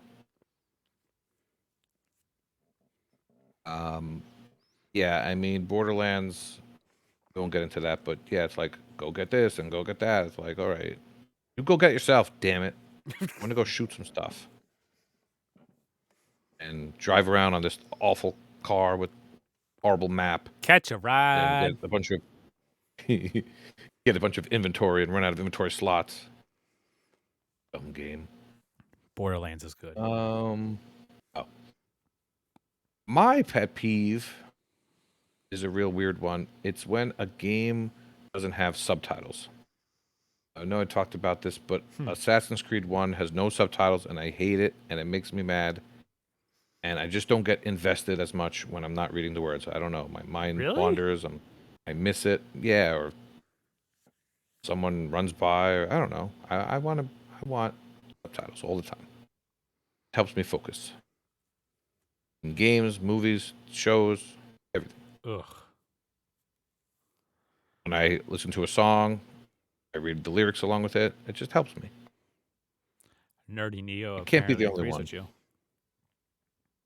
Yeah, I mean Borderlands. We won't get into that, but yeah, it's like go get this and go get that. It's like, all right, you go get yourself. Damn it, I want to go shoot some stuff and drive around on this awful car with horrible map Catch a and ride. get a bunch of get a bunch of inventory and run out of inventory slots. Dumb game. Borderlands is good. My pet peeve is a real weird one. It's when a game doesn't have subtitles. I know I talked about this, but Assassin's Creed 1 has no subtitles, and I hate it, and it makes me mad. And I just don't get invested as much when I'm not reading the words. I don't know. My mind Really? wanders. I miss it. Yeah, or someone runs by. Or, I don't know. I want subtitles all the time. It helps me focus. In games, movies, shows, everything. Ugh. When I listen to a song, I read the lyrics along with it. It just helps me. Nerdy Neo. It can't be the apparently only agrees one. with you.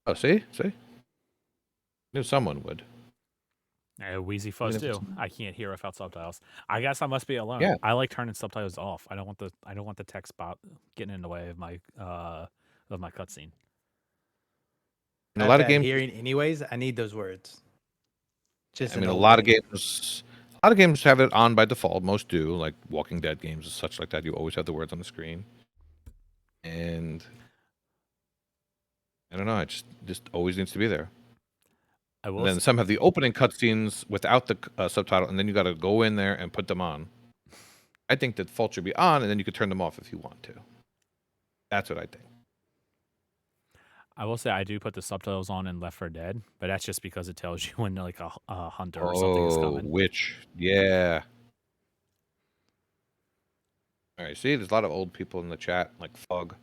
Oh, see? Knew someone would. Wheezy Fuzz Even if too. I can't hear without subtitles. I guess I must be alone. Yeah. I like turning subtitles off. I don't want the text getting in the way of my cutscene. And a lot of Bad games. hearing, anyways. I need those words. Just I an mean, a old lot of thing. games. A lot of games have it on by default. Most do, like Walking Dead games and such like that. You always have the words on the screen. And I don't know. It just always needs to be there. I will. And then some have the opening cutscenes without the subtitle, and then you got to go in there and put them on. I think the default should be on, and then you could turn them off if you want to. That's what I think. I will say I do put the subtitles on in Left 4 Dead, but that's just because it tells you when like a hunter or something is coming. Witch. Yeah. All right. See, there's a lot of old people in the chat, like Fug.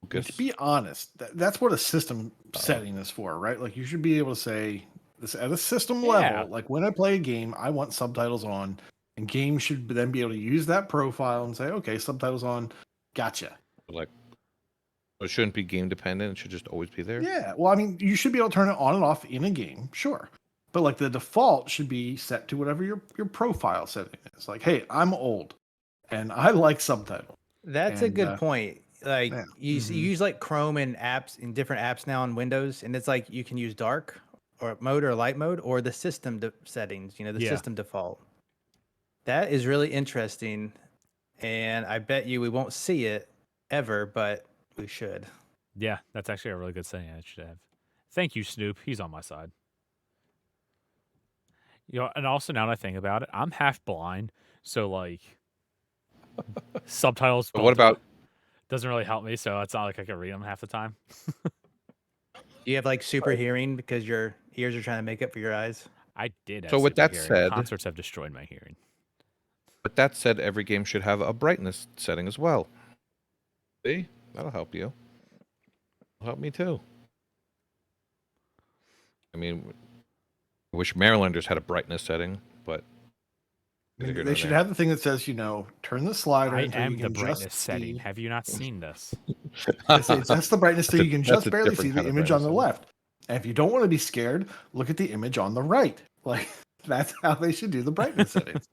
focus. To be honest, that's what a system Uh-oh. setting is for, right? Like you should be able to say this at a system Yeah. level. Like when I play a game, I want subtitles on, and games should then be able to use that profile and say, okay, subtitles on, gotcha. Like, it shouldn't be game dependent. It should just always be there. Yeah. Well, I mean, you should be able to turn it on and off in a game, sure. But like the default should be set to whatever your profile setting is. Like, hey, I'm old and I like subtitles. That's a And, good point. Like yeah. you Mhm. use like Chrome and apps in different apps now on Windows, and it's like you can use dark or mode or light mode or the system settings. You know, the Yeah. system default. That is really interesting, and I bet you we won't see it ever, but we should. Yeah, that's actually a really good saying I should have. Thank you, Snoop. He's on my side. You know, and also now that I think about it, I'm half blind, so like subtitles. But what about doesn't really help me, so it's not like I can read them half the time. You have like super hearing because your ears are trying to make up for your eyes. I did. Have So with super that hearing. said- concerts have destroyed my hearing. But that said, every game should have a brightness setting as well. See? That'll help you. It'll help me too. I mean, I wish Marylanders had a brightness setting, but I mean, neither they nor should there. have the thing that says, turn the slider I until am you the can brightness just setting. see. Have you not seen this? That's the brightness so That's you can that's just a barely different see the kind of image on the brightness left. And if you don't want to be scared, look at the image on the right. Like that's how they should do the brightness settings.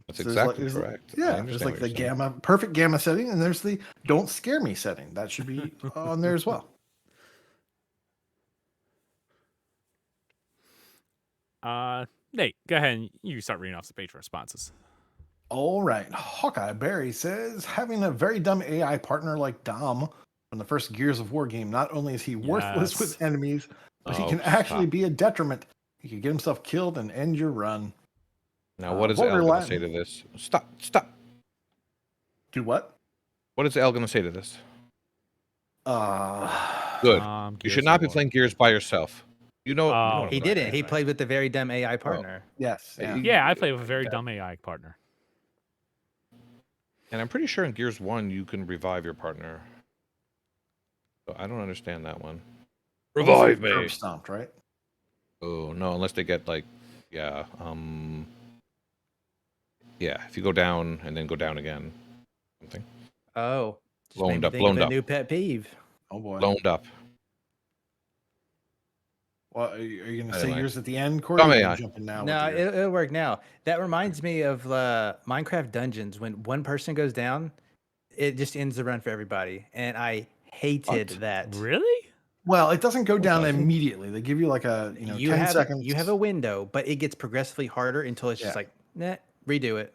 That's So exactly there's correct. I Yeah, there's understand like what the you're saying. perfect gamma setting, and there's the don't scare me setting. That should be on there as well. Nate, go ahead and you start reading off the Patreon responses. All right. Hawkeye Barry says having a very dumb AI partner like Dom from the first Gears of War game, not only is he worthless Yes. with enemies, but he Oh, can actually stop. be a detriment. He could get himself killed and end your run. Now, what is Vulgar Elle going to say Latin. to this? Stop. Do what? What is Elle going to say to this? Good. You Gears should not of be War. playing Gears by yourself. You know. Oh, what He I'm didn't. saying, He right? played with the very dumb AI partner. Yes. Yeah. Yeah, I play with a very dumb AI partner. And I'm pretty sure in Gears 1 you can revive your partner. So I don't understand that one. Revive me. Curb stomped, right? Oh no, unless they get like, yeah, if you go down and then go down again, something Oh, just Blown made me up, think blown of a up. new pet peeve. Oh boy. loaned up. Well, are you going to say Anyway. yours at the end, Corey? Dumb or are you AI. jumping now? No, with your- it'll work now. That reminds me of Minecraft Dungeons. When one person goes down, it just ends the run for everybody, and I hated What? that. Really? Well, it doesn't go down doesn't? immediately. They give you like a 10 have seconds. you have a window, but it gets progressively harder until it's just Yeah. like, nah, redo it.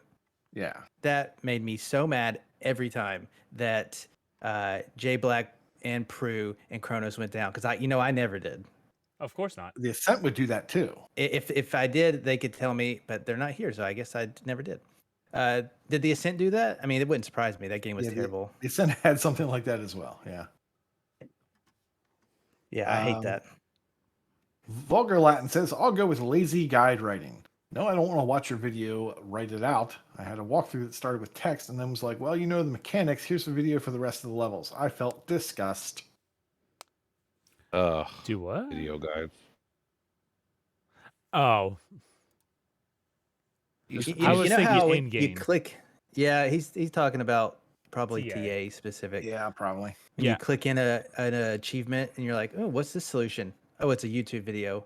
Yeah. That made me so mad every time that Jay Black and Prue and Kronos went down because I never did. Of course not. The Ascent would do that too. If I did, they could tell me, but they're not here, so I guess I never did. Did the Ascent do that? I mean, it wouldn't surprise me. That game was Yeah, terrible. The Ascent had something like that as well. Yeah. Yeah, I hate Um, that. Vulgar Latin says, I'll go with lazy guide writing. No, I don't want to watch your video, write it out. I had a walkthrough that started with text and then was like, well, you know the mechanics. Here's the video for the rest of the levels. I felt disgust. Ugh. Do what? Video guides. Oh, I was You know thinking how in you game. click? Yeah, he's talking about probably TA. TA specific. Yeah, probably. When Yeah. you click in an achievement and you're like, oh, what's this solution? Oh, it's a YouTube video.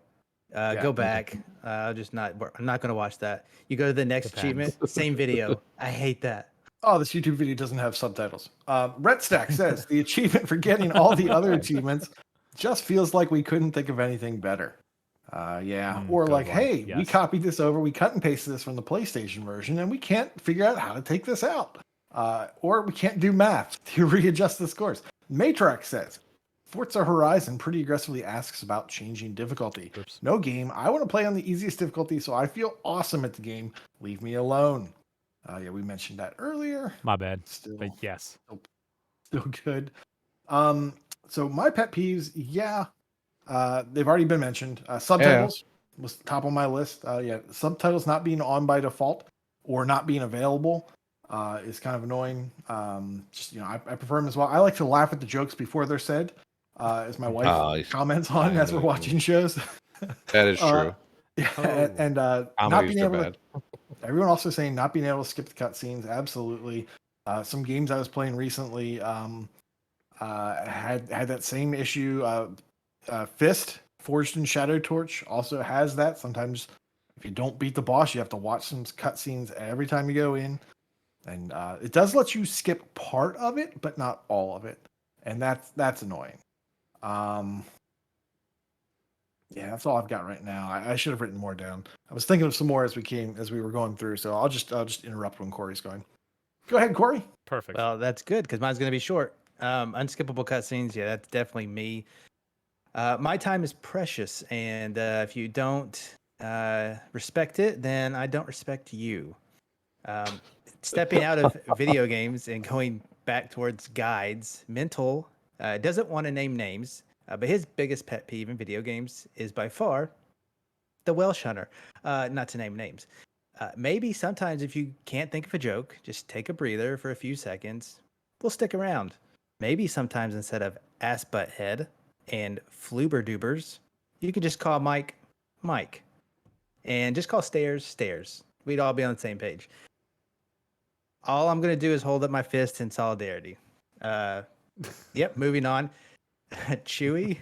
Yeah. Go back. I'm not going to watch that. You go to the next Depends. achievement, same video. I hate that. Oh, this YouTube video doesn't have subtitles. Rhett Stack says the achievement for getting all the other achievements just feels like we couldn't think of anything better. Yeah. Or good like, one. hey, we Yes. copied this over, we cut and pasted this from the PlayStation version, and we can't figure out how to take this out. Or we can't do math to readjust the scores. Matrax says Forza Horizon pretty aggressively asks about changing difficulty. Oops. No game. I want to play on the easiest difficulty, so I feel awesome at the game. Leave me alone. Yeah, we mentioned that earlier. My bad. Still, But yes. still good. So my pet peeves, they've already been mentioned. Subtitles was top on my list. Subtitles not being on by default or not being available. is kind of annoying. Just I prefer them as well. I like to laugh at the jokes before they're said, as my wife I see. comments on I as know we're what you watching mean. shows. That is Uh, true. yeah, Oh. and not Comedies being are able to. bad. Everyone also saying not being able to skip the cutscenes. Absolutely. Some games I was playing recently had that same issue. Fist Forged in Shadow Torch also has that. Sometimes if you don't beat the boss, you have to watch some cutscenes every time you go in, and it does let you skip part of it, but not all of it, and that's annoying. Yeah, that's all I've got right now. I should have written more down. I was thinking of some more as we were going through, so I'll just interrupt when Corey's going. Go ahead, Corey. Perfect. Well, that's good because mine's going to be short. Unskippable cutscenes. Yeah, that's definitely me. My time is precious, and if you don't respect it, then I don't respect you. Stepping out of video games and going back towards guides, Mental doesn't want to name names, but his biggest pet peeve in video games is by far the Welsh Hunter. Not to name names. Maybe sometimes if you can't think of a joke, just take a breather for a few seconds. We'll stick around. Maybe sometimes instead of ass butt head and floober doobers, you could just call Mike Mike. And just call stairs stairs. We'd all be on the same page. All I'm gonna do is hold up my fist in solidarity. Yep, moving on. Chewy,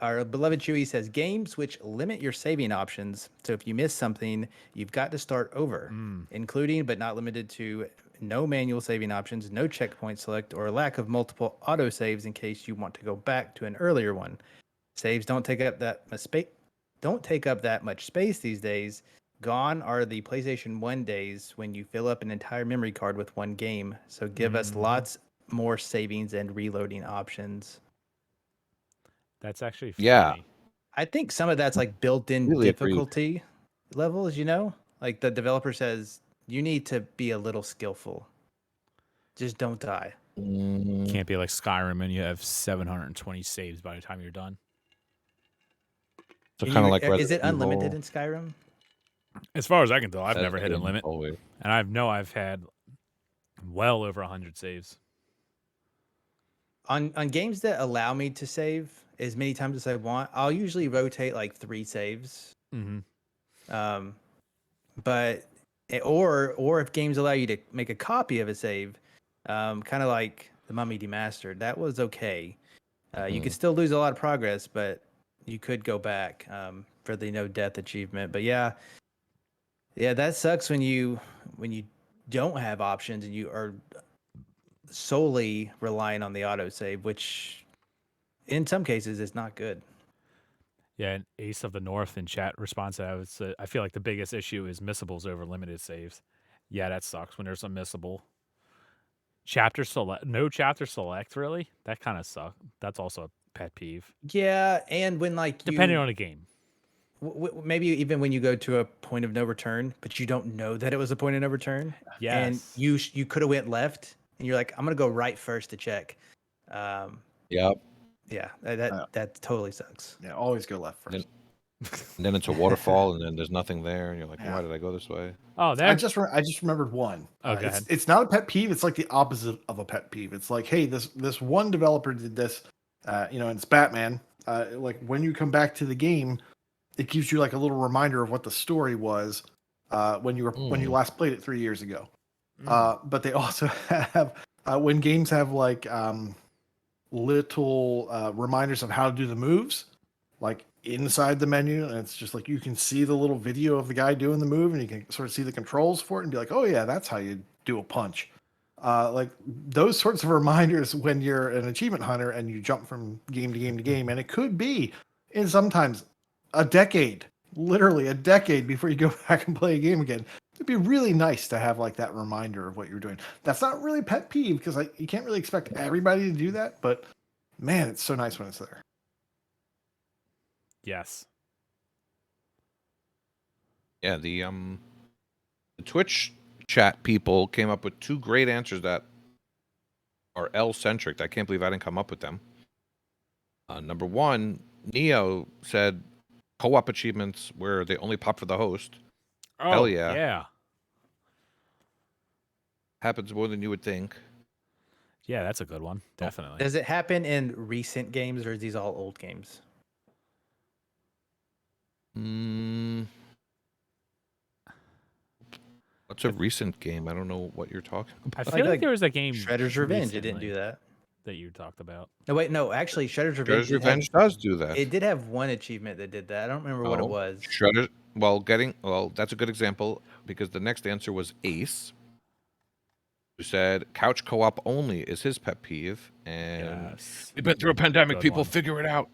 our beloved Chewy says games which limit your saving options. So if you miss something, you've got to start over, including but not limited to no manual saving options, no checkpoint select, or lack of multiple auto saves in case you want to go back to an earlier one. Saves don't take up that much space. Don't take up that much space these days. Gone are the PlayStation 1 days when you fill up an entire memory card with one game. So give us lots more savings and reloading options. That's actually Yeah. funny. I think some of that's like built-in Really agreed. difficulty levels, Like the developer says, you need to be a little skillful. Just don't die. Can't be like Skyrim and you have 720 saves by the time you're done. So And kind of you- like is it Resident unlimited Evil. in Skyrim? As far as I can tell, I've That's never hit a been limit, always. and I've had well over 100 saves. On games that allow me to save as many times as I want, I'll usually rotate like 3 saves. Mm-hmm. But or if games allow you to make a copy of a save, kind of like the Mummy Demastered, that was okay. You could still lose a lot of progress, but you could go back for the no death achievement. But yeah, that sucks when you don't have options and you are solely relying on the autosave, which in some cases is not good. Yeah, and Ace of the North in chat response to that was, I feel like the biggest issue is missables over limited saves. Yeah, that sucks when there's a missable. Chapter select, no chapter select, really? That kind of sucks. That's also a pet peeve. Yeah, and when like Depending you on the game. maybe even when you go to a point of no return, but you don't know that it was a point of no return, and Yes. you could have went left, and you're like, I'm gonna go right first to check. Yep. Yeah, that totally sucks. Yeah, always go left first. And then it's a waterfall, and then there's nothing there, and you're like, Yeah. why did I go this way? Oh, I that just remembered one. Oh, go it's ahead. it's not a pet peeve. It's like the opposite of a pet peeve. It's like, hey, this one developer did this, and it's Batman. Like when you come back to the game, it gives you like a little reminder of what the story was when you last played it 3 years ago. But they also have when games have like little reminders of how to do the moves, like inside the menu, and it's just like you can see the little video of the guy doing the move, and you can sort of see the controls for it, and be like, oh yeah, that's how you do a punch. Like those sorts of reminders when you're an achievement hunter and you jump from game to game to game, and it could be in sometimes a decade, literally a decade before you go back and play a game again. It'd be really nice to have like that reminder of what you're doing. That's not really pet peeve because you can't really expect everybody to do that, but man, it's so nice when it's there. Yes. Yeah, the Twitch chat people came up with 2 great answers that are L-centric. I can't believe I didn't come up with them. Number 1, Neo said co-op achievements where they only pop for the host. Oh, Hell yeah. Yeah. Happens more than you would think. Yeah, that's a good one. Definitely. Does it happen in recent games or is these all old games? What's a recent game? I don't know what you're talking I about. feel like like there was a game Shredder's Revenge. It didn't recently do that. that you talked about. No, wait, no. Actually, Shredder's Revenge. Shredder's Revenge does do that. It did have one achievement that did that. I don't remember what it No. was. Shredder. Well, that's a good example because the next answer was Ace, who said couch co-op only is his pet peeve, and Yes. we've been through a pandemic. Good People one. figure it out.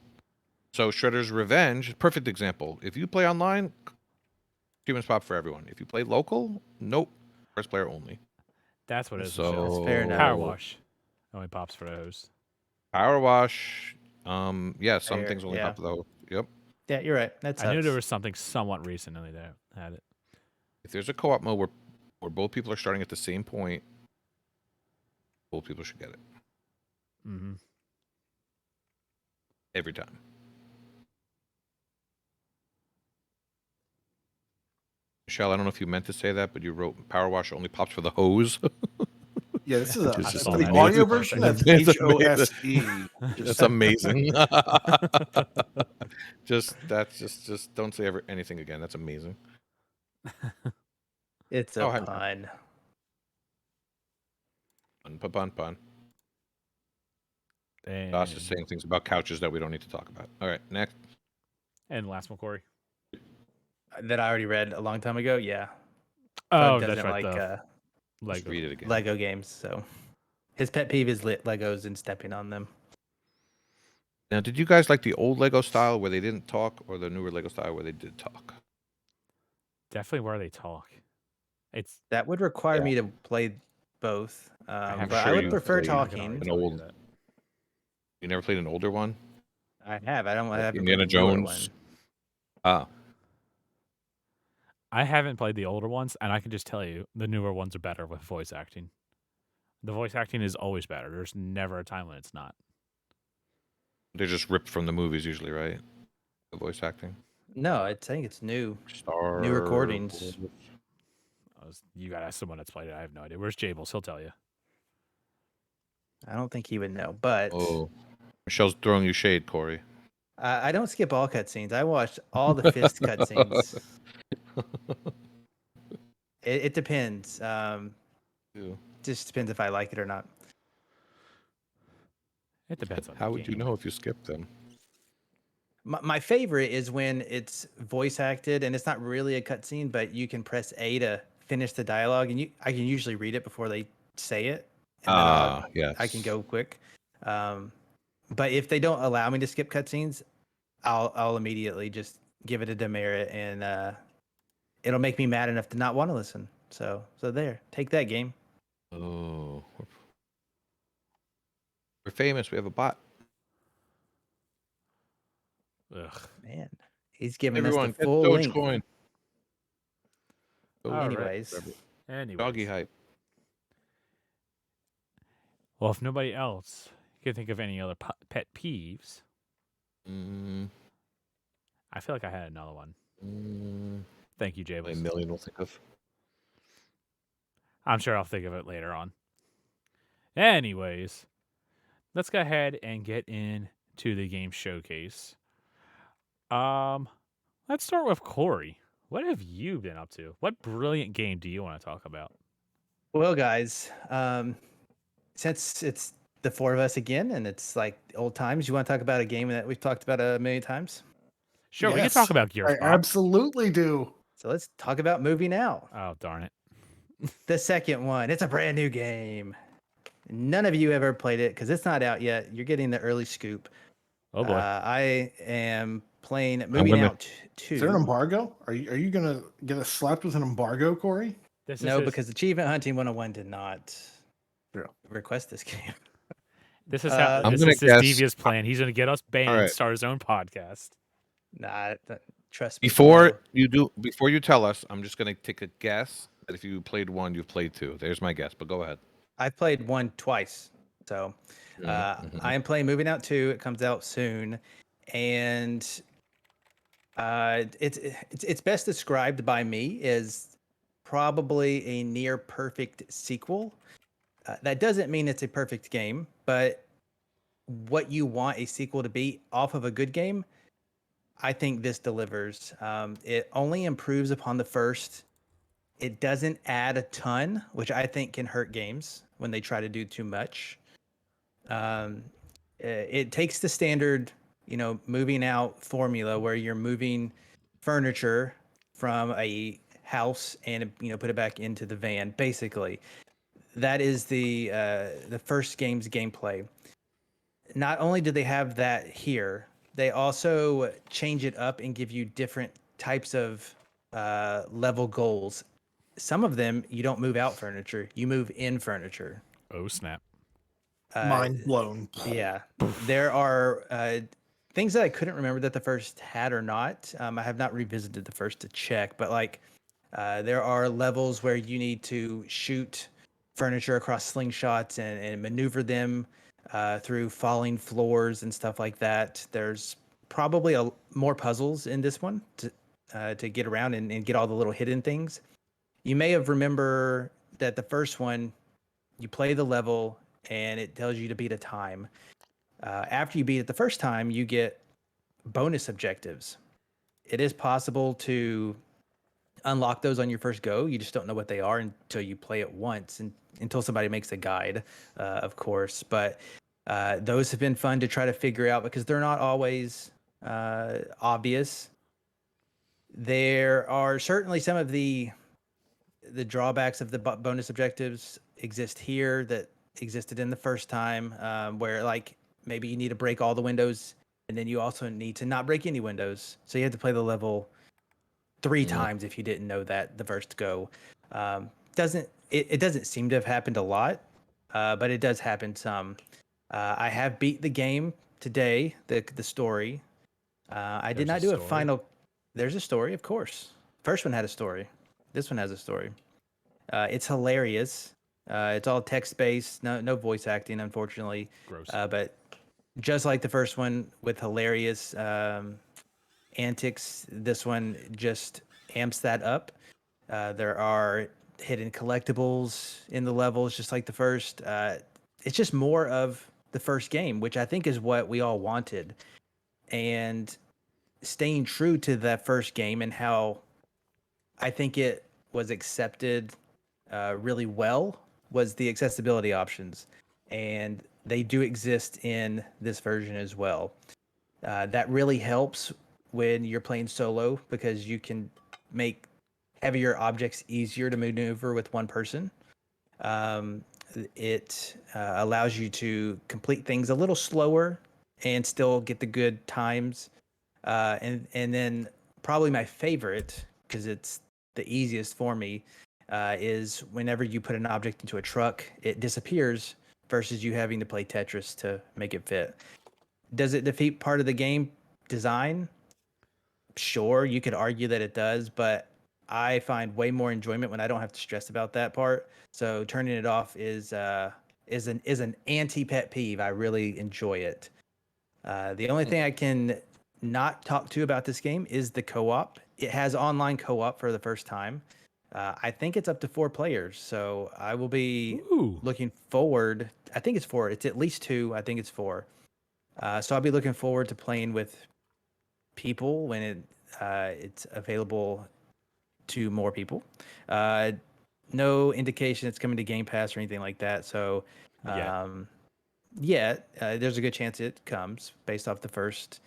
So Shredder's Revenge, perfect example. If you play online, achievements pop for everyone. If you play local, nope, first player only. That's what it is. So That's fair enough. Power Wash only pops for those. Power Wash. Yeah, some Fair, things only yeah. pop for the. Yep. Yeah, you're right. That's I knew there was something somewhat recently that had it. If there's a co-op mode where both people are starting at the same point, both people should get it Mm-hmm. every time. Michelle, I don't know if you meant to say that, but you wrote Power Wash only pops for the hose. Yeah, this is a Which is for the just audio amazing. version. That's It's HOSE. That's amazing. just don't say anything again. That's amazing. It's a Oh, hi. pun. Pun. And, Josh is saying things about couches that we don't need to talk about. All right, next. and last one, Corey. That I already read a long time ago. Yeah. Oh, Bud that's doesn't right. like The Let's Lego. read it again. Lego games, so his pet peeve is lit Legos and stepping on them. Now, did you guys like the old Lego style where they didn't talk, or the newer Lego style where they did talk? Definitely where they talk. It's That would require Yeah. me to play both, I'm but sure I would you prefer played- I can talking. already An tell you old- that. You never played an older one? I have. I don't Like have Indiana Jones. Ah, I haven't played the older ones, and I can just tell you the newer ones are better with voice acting. The voice acting is always better. There's never a time when it's not. they're just ripped from the movies usually, right? The voice acting. No, I think it's new. Star New recordings. You gotta ask someone that's played it. I have no idea. Where's Jables? He'll tell you. I don't think he would know, but Oh, Michelle's throwing you shade, Corey. I don't skip all cutscenes. I watched all the Fist cutscenes. It depends. Ew. Just depends if I like it or not. It depends on the How would you game. know if you skipped them? My favorite is when it's voice acted and it's not really a cutscene, but you can press A to finish the dialogue, and I can usually read it before they say it, and then Yes. I can go quick. But if they don't allow me to skip cutscenes, I'll immediately just give it a demerit, and it'll make me mad enough to not want to listen. So there, take that game. Oh, we're famous. We have a bot. Ugh. Man, he's giving Everyone, us the get full link. Dogecoin. All right. Anyways, Anyways. Doggy hype. Well, if nobody else can think of any other pet peeves, I feel like I had another one. Thank you, A Jables. million will think of. I'm sure I'll think of it later on. Anyways, let's go ahead and get into the game showcase. Let's start with Corey. What have you been up to? What brilliant game do you want to talk about? well, guys, since it's the four of us again, and it's like old times, you want to talk about a game that we've talked about a million times? Sure, we can Yes, talk about Gears. I absolutely do. So let's talk about Movie Now. Oh, darn it. The second one. It's a brand new game. None of you ever played it because it's not out yet. You're getting the early scoop. Oh, boy. I am playing Movie gonna- Now 2. Is there an embargo? Are you gonna get us slapped with an embargo, Corey? This No, is his, because Achievement Hunting 101 did not Yeah. request this game. this is how I'm this gonna is his guess- devious plan. He's going to get us banned and right. start his own podcast. Nah, trust me. Before no. you tell us, I'm just gonna take a guess that if you played one, you've played two. There's my guess, but go ahead. I've played one twice. So I am playing Moving Out 2. It comes out soon. And it's best described by me as probably a near perfect sequel. That doesn't mean it's a perfect game, but what you want a sequel to be off of a good game, I think this delivers. It only improves upon the first. It doesn't add a ton, which I think can hurt games when they try to do too much. Um, it takes the standard, moving out formula where you're moving furniture from a house and put it back into the van. Basically, that is the first game's gameplay. Not only do they have that here, they also change it up and give you different types of level goals. Some of them you don't move out furniture, you move in furniture. Oh snap! Mind blown. Yeah, there are things that I couldn't remember that the first had or not. I have not revisited the first to check, but like there are levels where you need to shoot furniture across slingshots and maneuver them through falling floors and stuff like that. There's probably more puzzles in this one to get around and get all the little hidden things. You may have remember that the first one, you play the level and it tells you to beat a time. After you beat it the first time, you get bonus objectives. It is possible to unlock those on your first go. You just don't know what they are until you play it once, and until somebody makes a guide, of course. But those have been fun to try to figure out because they're not always obvious. There are certainly some of the drawbacks of the bonus objectives exist here that existed in the first time, where like maybe you need to break all the windows and then you also need to not break any windows. So you have to play the level 3 times if you didn't know that the first go. It doesn't seem to have happened a lot, but it does happen some. I have beat the game today, the story. I did not There's a do a story? final. There's a story, of course. First one had a story. This one has a story. It's hilarious. It's all text based, no voice acting, unfortunately. Gross. But just like the first one with hilarious antics, this one just amps that up. There are hidden collectibles in the levels, just like the first. It's just more of the first game, which I think is what we all wanted. And staying true to that first game and how I think it was accepted really well was the accessibility options. And they do exist in this version as well. That really helps when you're playing solo because you can make heavier objects easier to maneuver with one person. It allows you to complete things a little slower and still get the good times. And then probably my favorite, because it's the easiest for me, is whenever you put an object into a truck, it disappears versus you having to play Tetris to make it fit. Does it defeat part of the game design? Sure, you could argue that it does, but I find way more enjoyment when I don't have to stress about that part. So turning it off is an anti pet peeve. I really enjoy it. The only thing I can not talk to about this game is the co-op. It has online co-op for the first time. I think it's up to 4 players, so I will be Ooh. looking forward. I think it's 4. It's at least 2. I think it's 4. So I'll be looking forward to playing with people when it's available to more people. No indication it's coming to Game Pass or anything like that. So there's a good chance it comes based off the first.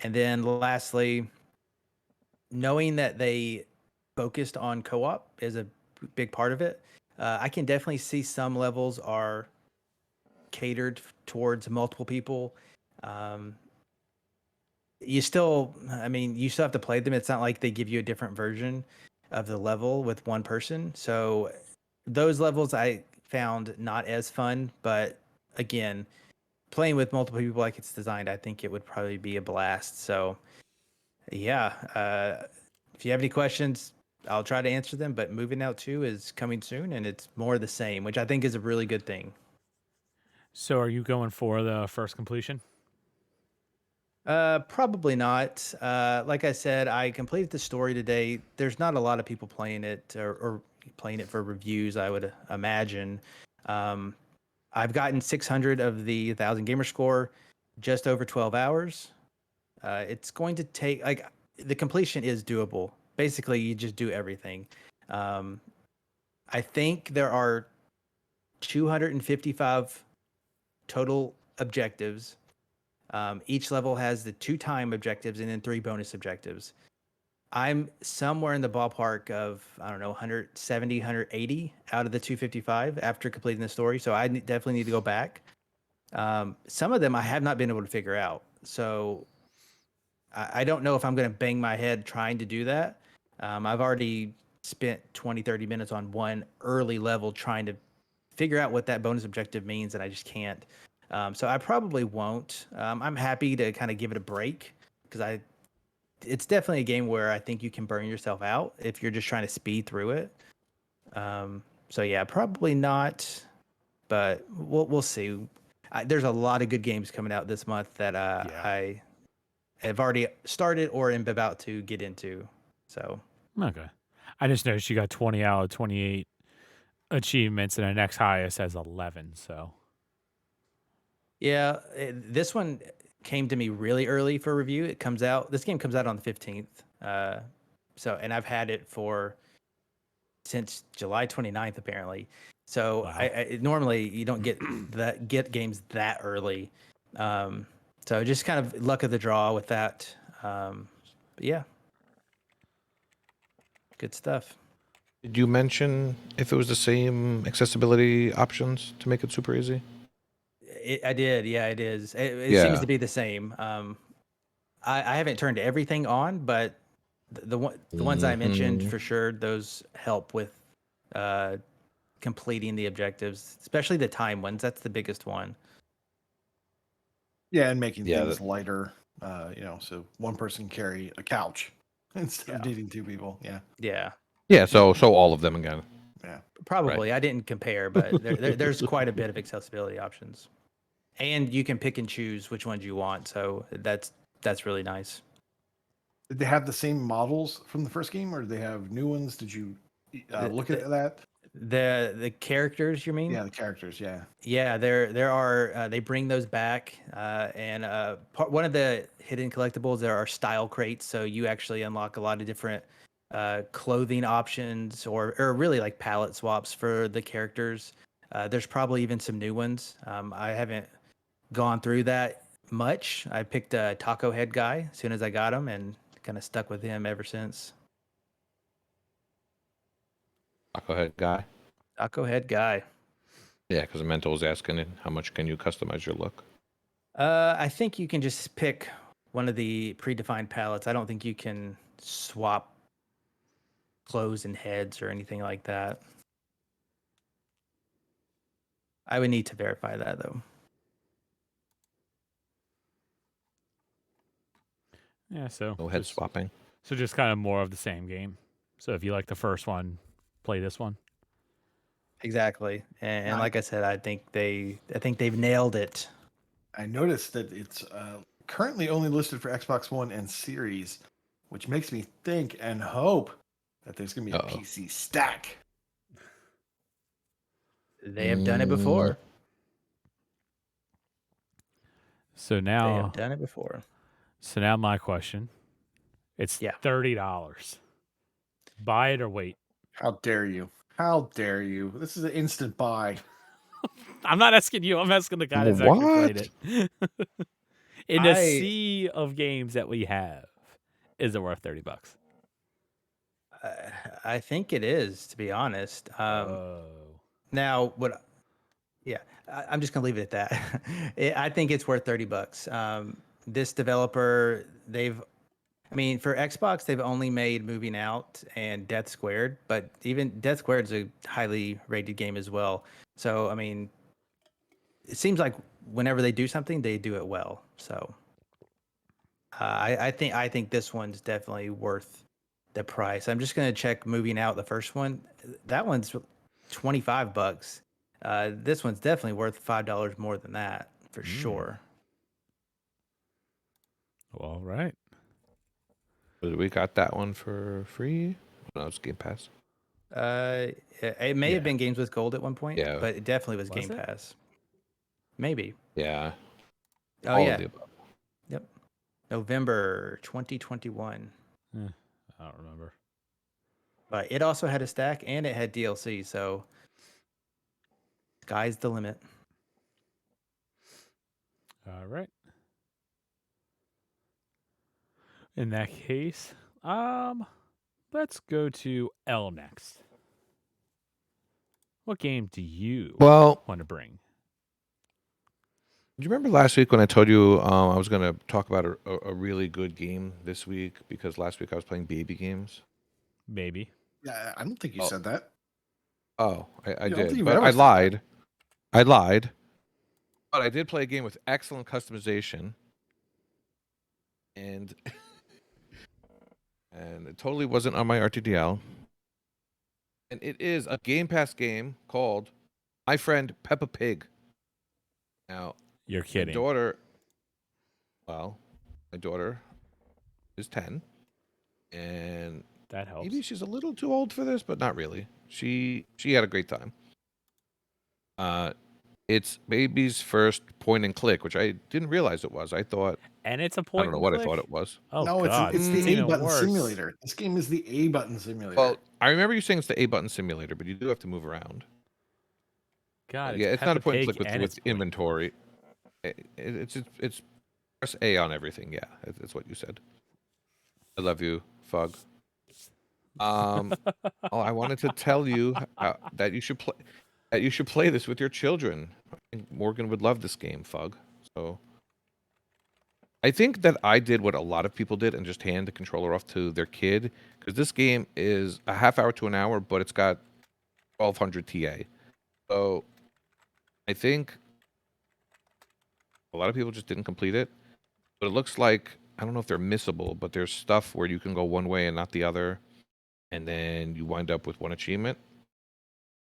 And then lastly, knowing that they focused on co-op is a big part of it. I can definitely see some levels are catered towards multiple people. You still have to play them. It's not like they give you a different version of the level with one person. So those levels I found not as fun, but again, playing with multiple people like it's designed, I think it would probably be a blast. So yeah, if you have any questions, I'll try to answer them, but Moving Out 2 is coming soon and it's more the same, which I think is a really good thing. So are you going for the first completion? Probably not. Like I said, I completed the story today. There's not a lot of people playing it or playing it for reviews, I would imagine. I've gotten 600 of the 1,000 gamer score, just over 12 hours. It's going to take the completion is doable. Basically, you just do everything. I think there are 255 total objectives. Each level has the 2 time objectives and then 3 bonus objectives. I'm somewhere in the ballpark of, I don't know, 170, 180 out of the 255 after completing the story. So I definitely need to go back. Some of them I have not been able to figure out. So I don't know if I'm going to bang my head trying to do that. I've already spent 20, 30 minutes on one early level trying to figure out what that bonus objective means, and I just can't. So I probably won't. I'm happy to kind of give it a break because it's definitely a game where I think you can burn yourself out if you're just trying to speed through it. So yeah, probably not, but we'll see. There's a lot of good games coming out this month that I have already started or am about to get into. So Okay. I just noticed you got 20 out of 28 achievements, and the next highest has 11. So yeah, this one came to me really early for review. This game comes out on the 15th. And I've had it since July 29th, apparently. So Wow. normally you don't get games that early. So just kind of luck of the draw with that. But yeah, good stuff. Did you mention if it was the same accessibility options to make it super easy? I did. Yeah, it is. It Yeah. seems to be the same. I haven't turned everything on, but the ones I mentioned Mhm. for sure, those help with completing the objectives, especially the time ones. That's the biggest one. Yeah, and making Yeah, things lighter. So one person carry a couch instead of Yeah. needing 2 people. Yeah, Yeah, Yeah, so all of them again. yeah. probably. I didn't compare, but there's quite a bit of accessibility options, and you can pick and choose which ones you want. So that's really nice. Did they have the same models from the first game, or did they have new ones? Did you look at that? The characters, you mean? Yeah, the characters. Yeah. Yeah, there are they bring those back, and one of the hidden collectibles, there are style crates, so you actually unlock a lot of different clothing options or really like palette swaps for the characters. There's probably even some new ones. I haven't gone through that much. I picked a Taco Head guy as soon as I got him and kind of stuck with him ever since. Go ahead, guy. Taco Head guy. Yeah, because Mento was asking how much can you customize your look. I think you can just pick one of the predefined palettes. I don't think you can swap clothes and heads or anything like that. I would need to verify that though. yeah, so No head just- swapping. So just kind of more of the same game. So if you like the first one, play this one. Exactly. And Nice. like I said, I think they've nailed it. I noticed that it's currently only listed for Xbox One and Series, which makes me think and hope that there's going to be a Uh-oh. PC stack. They have done it before. So They now, have done it before. so now my question, it's Yeah. $30. Buy it or wait. How dare you? How dare you? This is an instant buy. I'm not asking you. I'm asking the guy that's actually played What? it. In the I- sea of games that we have, is it worth $30? I think it is, to be honest. Now, I'm just gonna leave it at that. I think it's worth $30. This developer, for Xbox, they've only made Moving Out and Death Squared, but even Death Squared is a highly rated game as well. So, it seems like whenever they do something, they do it well. So, I think this one's definitely worth the price. I'm just gonna check Moving Out, the first one. That one's $25. This one's definitely worth $5 more than that for sure. Well, all right. We got that one for free. No, it's Game Pass. It may Yeah. have been Games with Gold at one point, Yeah. but it definitely was, Was Game it? Pass. Maybe. Yeah. Oh all yeah. of the above. Yep. November 2021. I don't remember. But it also had a stack and it had DLC, so sky's the limit. All right. In that case, let's go to L next. What game do you Well, want to bring? do you remember last week when I told you I was going to talk about a really good game this week because last week I was playing baby games? Maybe. Yeah, I don't think you Oh. said that. Oh, I I don't think did, you've but ever I said that. lied. I lied. But I did play a game with excellent customization, and and it totally wasn't on my RTDL. And it is a Game Pass game called My Friend Peppa Pig. Now, You're my kidding. daughter, well, my daughter is 10, and That helps. maybe she's a little too old for this, but not really. She had a great time. It's baby's first point and click, which I didn't realize it was. I thought And it's a I point don't know and what click? I thought it was. Oh No, god, it's the it's A even button worse. simulator. This game is the A button simulator. Well, I remember you saying it's the A button simulator, but you do have to move around. God, Yeah, it's not a Peppa point and Pig click and with it's point and click. inventory. It's press A on everything. Yeah, that's what you said. I love you, Fug. Oh, I wanted to tell you that you should play this with your children. I think Morgan would love this game, Fug. So I think that I did what a lot of people did and just hand the controller off to their kid because this game is a half hour to an hour, but it's got 1200 TA. So I think a lot of people just didn't complete it. But it looks like, I don't know if they're missable, but there's stuff where you can go one way and not the other. And then you wind up with one achievement.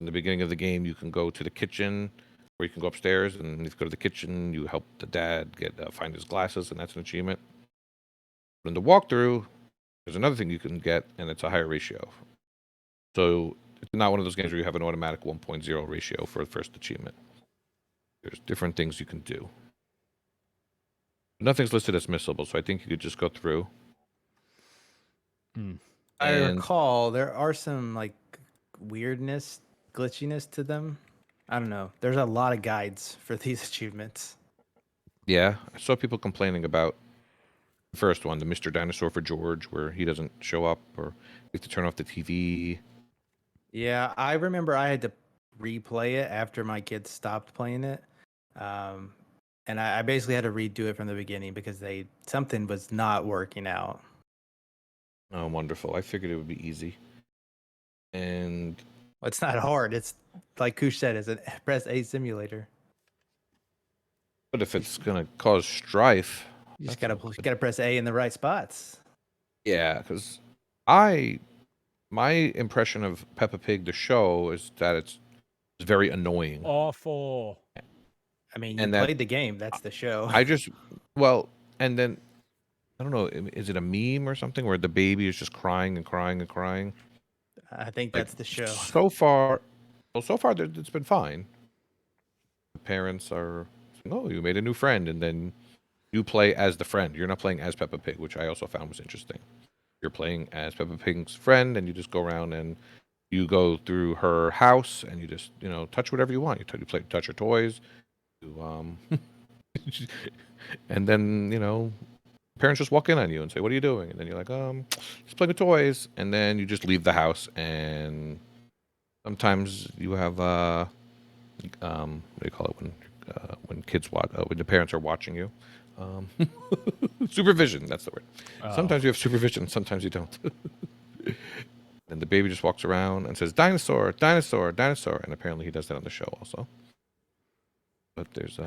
In the beginning of the game, you can go to the kitchen, or you can go upstairs, and if you go to the kitchen, you help the dad find his glasses, and that's an achievement. But in the walkthrough, there's another thing you can get, and it's a higher ratio. So it's not one of those games where you have an automatic 1.0 ratio for the first achievement. There's different things you can do. Nothing's listed as missable, so I think you could just go through. I And recall there are some like weirdness, glitchiness to them. I don't know. There's a lot of guides for these achievements. yeah, I saw people complaining about the first one, the Mr. Dinosaur for George, where he doesn't show up or you have to turn off the TV. Yeah, I remember I had to replay it after my kids stopped playing it. And I basically had to redo it from the beginning because something was not working out. Oh, wonderful. I figured it would be easy. And Well, it's not hard. It's like Kush said, it's a press A simulator. but if it's going to cause strife, You just that's gotta press A in the right spots. yeah, because my impression of Peppa Pig, the show, is that it's very annoying. Awful. I mean, you And that- played the game. That's the show. And then I don't know, is it a meme or something where the baby is just crying and crying and crying? I think Like, that's the show. So far, it's been fine. The parents are saying, "Oh, you made a new friend," and then you play as the friend. You're not playing as Peppa Pig, which I also found was interesting. You're playing as Peppa Pig's friend, and you just go around and you go through her house, and you just touch whatever you want. You touch her toys, and then parents just walk in on you and say, "What are you doing?" And then you're like, just playing with toys." And then you just leave the house, and sometimes you have what do you call it when kids watch when the parents are watching you? Supervision. That's the word. Sometimes you have supervision, sometimes you don't. And the baby just walks around and says, "Dinosaur, dinosaur, dinosaur," and apparently he does that on the show also. But there's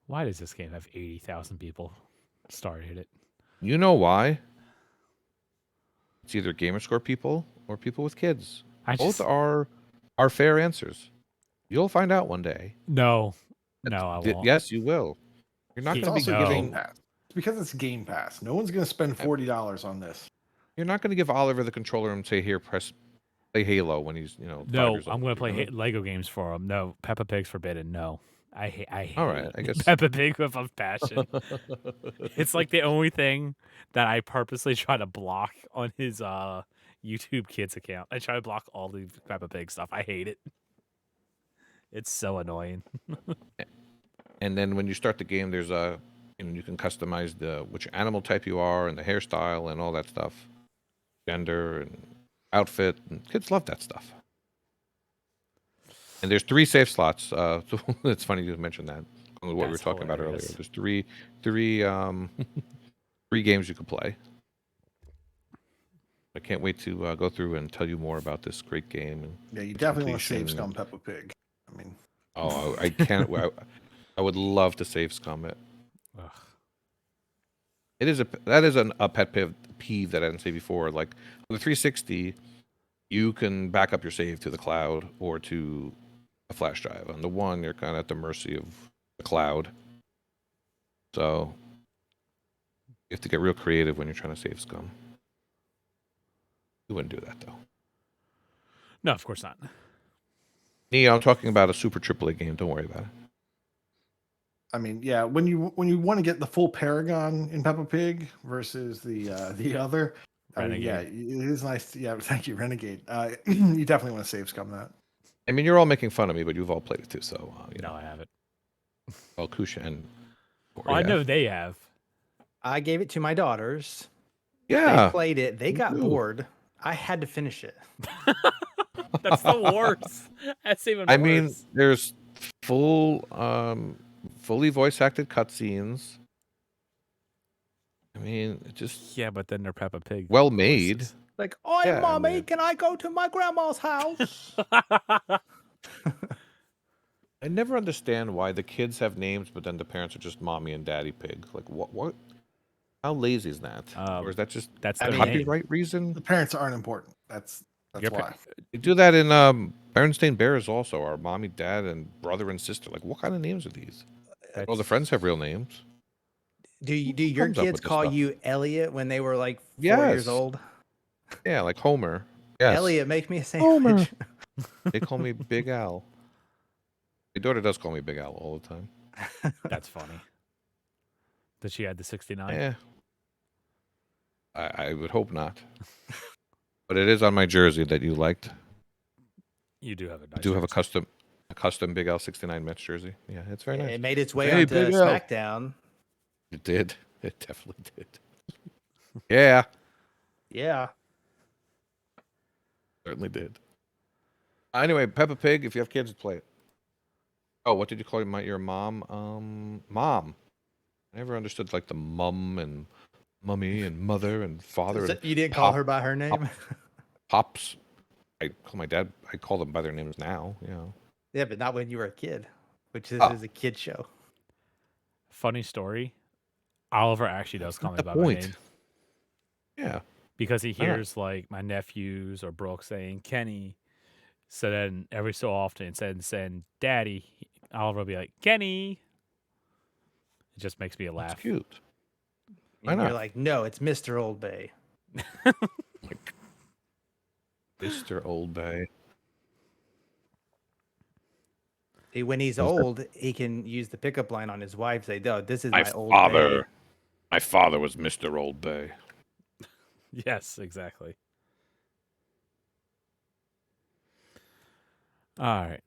Why does this game have 80,000 people started it? you know why? It's either Gamerscore people or people with kids. Both are fair answers. You'll find out one day. No, I won't. Yes, you will. You're not It's going to be also no. Game giving. Pass. It's because it's Game Pass. No one's going to spend $40 on this. You're not going to give Oliver the controller and say, "Here, play play Halo when he's 5 No, years old. I'm gonna play you know? Lego games for him. No, Peppa Pig's forbidden. No, I hate All right, I guess. Peppa Pig with a passion. It's like the only thing that I purposely try to block on his YouTube Kids account. I try to block all the Peppa Pig stuff. I hate it. It's so annoying. And then when you start the game, there's you can customize which animal type you are and the hairstyle and all that stuff, gender and outfit, and kids love that stuff. And there's 3 save slots. So it's funny you mentioned that. What we were That's talking about earlier. hilarious. There's three games you can play. I can't wait to go through and tell you more about this great game. And Yeah, you definitely want to save completion. Scum Peppa Pig. I mean, I can't. I would love to save Scum it. Ugh. That is a pet peeve that I didn't say before. Like on the 360, you can back up your save to the cloud or to a flash drive. On the one, you're kind of at the mercy of the cloud. So you have to get real creative when you're trying to save Scum. You wouldn't do that though. No, of course not. Neo, I'm talking about a Super AAA game. Don't worry about it. I mean, yeah, when you want to get the full Paragon in Peppa Pig versus the other, I mean, yeah, it is nice. Yeah, thank you, Renegade. You definitely want to save Scum that. I mean, you're all making fun of me, but you've all played it too. So No, I haven't. Well, Kusha and Oh, I know they have. I gave it to my daughters. Yeah, They played it. They got too. bored. I had to finish it. That's the worst. That's even worse. I mean, there's fully voice acted cutscenes. I mean, it just yeah, but then they're Peppa Pig. well made. voices. Like, oh, Yeah, I mommy, mean- can I go to my grandma's house? I never understand why the kids have names, but then the parents are just mommy and daddy pig. Like, what? How lazy is that? Or is that just That's a their name. copyright reason? The parents aren't important. That's Your why. They do that in Berenstain Bears also. Our mommy, dad, and brother and sister. Like, what kind of names are these? Well, the friends have real names. Do your comes up kids with this call stuff? you Elliot when they were like 4 Yes. years old? Yeah, like Homer. Yes. Elliot, make me a Homer. sandwich. They call me Big Al. My daughter does call me Big Al all the time. That's funny. Did she add the 69? Yeah. I would hope not. But it is on my jersey that you liked. You do have a I nice do have a jersey. custom Big Al 69 Mets jersey. Yeah, it's very nice. It made its way Hey, onto Big Al. SmackDown. It did. It definitely did. Yeah, Yeah. certainly did. Anyway, Peppa Pig, if you have kids, play it. Oh, what did you call your mom? Mom. I never understood like the mum and mummy and mother and father So and you didn't call Pop- her by her name? pops. I call my dad. I call them by their names now. Yeah, but not when you were a kid, which this Oh. is a kid show. Funny story. Oliver actually does call me the by my point. name Yeah. because he Why not? hears like my nephews or Brooke saying Kenny. So then every so often, instead of saying Daddy, Oliver will be like Kenny. It just makes me laugh. That's cute. Why And you're not? like, no, it's Mr. Old Bay. Mr. Old Bay. When he's Is that- old, he can use the pickup line on his wife. Say, "No, this is My my old father. Bay." My father was Mr. Old Bay. Yes, exactly. All right.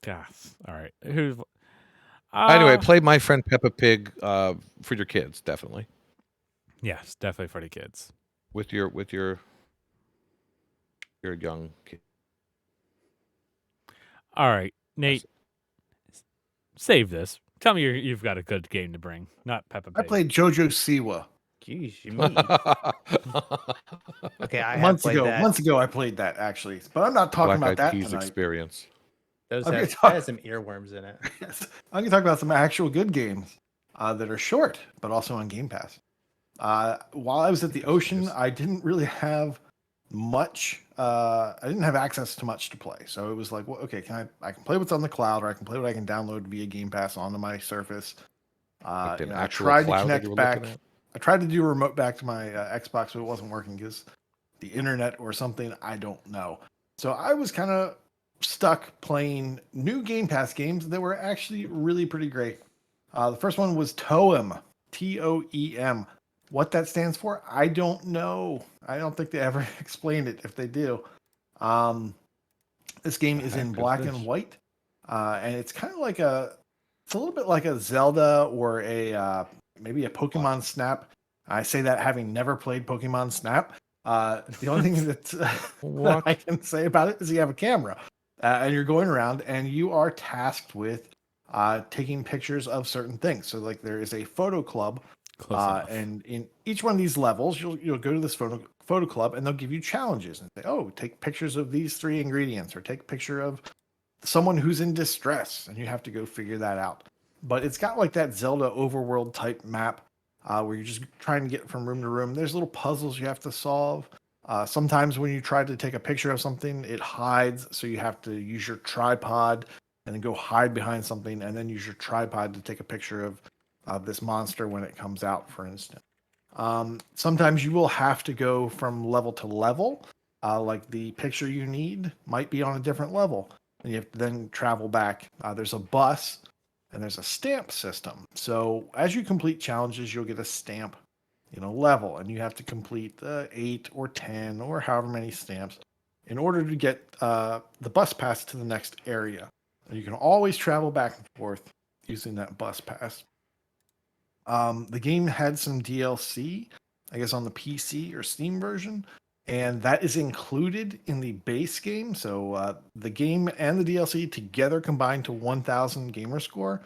Gosh. All right. Who's Anyway, play My Friend Peppa Pig for your kids, definitely. Yes, definitely for the kids. With your young kid. All right, Nate. Save this. Tell me you've got a good game to bring, not Peppa I Pig. played JoJo Siwa Jeez, you mean? Okay, I have months played ago. that. Months ago, I played that actually, but I'm not talking Black about that Eyed Peas tonight. experience. Those Okay, have, talk- that has some earworms in it. Yes, I'm gonna talk about some actual good games that are short, but also on Game Pass. While I was at the ocean, I didn't really have much. I didn't have access to much to play, so it was like, well, okay, I can play what's on the cloud, or I can play what I can download via Game Pass onto my Surface. Like an I actual tried to cloud that connect you were back. looking at? I tried to do a remote back to my Xbox, but it wasn't working because the internet or something. I don't know. So I was kind of stuck playing new Game Pass games that were actually really pretty great. The first one was Toem, Toem. What that stands for, I don't know. I don't think they ever explained it. If they do, this game is in black and white, and it's kind of like it's a little bit like a Zelda or a maybe a Pokemon Snap. I say that having never played Pokemon Snap. The only thing that I can say about it is you have a camera, and you're going around, and you are tasked with taking pictures of certain things. So, like, there is a photo club, and in each one of these levels, you'll go to this photo club, and they'll give you challenges and say, "Oh, take pictures of these 3 ingredients, or take a picture of someone who's in distress," and you have to go figure that out. But it's got like that Zelda overworld type map where you're just trying to get from room to room. There's little puzzles you have to solve. Sometimes when you try to take a picture of something, it hides, so you have to use your tripod and then go hide behind something, and then use your tripod to take a picture of this monster when it comes out, for instance. Sometimes you will have to go from level to level. Like the picture you need might be on a different level, and you have to then travel back. There's a bus, and there's a stamp system. So as you complete challenges, you'll get a stamp in a level, and you have to complete 8 or 10 or however many stamps in order to get the bus pass to the next area. And you can always travel back and forth using that bus pass. The game had some DLC, I guess, on the PC or Steam version, and that is included in the base game. So the game and the DLC together combined to 1,000 gamer score.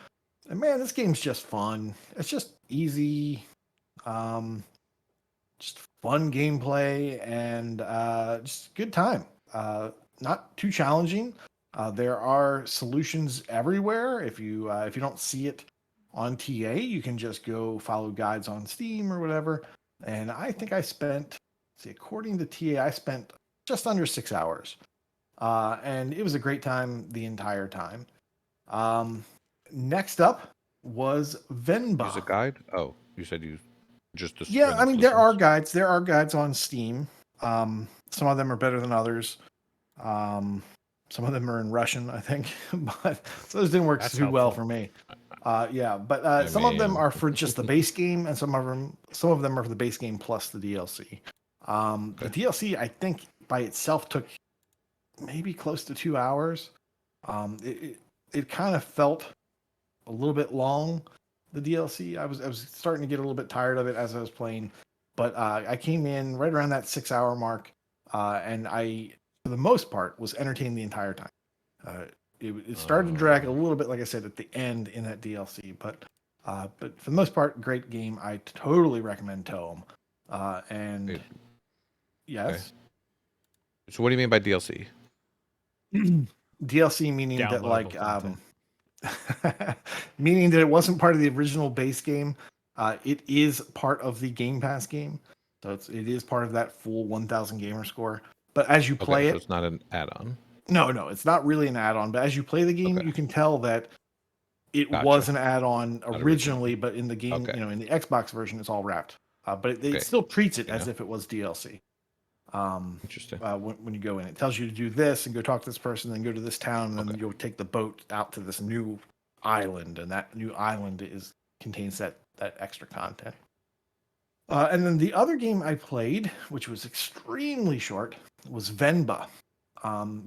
And man, this game's just fun. It's just easy, just fun gameplay, and just good time. Not too challenging. There are solutions everywhere. If you don't see it on TA, you can just go follow guides on Steam or whatever. And I think I spent, according to TA, I spent just under 6 hours. And it was a great time the entire time. Next up was Venba. Use a guide? Oh, you said you just... Yeah, I mean, there are guides. There are guides on Steam. Some of them are better than others. Some of them are in Russian, I think. But so those didn't work too well for me. Yeah, but some of them are for just the base game, and some of them are for the base game plus the DLC. The DLC, I think, by itself took maybe close to 2 hours. It kind of felt a little bit long, the DLC. I was starting to get a little bit tired of it as I was playing, but I came in right around that 6 hour mark, and I, for the most part, was entertained the entire time. It started to drag a little bit, like I said, at the end in that DLC, but for the most part, great game. I totally recommend Toem. And yes. Okay. So what do you mean by DLC? DLC meaning that, like, meaning that it wasn't part of the original base game. It is part of the Game Pass game, so it is part of that full 1,000 gamer score. But as you play so it's not an add-on. No, it's not really an add-on. But as you play the game, you can tell that it was an add-on originally, but in the game, in the Xbox version, it's all wrapped. But it still treats it as if it was DLC. Interesting. When you go in, it tells you to do this and go talk to this person, then go to this town, and then you'll take the boat out to this new island, and that new island contains that extra content. And then the other game I played, which was extremely short, was Venba.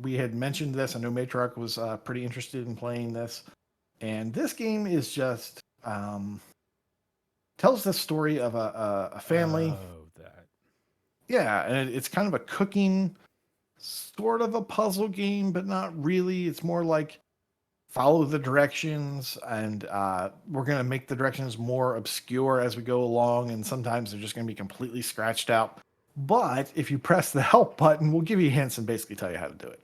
We had mentioned this. I know Matriarch was pretty interested in playing this, and this game is just tells the story of a family. Yeah, and it's kind of a cooking, sort of a puzzle game, but not really. It's more like follow the directions, and we're going to make the directions more obscure as we go along, and sometimes they're just going to be completely scratched out. But if you press the help button, we'll give you hints and basically tell you how to do it.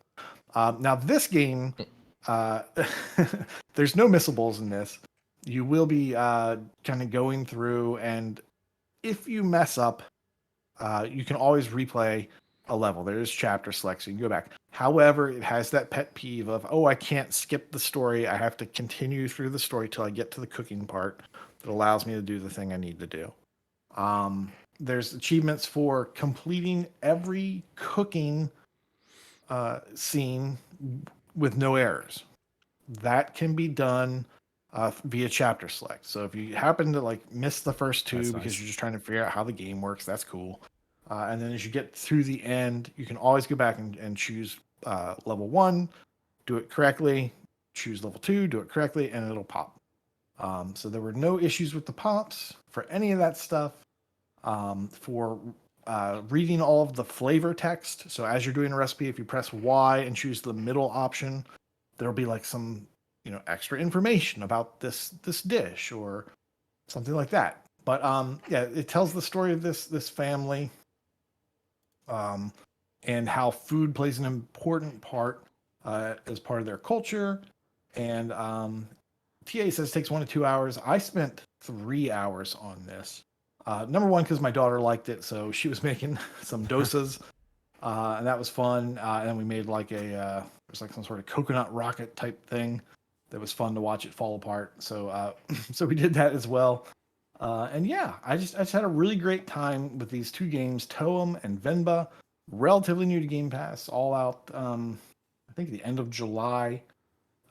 Now, this game, there's no missables in this. You will be kind of going through, and if you mess up, you can always replay a level. There is chapter select, so you can go back. However, it has that pet peeve of, I can't skip the story. I have to continue through the story till I get to the cooking part that allows me to do the thing I need to do. There's achievements for completing every cooking scene with no errors. That can be done via chapter select. So if you happen to like miss the first two That's because nice. you're just trying to figure out how the game works, that's cool. And then as you get through the end, you can always go back and choose level 1, do it correctly, choose level 2, do it correctly, and it'll pop. So there were no issues with the pops for any of that stuff. For reading all of the flavor text. So as you're doing a recipe, if you press Y and choose the middle option, there'll be like some extra information about this dish or something like that. But yeah, it tells the story of this family, and how food plays an important part as part of their culture. And TA says it takes 1 to 2 hours. I spent 3 hours on this. Number one, because my daughter liked it, so she was making some dosas, and that was fun. And then we made like there's like some sort of coconut rocket type thing that was fun to watch it fall apart. So so we did that as well. And yeah, I just had a really great time with these two games, Toem and Venba, relatively new to Game Pass, all out. I think the end of July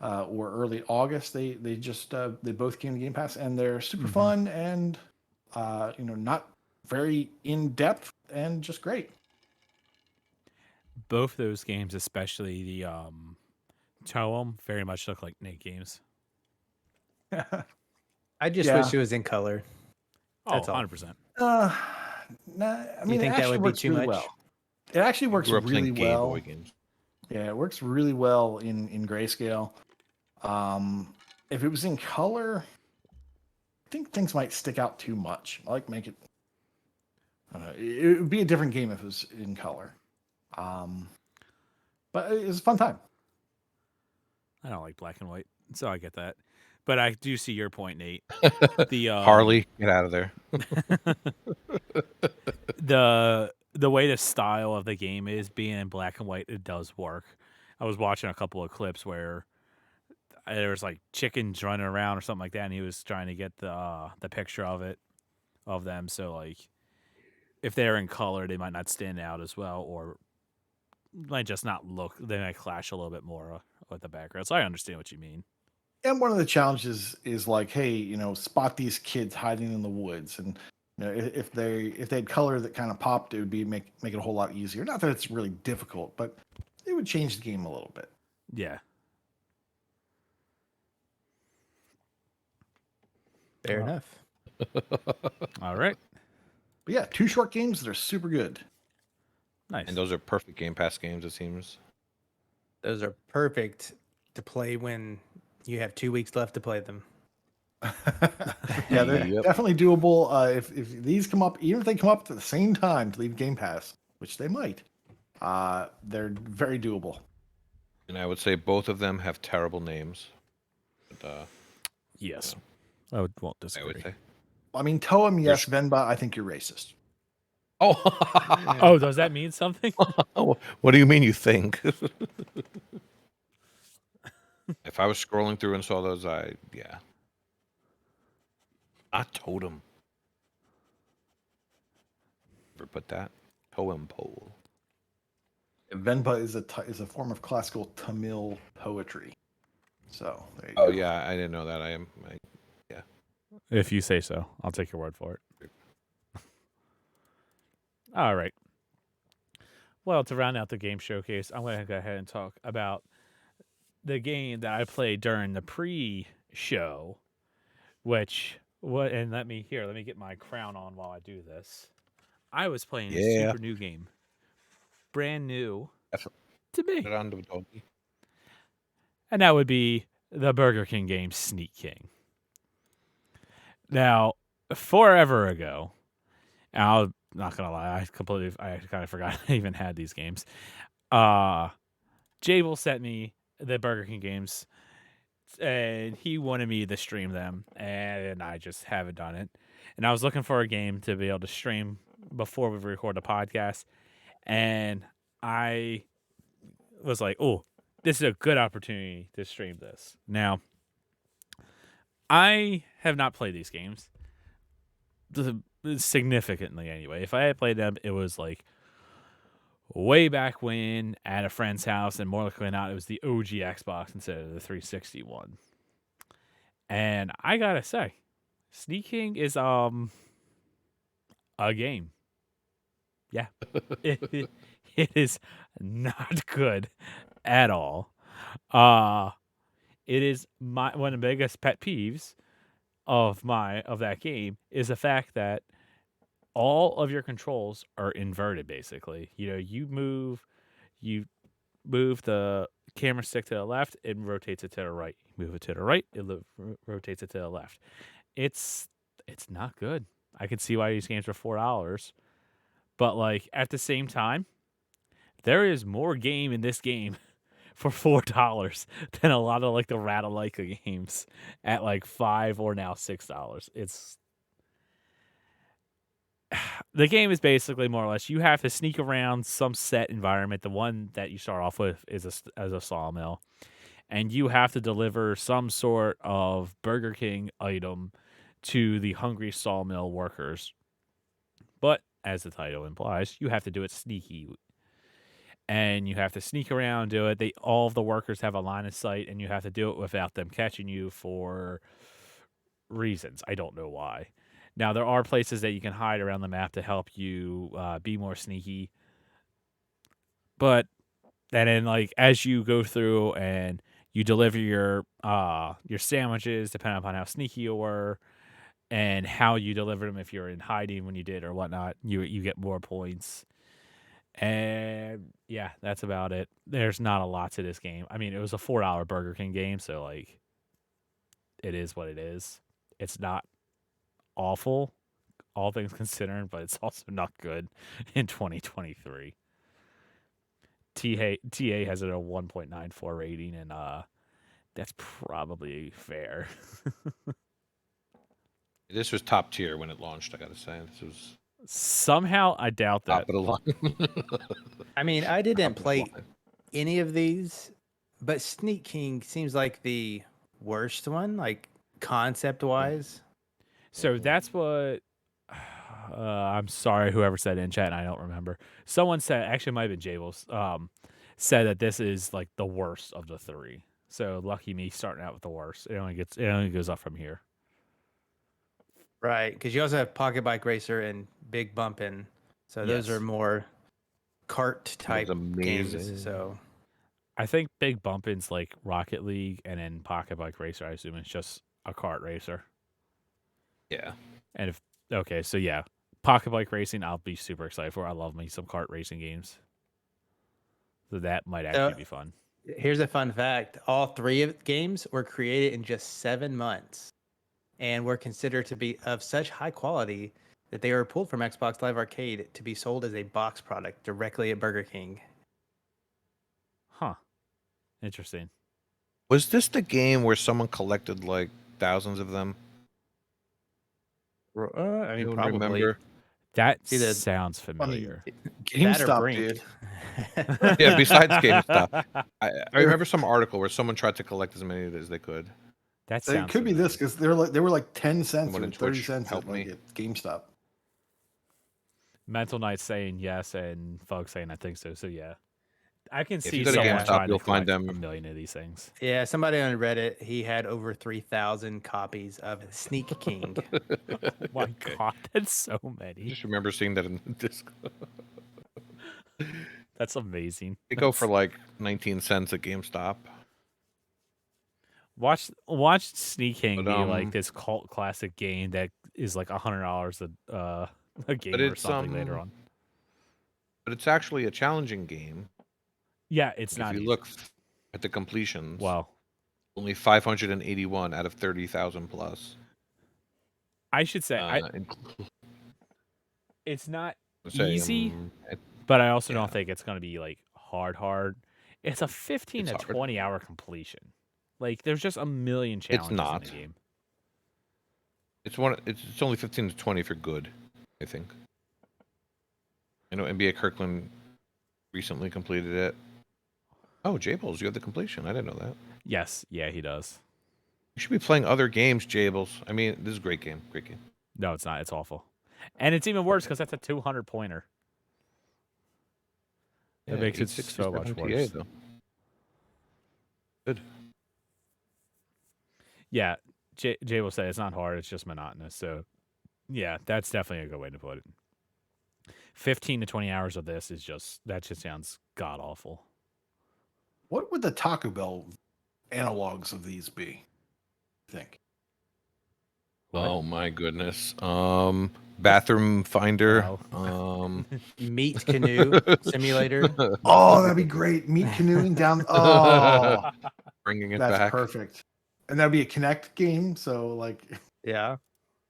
or early August. They both came to Game Pass, and they're super fun and not very in depth and just great. Both those games, especially the Toem, very much look like Nate games. I just Yeah. wish it was in color. Oh, That's all. 100%. Nah, I mean, think it that actually would be works too really much? well. It actually works Grew up really playing Game well. Boy games. Yeah, it works really well in grayscale. If it was in color, I think things might stick out too much. I like make it. I don't know, it would be a different game if it was in color. But it was a fun time. I don't like black and white, so I get that. But I do see your point, Nate. The Harley, get out of there. the way the style of the game is being in black and white, it does work. I was watching a couple of clips where there was like chickens running around or something like that, and he was trying to get the picture of them. So like, if they're in color, they might not stand out as well, or might just not look. They might clash a little bit more with the background. So I understand what you mean. And one of the challenges is like, hey, spot these kids hiding in the woods, and if they had color that kind of popped, it would be make it a whole lot easier. Not that it's really difficult, but it would change the game a little bit. Yeah. Fair enough. All right. But yeah, 2 short games that are super good. Nice. And those are perfect Game Pass games, it seems. Those are perfect to play when you have 2 weeks left to play them. Yeah, they're Yep. definitely doable. If these come up, even if they come up at the same time to leave Game Pass, which they might, they're very doable. And I would say both of them have terrible names. But, Yes. I won't I disagree. would say. I mean, Toem, yes. Venba, I think you're racist. Oh, Oh, does that mean something? what do you mean you think? If I was scrolling through and saw those, yeah. Not Totem. Ever put that? Toem pole. Venba is a form of classical Tamil poetry. So there you Oh go. yeah, I didn't know that. If you say so, I'll take your word for it. All right. Well, to round out the game showcase, I'm going to go ahead and talk about the game that I played during the pre-show, and let me get my crown on while I do this. I was playing a Yeah. super new game, brand new That's- to me, Put it on the doggy. and that would be the Burger King game Sneak King. Now, forever ago, and I'm not gonna lie, I kind of forgot I even had these games. Jable sent me the Burger King games, and he wanted me to stream them, and I just haven't done it. And I was looking for a game to be able to stream before we record the podcast, and I was like, "Oh, this is a good opportunity to stream this." Now, I have not played these games. significantly anyway. If I had played them, it was like way back when at a friend's house, and more likely than not, it was the OG Xbox instead of the 360 one. And I gotta say, sneaking is a game. Yeah, it is not good at all. It is one of the biggest pet peeves of that game is the fact that all of your controls are inverted. Basically, you move the camera stick to the left, it rotates it to the right. You move it to the right, it rotates it to the left. It's not good. I can see why these games are $4, but like at the same time, there is more game in this game for $4 than a lot of like the Ratalaika games at like $5 or now $6. The game is basically more or less you have to sneak around some set environment. The one that you start off with is as a sawmill, and you have to deliver some sort of Burger King item to the hungry sawmill workers. But as the title implies, you have to do it sneaky, and you have to sneak around, do it. All of the workers have a line of sight, and you have to do it without them catching you for reasons. I don't know why. Now, there are places that you can hide around the map to help you be more sneaky. But then, like, as you go through and you deliver your sandwiches, depending upon how sneaky you were and how you delivered them, if you're in hiding when you did or whatnot, you get more points. And yeah, that's about it. There's not a lot to this game. I mean, it was a $4 Burger King game, so like, it is what it is. It's not awful, all things considered, but it's also not good in 2023. TA has it a 1.94 rating, and that's probably fair. This was top tier when it launched. I gotta say, this was Somehow, I doubt that. top of the line. I mean, I didn't Top of the play line. any of these, but Sneak King seems like the worst one, like concept wise. So that's what. I'm sorry, whoever said it in chat, and I don't remember. Someone said, actually, it might have been Jables, said that this is like the worst of the three. So lucky me, starting out with the worst. It only goes up from here. Right, because you also have Pocket Bike Racer and Big Bumpin', so those Yes. are more cart type games. amazing. So I think Big Bumpin's like Rocket League, and then Pocket Bike Racer, I assume it's just a kart racer. Yeah. And okay, so yeah, Pocket Bike Racing, I'll be super excited for. I love me some kart racing games, so that might actually be fun. here's a fun fact: all three of games were created in just 7 months, and were considered to be of such high quality that they were pulled from Xbox Live Arcade to be sold as a box product directly at Burger King. Huh? Interesting. Was this the game where someone collected like thousands of them? I mean, Anyone probably. remember? That See, the sounds familiar. That or GameStop, Brink. dude. Yeah, besides GameStop. I remember some article where someone tried to collect as many as they could. That It sounds could be this because they were like 10 cents Someone or in 30 Twitch cents help at, like, me. at GameStop. Mental Knight saying yes, and folks saying I think so. So yeah, I can If see you go to someone GameStop, trying you'll to find collect them. a million of these things. Yeah, somebody on Reddit, he had over 3,000 copies of Sneak King. Oh my god, that's so I many. just remember seeing that in the disc. That's amazing. They go for like 19 cents at GameStop. Watch Sneak King But, be like this cult classic game that is like $100 a game or it's, something later on. But it's actually a challenging game. Yeah, it's If not. you easy. look at the completions, Well, only 581 out of 30,000 plus. I should say Including it's not say, easy, but I also yeah. don't think it's going to be like hard. It's a 15 It's to hard. 20 hour completion. Like there's just a million challenges not. in the game. It's only 15 to 20 if you're good, I think. I know NBA Kirkland recently completed it. Oh, Jables, you have the completion. I didn't know that. Yes, yeah, he does. You should be playing other games, Jables. I mean, this is a great game. Great game. No, it's not. It's awful. And it's even worse because that's a 200 pointer. That Yeah, makes it 867 so much TA, worse. though. Good. Yeah, Jay will say it's not hard; it's just monotonous. So, yeah, that's definitely a good way to put it. 15 to 20 hours of this is just that just sounds god awful. What would the Taco Bell analogs of these be? I think. What? Oh my goodness. Bathroom finder. Meat canoe simulator. Oh, that'd be great. Meat canoeing down. Oh, Bringing it that's back. perfect. And that'd be a Connect game. So like, Yeah.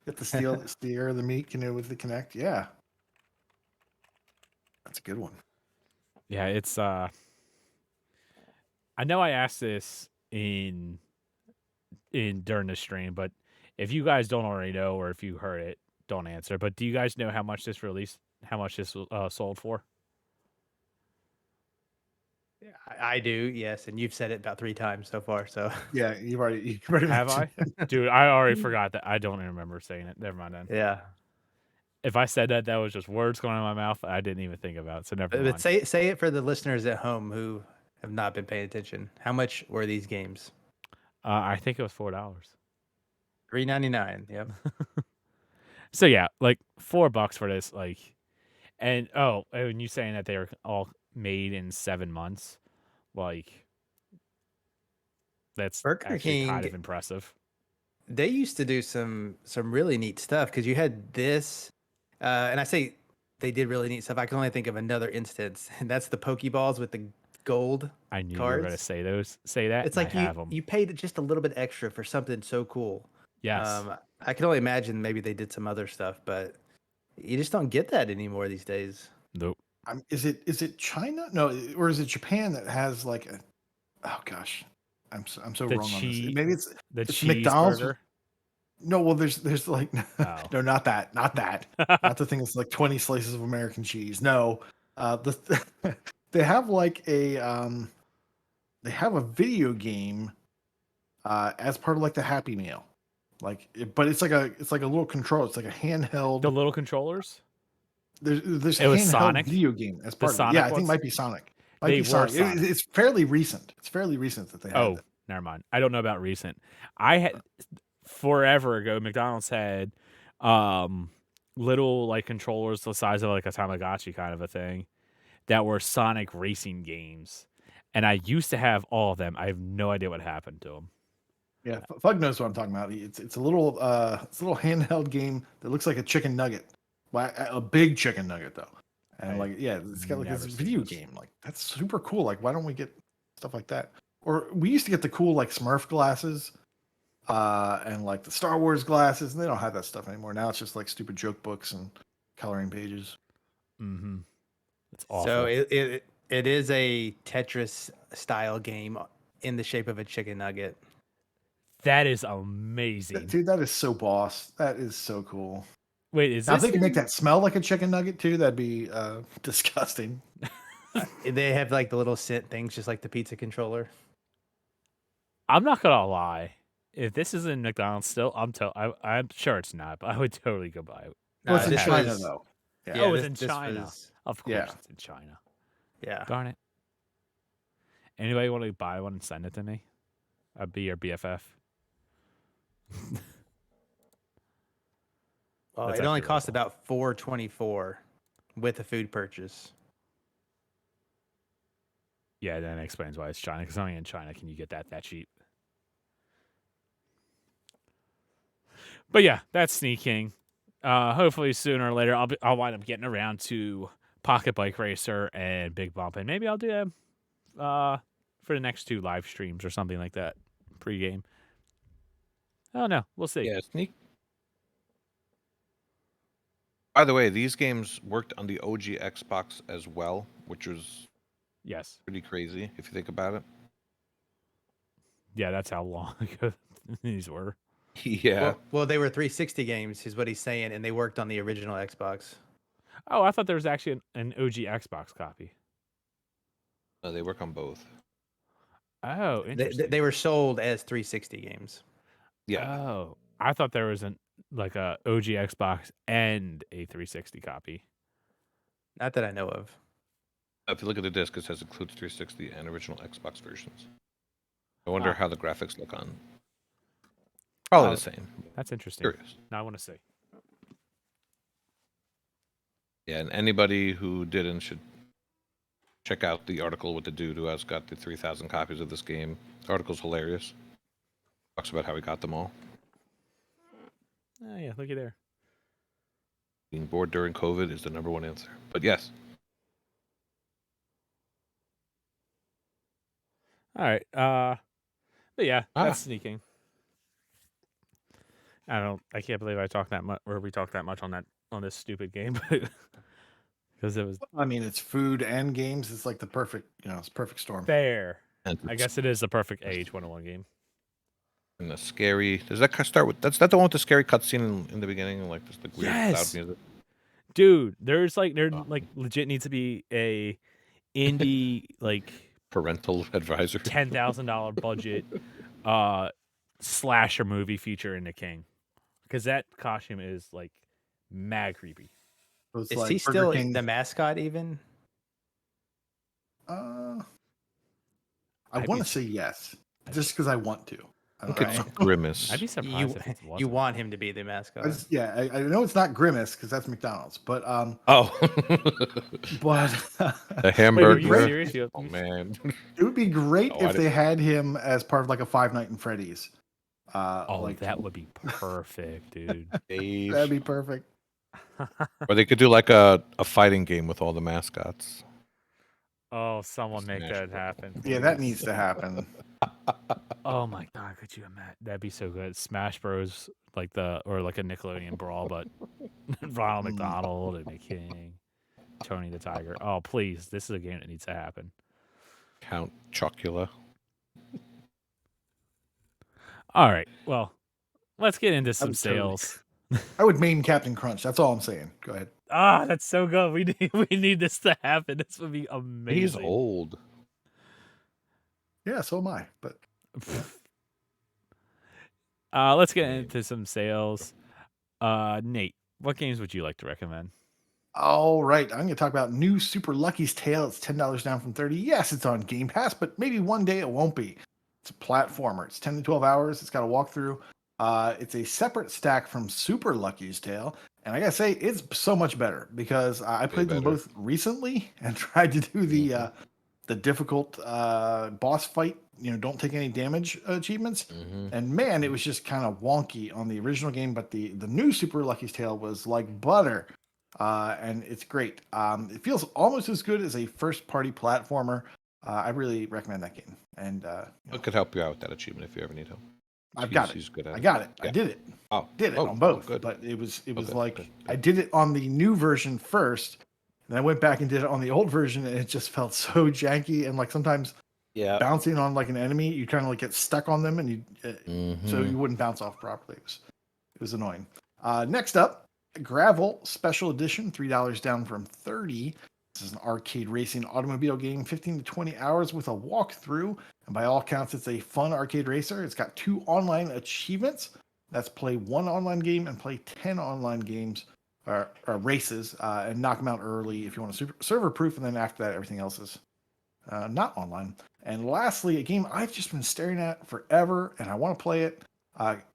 get to steer the meat canoe with the Connect. Yeah, that's a good one. Yeah, it's I know I asked this in during the stream, but if you guys don't already know or if you heard it, don't answer. But do you guys know how much this sold for? I do, yes, and you've said it about 3 times so far. So Yeah, you've already Have I? mentioned- Dude, I already forgot that. I don't even remember saying it. Never mind then. yeah, If I said that, that was just words going out of my mouth. I didn't even think about it. So never but mind. say it for the listeners at home who have not been paying attention. How much were these games? I think it was $4. $3.99. Yep. So yeah, like $4 for this, like, and and you saying that they were all made in 7 months, like, that's Burger actually kind King- of impressive. They used to do some really neat stuff because you had this, and I say they did really neat stuff. I can only think of another instance, and that's the Pokeballs with the gold. I knew you were gonna Cards? say that. It's and like I have them. you paid just a little bit extra for something so cool. Yes. I can only imagine maybe they did some other stuff, but you just don't get that anymore these days. Nope. Is it China? No, or is it Japan that has like a? Oh gosh, I'm so The wrong on this. cheese- Maybe it's The McDonald's. cheeseburger. No, well, there's like Oh. no, not that, not the thing that's like 20 slices of American cheese. No, they have like they have a video game as part of like the Happy Meal, but it's like a little control. It's like a handheld. The little controllers. There's a It was handheld Sonic? video game as The part of it. Sonic Yeah, I think it ones? might be Sonic. They were Sonic. It's fairly recent. It's fairly recent that they have Oh, that. never mind. I don't know about recent. I had forever ago. McDonald's had little like controllers the size of like a Tamagotchi kind of a thing that were Sonic racing games, and I used to have all of them. I have no idea what happened to them. Yeah, Fug knows what I'm talking about. It's a little handheld game that looks like a chicken nugget, well, a big chicken nugget though, and I like yeah, it's got like this never seen video those. game. Like that's super cool. Like why don't we get stuff like that? Or we used to get the cool like Smurf glasses, and like the Star Wars glasses, and they don't have that stuff anymore. Now it's just like stupid joke books and coloring pages. Mm-hmm. It's awful. So it is a Tetris style game in the shape of a chicken nugget. that is amazing. Dude, that is so boss. That is so cool. Wait, is Now, if this they can make in- that smell like a chicken nugget too, that'd be disgusting. They have like the little scent things, just like the pizza controller. I'm not gonna lie. If this is in McDonald's still, I'm sure it's not, but I would totally go buy it. Well, it's in this China was- though. Yeah. Oh, it's this- in this China. was- Of course, Yeah. it's in China. yeah. Darn it. Anybody want to buy one and send it to me? I'd be your BFF. Well, That's it only actually really costs cool. about $4.24 with a food purchase. Yeah, that explains why it's China. Because only in China can you get that cheap. But yeah, that's Sneak King. Hopefully sooner or later I'll wind up getting around to Pocket Bike Racer and Big Bump, and maybe I'll do them for the next 2 live streams or something like that pre-game. I don't know. We'll see. Yeah, sneak. By the way, these games worked on the OG Xbox as well, which was Yes. pretty crazy if you think about it. Yeah, that's how long ago these were. Yeah. Well, they were 360 games, is what he's saying, and they worked on the original Xbox. Oh, I thought there was actually an OG Xbox copy. No, they work on both. Oh, interesting. They were sold as 360 games. Yeah. Oh, I thought there was an like a OG Xbox and a 360 copy. Not that I know of. If you look at the disc, it says includes 360 and original Xbox versions. I wonder Ah. how the graphics look on. Probably Oh, the same. That's interesting. Curious. Now I want to see. Yeah, and anybody who didn't should check out the article with the dude who has got the 3,000 copies of this game. The article's hilarious. Talks about how he got them all. Oh yeah, looky there. Being bored during COVID is the #1 answer. But yes, All right. But yeah, Ah. that's sneaking. I can't believe I talked that much, or we talked that much on this stupid game, because it was I mean, it's food and games. It's like the perfect, it's perfect storm. fair. and I guess it is the perfect H101 game. and the scary. Does that start with? That's that the one with the scary cutscene in the beginning, and like just like weird Yes. loud music. Dude, there legit needs to be a indie like Parental advisory. $10,000 budget slasher movie feature in the King, because that costume is like mad creepy. So it's Is like he Burger still King. the mascot even? I I'd want be to say yes, just because I want to. I Look don't at know. Right. Grimace. I'd be surprised if it wasn't. You want him to be the mascot. I know it's not Grimace because that's McDonald's, but Oh, but the Wait, were hamburger. you serious? Oh man. it would be great Oh, I if they had him as part of like a Five Nights at Freddy's. Oh, Like, that would be perfect, dude. Dave. that'd be perfect. Or they could do like a fighting game with all the mascots. Oh, someone make Smash that Bros. happen. Yeah, that please. needs to happen. Oh my god, could you imagine? That'd be so good. Smash Bros, or like a Nickelodeon brawl, but Ronald Mm. McDonald and the King, Tony the Tiger. Oh please, this is a game that needs to happen. Count Chocula. All right, well, let's get into some would totally- sales. I would main Captain Crunch. That's all I'm saying. Go ahead. Ah, that's so good. We need this to happen. This would be amazing. He's old. Yeah, so am I. But Let's get into some sales. Nate, what games would you like to recommend? all right, I'm going to talk about new Super Lucky's Tale. It's $10 down from 30. Yes, it's on Game Pass, but maybe one day it won't be. It's a platformer. It's 10 to 12 hours. It's got a walkthrough. It's a separate stack from Super Lucky's Tale, and I gotta say, it's so much better because I played them better. both recently and tried to do the difficult boss fight. Don't take any damage achievements. Mm-hmm. And man, it was just kind of wonky on the original game, but the new Super Lucky's Tale was like butter, and it's great. It feels almost as good as a first-party platformer. I really recommend that game, and I could help you out with that achievement if you ever need help. I've got it. He's good at I got it. I Yeah. did it. Oh, Did it oh, on both, good. but it was good, like good, I good. did it on the new version first, and I went back and did it on the old version, and it just felt so janky and like sometimes Yeah. bouncing on like an enemy, you kind of like get stuck on them, and you so Mhm. you wouldn't bounce off properly. It was annoying. Next up, Gravel Special Edition, $3 down from 30. This is an arcade racing automobile game, 15 to 20 hours with a walkthrough. And by all counts, it's a fun arcade racer. It's got 2 online achievements. That's play 1 online game and play 10 online games or races and knock them out early if you want to server proof. And then after that, everything else is not online. And lastly, a game I've just been staring at forever and I want to play it.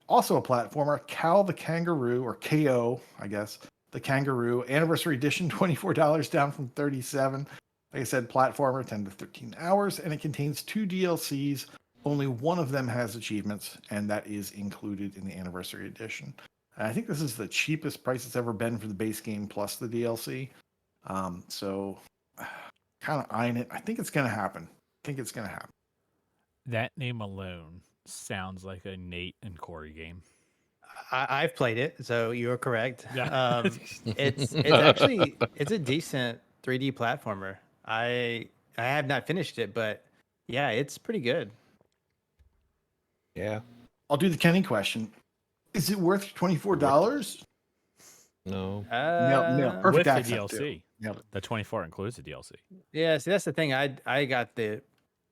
Also a platformer, Cal the Kangaroo, or KO, I guess. The Kangaroo Anniversary Edition, $24 down from 37. Like I said, platformer, 10 to 13 hours, and it contains 2 DLCs. Only one of them has achievements, and that is included in the Anniversary Edition. And I think this is the cheapest price it's ever been for the base game plus the DLC. So, kind of eyeing it. I think it's going to happen. That name alone sounds like a Nate and Corey game. I've played it, so you're correct. Yeah. It's actually it's a decent 3D platformer. I have not finished it, but yeah, it's pretty good. Yeah. I'll do the Kenny question. Is it worth $24? No. No, perfect With the accent, too. DLC. Nailed it. The 24 includes the DLC. Yeah, see that's the thing. I got the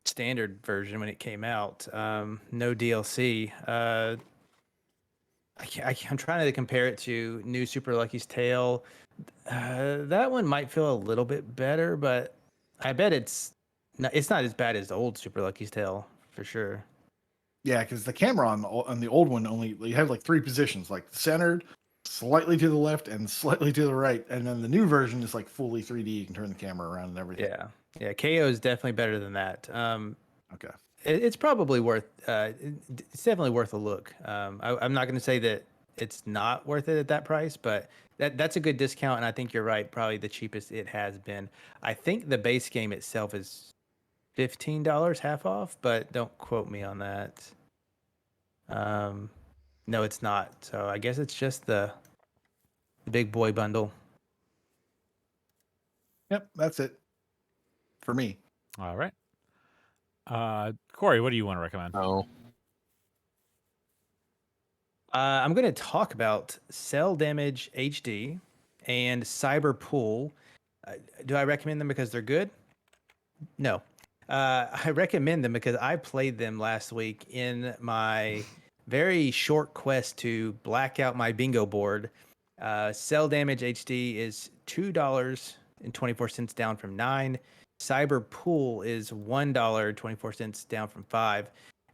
standard version when it came out. No DLC. I'm trying to compare it to New Super Lucky's Tale. That one might feel a little bit better, but I bet it's not as bad as the old Super Lucky's Tale for sure. Yeah, because the camera on the old one only you have like 3 positions, like centered, slightly to the left, and slightly to the right. And then the new version is like fully 3D. You can turn the camera around and everything. Yeah. KO is definitely better than that. Okay. It's probably worth. It's definitely worth a look. I'm not going to say that it's not worth it at that price, but that's a good discount, and I think you're right. Probably the cheapest it has been. I think the base game itself is $15 half off, but don't quote me on that. No, it's not. So I guess it's just the big boy bundle. Yep, that's it for me. All right. Corey, what do you want to recommend? No. I'm going to talk about Cell Damage HD and Cyber Pool. Do I recommend them because they're good? No. I recommend them because I played them last week in my very short quest to black out my bingo board. Cell Damage HD is $2.24 down from $9. Cyber Pool is $1.24 down from $5.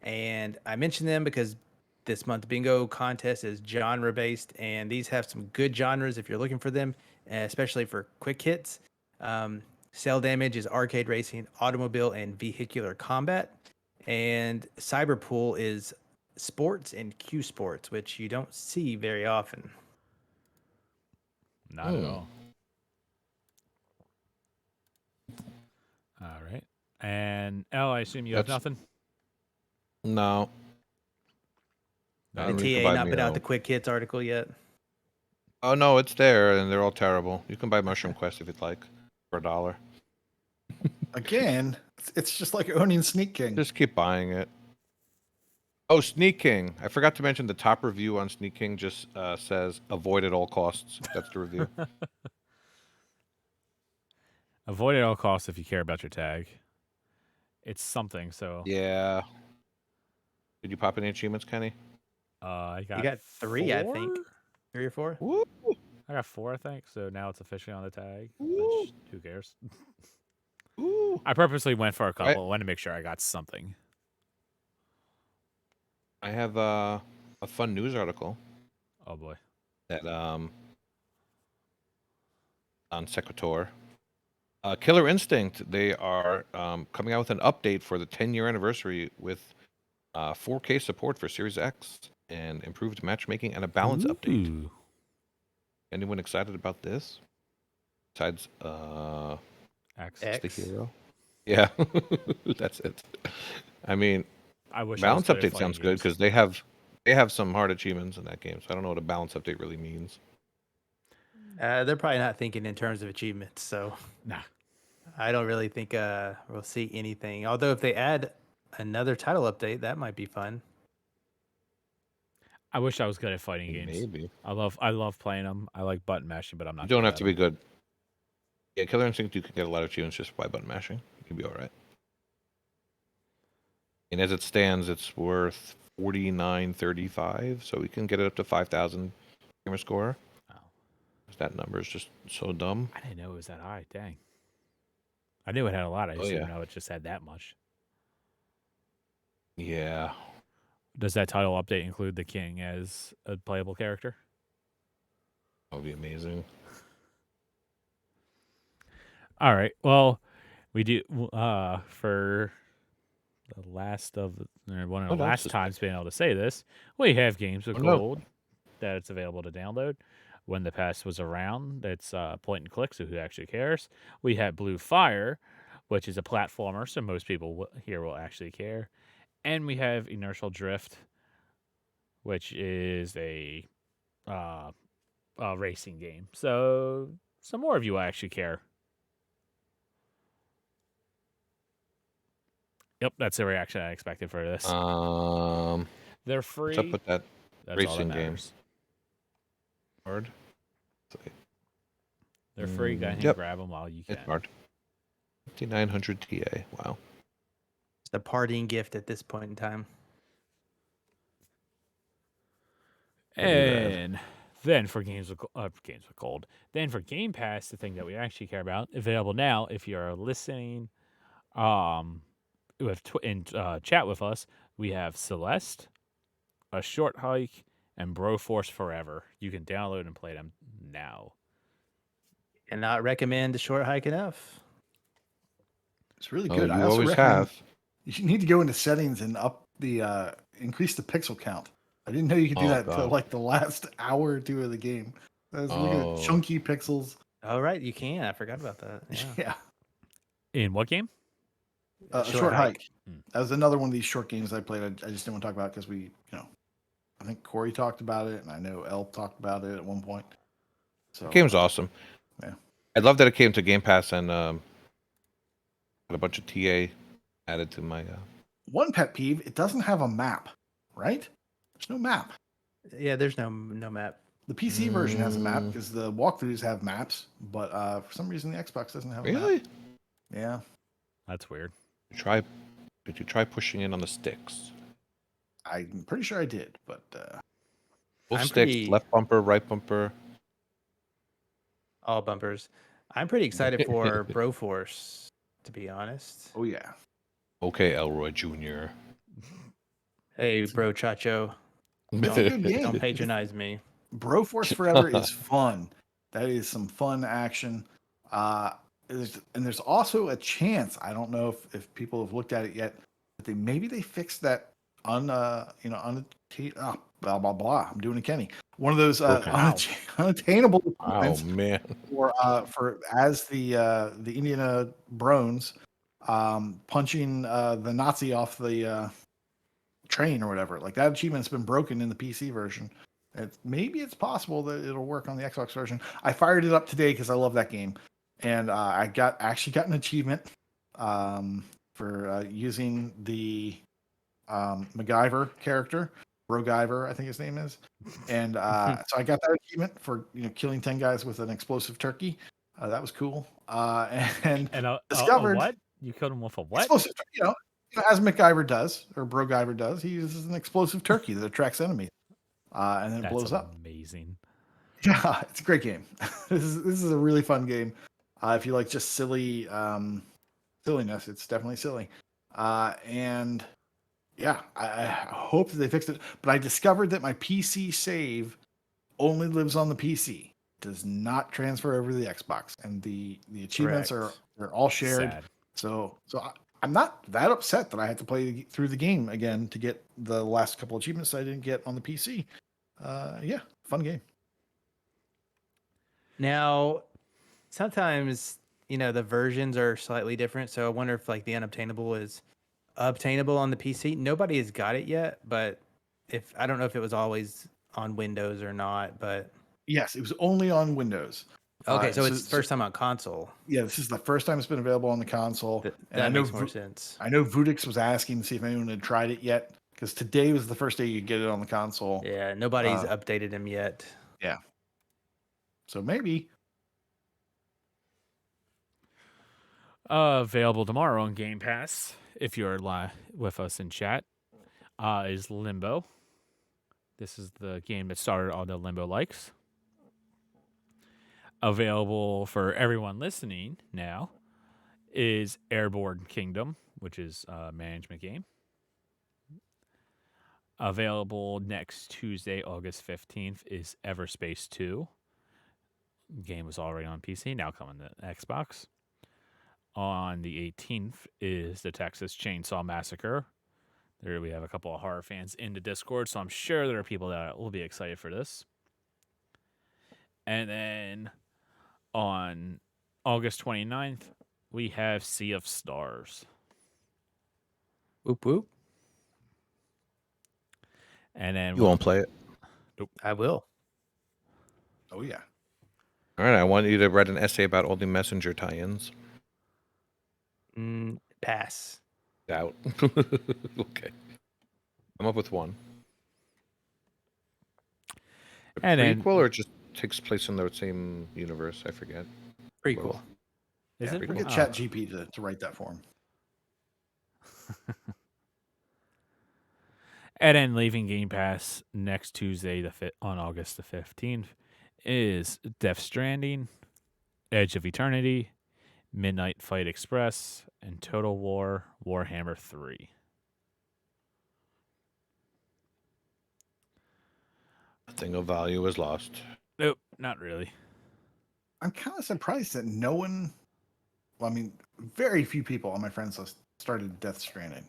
And I mentioned them because this month bingo contest is genre based, and these have some good genres if you're looking for them, especially for quick hits. Cell Damage is arcade racing, automobile, and vehicular combat. And Cyberpool is sports and Q sports, which you don't see very often. Not at all. All right. And L, I assume you have That's- nothing? No. No. I And don't read TA Goodbye not put out Meow. the quick hits article yet. Oh no, it's there, and they're all terrible. You can buy Mushroom Quest if you'd like for $1. Again, it's just like owning Sneak King. Just keep buying it. Oh, Sneak King! I forgot to mention the top review on Sneak King just says "avoid at all costs." That's the review. Avoid at all costs if you care about your tag. It's something, so Yeah. Did you pop any achievements, Kenny? I got You got 3, I think. 4? 3 or 4? Woo! I got 4, I think. So now it's officially on the tag. Ooh. Which, who cares? Ooh. I purposely went for a Right. couple. I wanted to make sure I got something. I have a fun news article Oh boy. that on Sequitur. Killer Instinct. They are coming out with an update for the 10-year anniversary with 4K support for Series X and improved matchmaking and a balance update. Ooh. Anyone excited about this? Besides, X. X. the hero. Yeah, that's it. I mean, I wish balance I was good at update sounds fighting good games. because they have some hard achievements in that game. So I don't know what a balance update really means. They're probably not thinking in terms of achievements, so Nah. I don't really think we'll see anything. Although if they add another title update, that might be fun. I wish I was good at fighting games. Maybe I love playing them. I like button mashing, but I'm not. you don't good have at to be 'em. good. Yeah, Killer Instinct, you can get a lot of achievements just by button mashing. You can be all right. And as it stands, it's worth 49.35, so we can get it up to 5,000 gamer score. Oh, That number is just so dumb. I didn't know it was that high. Dang. I knew it had a lot. I just didn't yeah. know it just had that much. Yeah. Does that title update include the king as a playable character? That would be amazing. All right. Well, we do for the last of one of the What else last is times being able to say this, we have games with Oh, no. gold that it's available to download. When the pass was around, it's point and click, so who actually cares? We had Blue Fire, which is a platformer, so most people here will actually care. And we have Inertial Drift, which is a racing game. So some more of you will actually care. Yep, that's the reaction I expected for this. They're free. What's up with that That's all that racing game? matters. Hard? They're free. Go ahead and Yep. grab them while you can. It's hard. 5900 TA. Wow. It's a partying gift at this point in time. Pretty rad. And then for games with gold, then for Game Pass, the thing that we actually care about, available now. If you're listening, um, chat with us, we have Celeste, A Short Hike, and Broforce Forever. You can download and play them now. Cannot recommend a short hike enough. It's really Oh, good. I you also always recommend have. you need to go into settings and up the increase the pixel count. I didn't know you could do Oh, that until God. like the last hour or two of the game. Look at Oh. the chunky pixels. Oh, right. You can. I forgot about that. Yeah. Yeah. In what game? A short hike. Hmm. That was another one of these short games I played. I just didn't want to talk about because I think Corey talked about it, and I know El talked about it at one point. So The game's awesome. yeah. I love that it came to Game Pass and got a bunch of TA added to my. One pet peeve: it doesn't have a map. Right? There's no map. Yeah, there's no map. The PC version has a map because the walkthroughs have maps, but for some reason the Xbox doesn't have a map. Really? Yeah. That's weird. Did you try pushing in on the sticks? I'm pretty sure I did, but Both I'm sticks, pretty- left bumper, right bumper. All bumpers. I'm pretty excited for Broforce, to be honest. oh yeah. Okay, Elroy Jr. Hey, Bro Chacho, It's a good game. don't patronize me. Broforce Forever is fun. That is some fun action. There's also a chance, I don't know if people have looked at it yet, that maybe they fixed that blah blah blah. I'm doing a Kenny. One of those Okay. unattainable Oh achievements man. for as the Indiana Brones punching the Nazi off the train or whatever. Like that achievement's been broken in the PC version. Maybe it's possible that it'll work on the Xbox version. I fired it up today because I love that game, and I actually got an achievement for using the MacGyver character, Brogyver, I think his name is, and so I got that achievement for killing 10 guys with an explosive turkey. That was cool. And discovered what? You killed him with a what? explosive, as MacGyver does or Brogyver does, he uses an explosive turkey that attracts enemies, and then it That's blows up. amazing. Yeah, it's a great game. This is a really fun game. If you like just silly silliness, it's definitely silly. And yeah, I hope that they fixed it. But I discovered that my PC save only lives on the PC, does not transfer over to the Xbox, and the achievements Correct. are all shared. Sad. So I'm not that upset that I had to play through the game again to get the last couple achievements I didn't get on the PC. Yeah, fun game. Now, sometimes the versions are slightly different, so I wonder if like the unobtainable is obtainable on the PC. Nobody has got it yet, but I don't know if it was always on Windows or not, but Yes, it was only on Windows. okay, so it's first time on console. Yeah, this is the first time it's been available on the console. And I That know makes more sense. I know Vudix was asking to see if anyone had tried it yet, because today was the first day you could get it on the console. Yeah, nobody's updated him yet. Yeah. So maybe. Available tomorrow on Game Pass, if you're live with us in chat, is Limbo. This is the game that started all the Limbo likes. Available for everyone listening now is Airborne Kingdom, which is a management game. Available next Tuesday, August 15th, is Everspace 2. Game was already on PC, now coming to Xbox. On the 18th is the Texas Chainsaw Massacre. There we have a couple of horror fans in the Discord, so I'm sure there are people that will be excited for this. And then on August 29th, we have Sea of Stars. Whoop whoop. And then You won't play it. I will. Oh yeah. All right, I want you to write an essay about all the messenger tie-ins. Pass. Out. Okay. Come up with one. And then- Prequel or just takes place in the same universe? I forget. Pretty Well, cool. Is Yeah, it? we'll get Oh. ChatGPT to write that for him. And then leaving Game Pass next Tuesday, on August the 15th, is Death Stranding, Edge of Eternity, Midnight Fight Express, and Total War Warhammer 3. Nothing of value was lost. Nope, not really. I'm kind of surprised that no one. Well, I mean, very few people on my friends list started Death Stranding.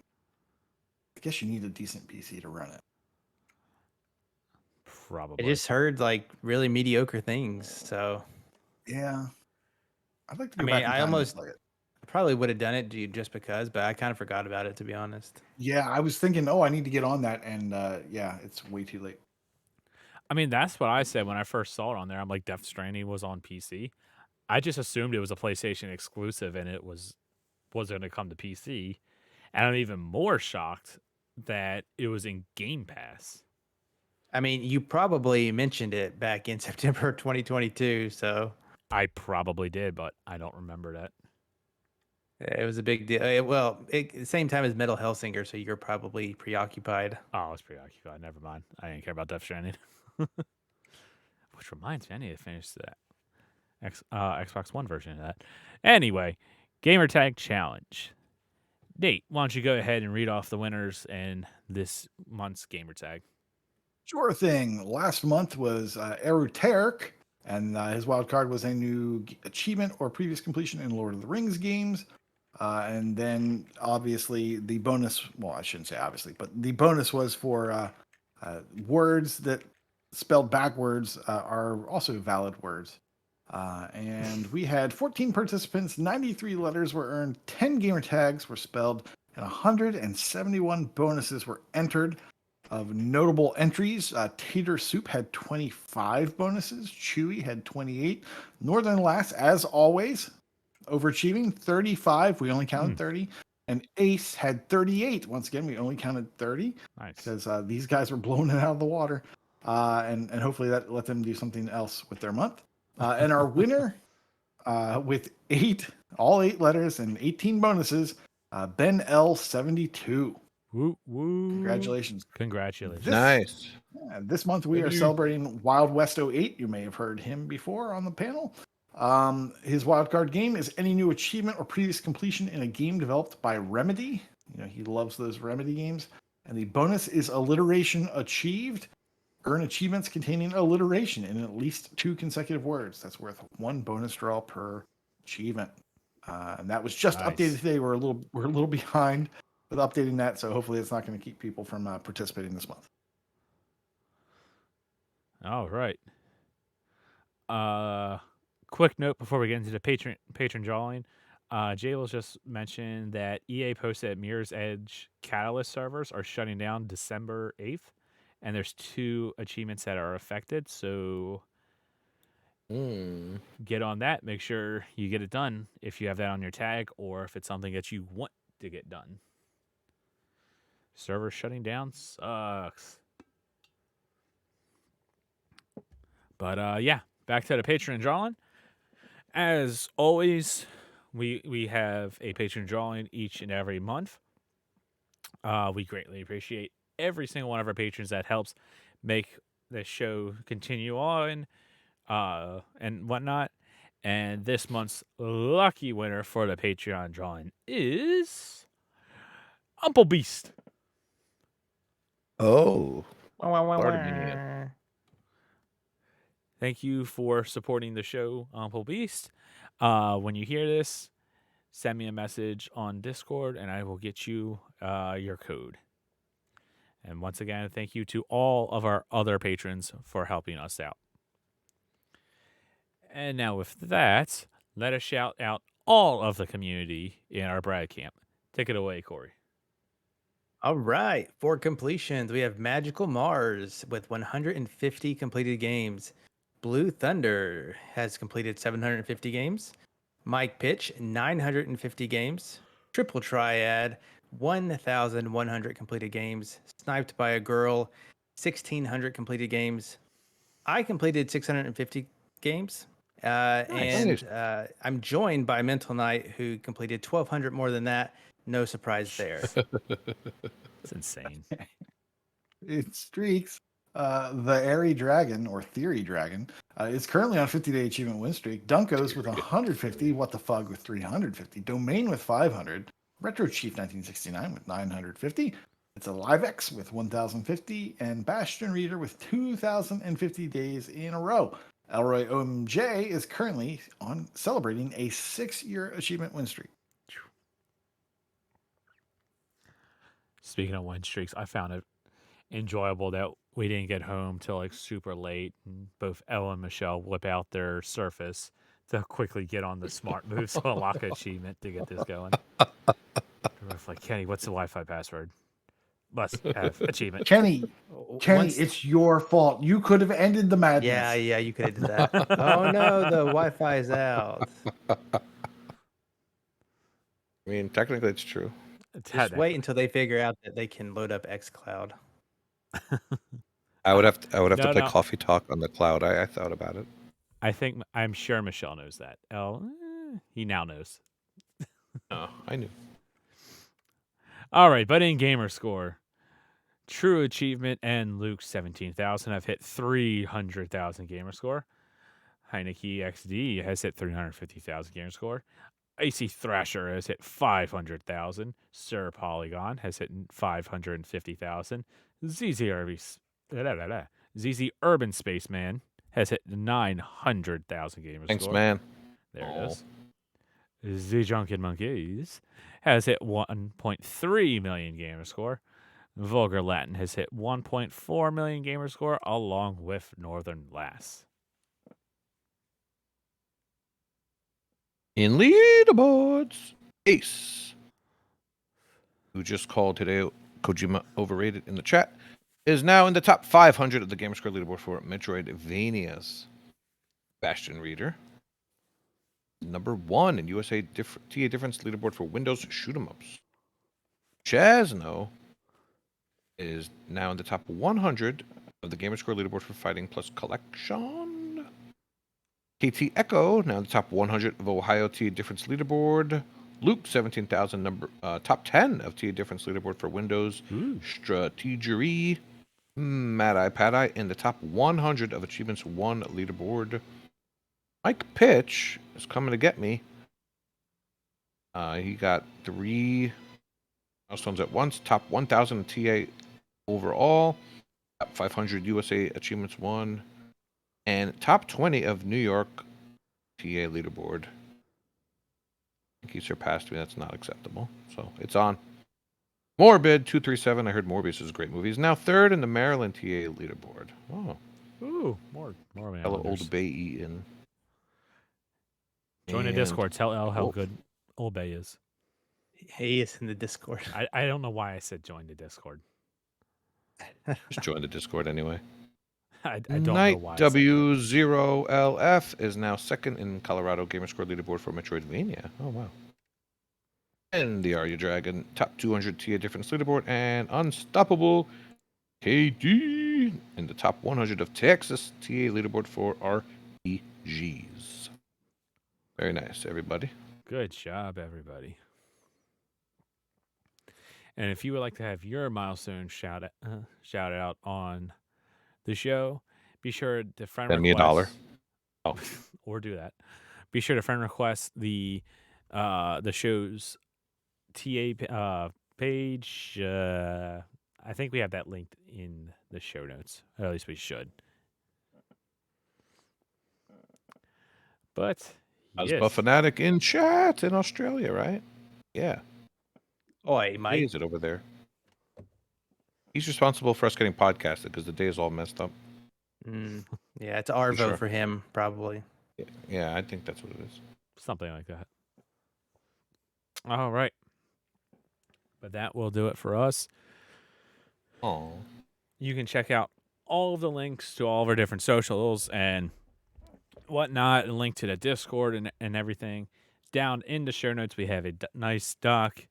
I guess you need a decent PC to run it. Probably. I just heard like really mediocre things, so Yeah, I'd like to I go mean, back in I time and almost play it. probably would have done it just because, but I kind of forgot about it, to be honest. Yeah, I was thinking, oh, I need to get on that, and yeah, it's way too late. I mean, that's what I said when I first saw it on there. I'm like, Death Stranding was on PC. I just assumed it was a PlayStation exclusive and it was going to come to PC. And I'm even more shocked that it was in Game Pass. I mean, you probably mentioned it back in September 2022, so I probably did, but I don't remember that. it was a big deal. Same time as Metal Hellsinger, so you're probably preoccupied. Oh, I was preoccupied. Never mind. I didn't care about Death Stranding. Which reminds me, I need to finish that Xbox One version of that. Anyway, Gamertag Challenge. Nate, why don't you go ahead and read off the winners in this month's Gamertag? Sure thing. Last month was Eruteric, and his wild card was a new achievement or previous completion in Lord of the Rings games. And then obviously the bonus, well, I shouldn't say obviously, but the bonus was for words that spelled backwards are also valid words. And we had 14 participants, 93 letters were earned, 10 gamer tags were spelled, and 171 bonuses were entered. Of notable entries, Tater Soup had 25 bonuses, Chewy had 28, Northern Lass, as always, overachieving, 35. We only counted 30. And Ace had 38. Once again, we only counted 30. Nice. Because these guys were blowing it out of the water. And hopefully that let them do something else with their month. And our winner, with all eight letters and 18 bonuses, Ben L72. Woo, woo. Congratulations. Congratulations. Nice. This month we are celebrating Wild West 08. You may have heard him before on the panel. His wildcard game is any new achievement or previous completion in a game developed by Remedy. You know, he loves those Remedy games. And the bonus is alliteration achieved. Earn achievements containing alliteration in at least 2 consecutive words. That's worth 1 bonus draw per achievement. And that was just updated today. We're a little behind with updating that, so hopefully it's not going to keep people from participating this month. All right. Quick note before we get into the patron drawing. Jay will just mention that EA posted that Mirror's Edge Catalyst servers are shutting down December 8th, and there's 2 achievements that are affected. So get on that. Make sure you get it done if you have that on your tag, or if it's something that you want to get done. Server shutting down sucks. But yeah, back to the Patreon drawing. As always, we have a Patreon drawing each and every month. We greatly appreciate every single one of our patrons that helps make the show continue on and whatnot. And this month's lucky winner for the Patreon drawing is Umple Beast. Oh. Pardon me. Thank you for supporting the show, Umple Beast. When you hear this, send me a message on Discord, and I will get you your code. And once again, thank you to all of our other patrons for helping us out. And now with that, let us shout out all of the community in our Brad camp. Take it away, Corey. All right, for completions, we have Magical Mars with 150 completed games. Blue Thunder has completed 750 games. Mike Pitch, 950 games. Triple Triad, 1,100 completed games. Sniped by a Girl, 1,600 completed games. I completed 650 games. And I'm joined by Mental Knight, who completed 1,200 more than that. No surprise there. It's insane. It streaks. The Airy Dragon or Theory Dragon is currently on 50-day achievement win streak. Dunkos with 150. What the Fug with 350. Domain with 500. Retro Chief 1969 with 950. It's a Livex with 1,050 and Bastion Reader with 2,050 days in a row. Elroy OMJ is currently on celebrating a 6-year achievement win streak. Speaking of win streaks, I found it enjoyable that we didn't get home till like super late, and both Elle and Michelle whip out their Surface to quickly get on the smart moves to unlock an achievement to get this going. They're both like, Kenny, what's the Wi-Fi password? Must have achievement. Kenny, it's your fault. You could have ended the madness. Yeah, you could have did that. Oh no, the Wi-Fi is out. I mean, technically, it's true. Just wait until they figure out that they can load up xCloud. I would have to No, play no. Coffee Talk on the cloud. I thought about it. I'm sure Michelle knows that. Elle, he now knows. No, I knew. All right, but in gamer score, True Achievement and Luke 17,000 have hit 300,000 gamer score. Heineke XD has hit 350,000 gamer score. Icy Thrasher has hit 500,000. Sir Polygon has hit 550,000. ZZ Urban Spaceman has hit 900,000 gamer Thanks, score. man. There it is. The Drunken Monkeys has hit 1.3 million gamer score. Vulgar Latin has hit 1.4 million gamer score, along with Northern Lass. In leaderboards, Ace, who just called today Kojima overrated in the chat, is now in the top 500 of the Gamerscore leaderboard for Metroidvanias. Bastion Reader, number 1 in USA TA Difference leaderboard for Windows shoot 'em ups. Chasno is now in the top 100 of the Gamerscore leaderboard for Fighting Plus Collection. KT Echo now in the top 100 of Ohio TA Difference leaderboard. Luke 17,000 top 10 of TA Difference leaderboard for Windows Strategery. Mad Eye Pad Eye in the top 100 of Achievements 1 leaderboard. Mike Pitch is coming to get me. He got 3 milestones at once. Top 1,000 TA overall. Top 500 USA Achievements 1. And top 20 of New York TA leaderboard. I think he surpassed me. That's not acceptable. So it's on. Morbid 237. I heard Morbius is a great movie. He's now 3rd in the Maryland TA leaderboard. Oh. Ooh, more Hello, Old Bay Eaton. Join the Discord. Tell Elle how good Old Bay is. He is in the Discord. I don't know why I said join the Discord. Just join the Discord anyway. I don't know Night why. I said that. W0LF is now 2nd in Colorado Gamerscore leaderboard for Metroidvania. Oh, wow. And the Arya Dragon, top 200 TA Difference leaderboard, and Unstoppable KD in the top 100 of Texas TA leaderboard for RPGs. Very nice, everybody. Good job, everybody. And if you would like to have your milestone shout out on the show, be sure to friend Send me request. $1. Oh. Or do that. Be sure to friend request the show's TA page. I think we have that linked in the show notes. Or at least we should. But How's yes. Buff Fanatic in chat in Australia, right? Yeah. Oi, How Mike. is it over there? He's responsible for us getting podcasted because the day is all messed up. Yeah, it's our vote for him, probably. Yeah, I think that's what it is. Something like that. All right. But that will do it for us. Oh. You can check out all of the links to all of our different socials and whatnot, and link to the Discord and everything. Down in the show notes, we have a nice doc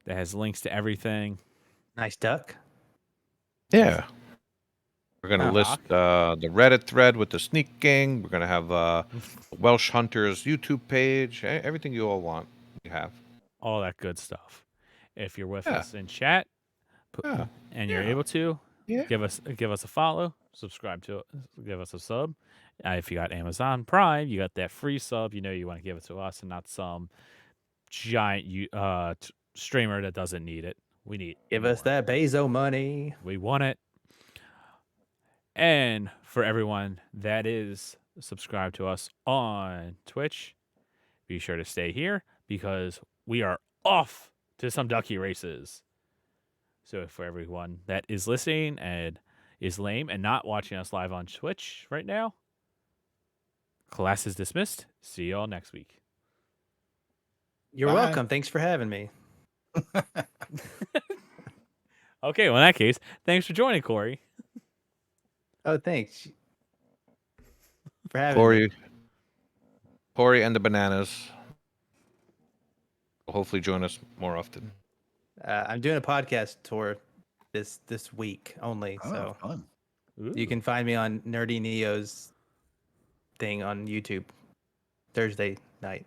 that has links to everything. Nice duck. Yeah. We're going to list the Reddit thread with the sneaking. We're going to have Welsh Hunters YouTube page. Everything you all want, we have. All that good stuff. If you're with us in chat and you're able to, Yeah. Give us a follow, subscribe to it, give us a sub. If you got Amazon Prime, you got that free sub. You know you want to give it to us and not some giant streamer that doesn't need it. We need Give us more. that Bezo money. We want it. And for everyone that is subscribed to us on Twitch, be sure to stay here because we are off to some ducky races. So for everyone that is listening and is lame and not watching us live on Twitch right now, class is dismissed. See y'all next week. You're Bye. welcome. Thanks for having me. Okay, well in that case, thanks for joining, Corey. Oh, thanks for having me. Corey and the bananas will hopefully join us more often. I'm doing a podcast tour this week only, Oh, so fun. you can find me on Nerdy Neo's thing on YouTube Thursday night.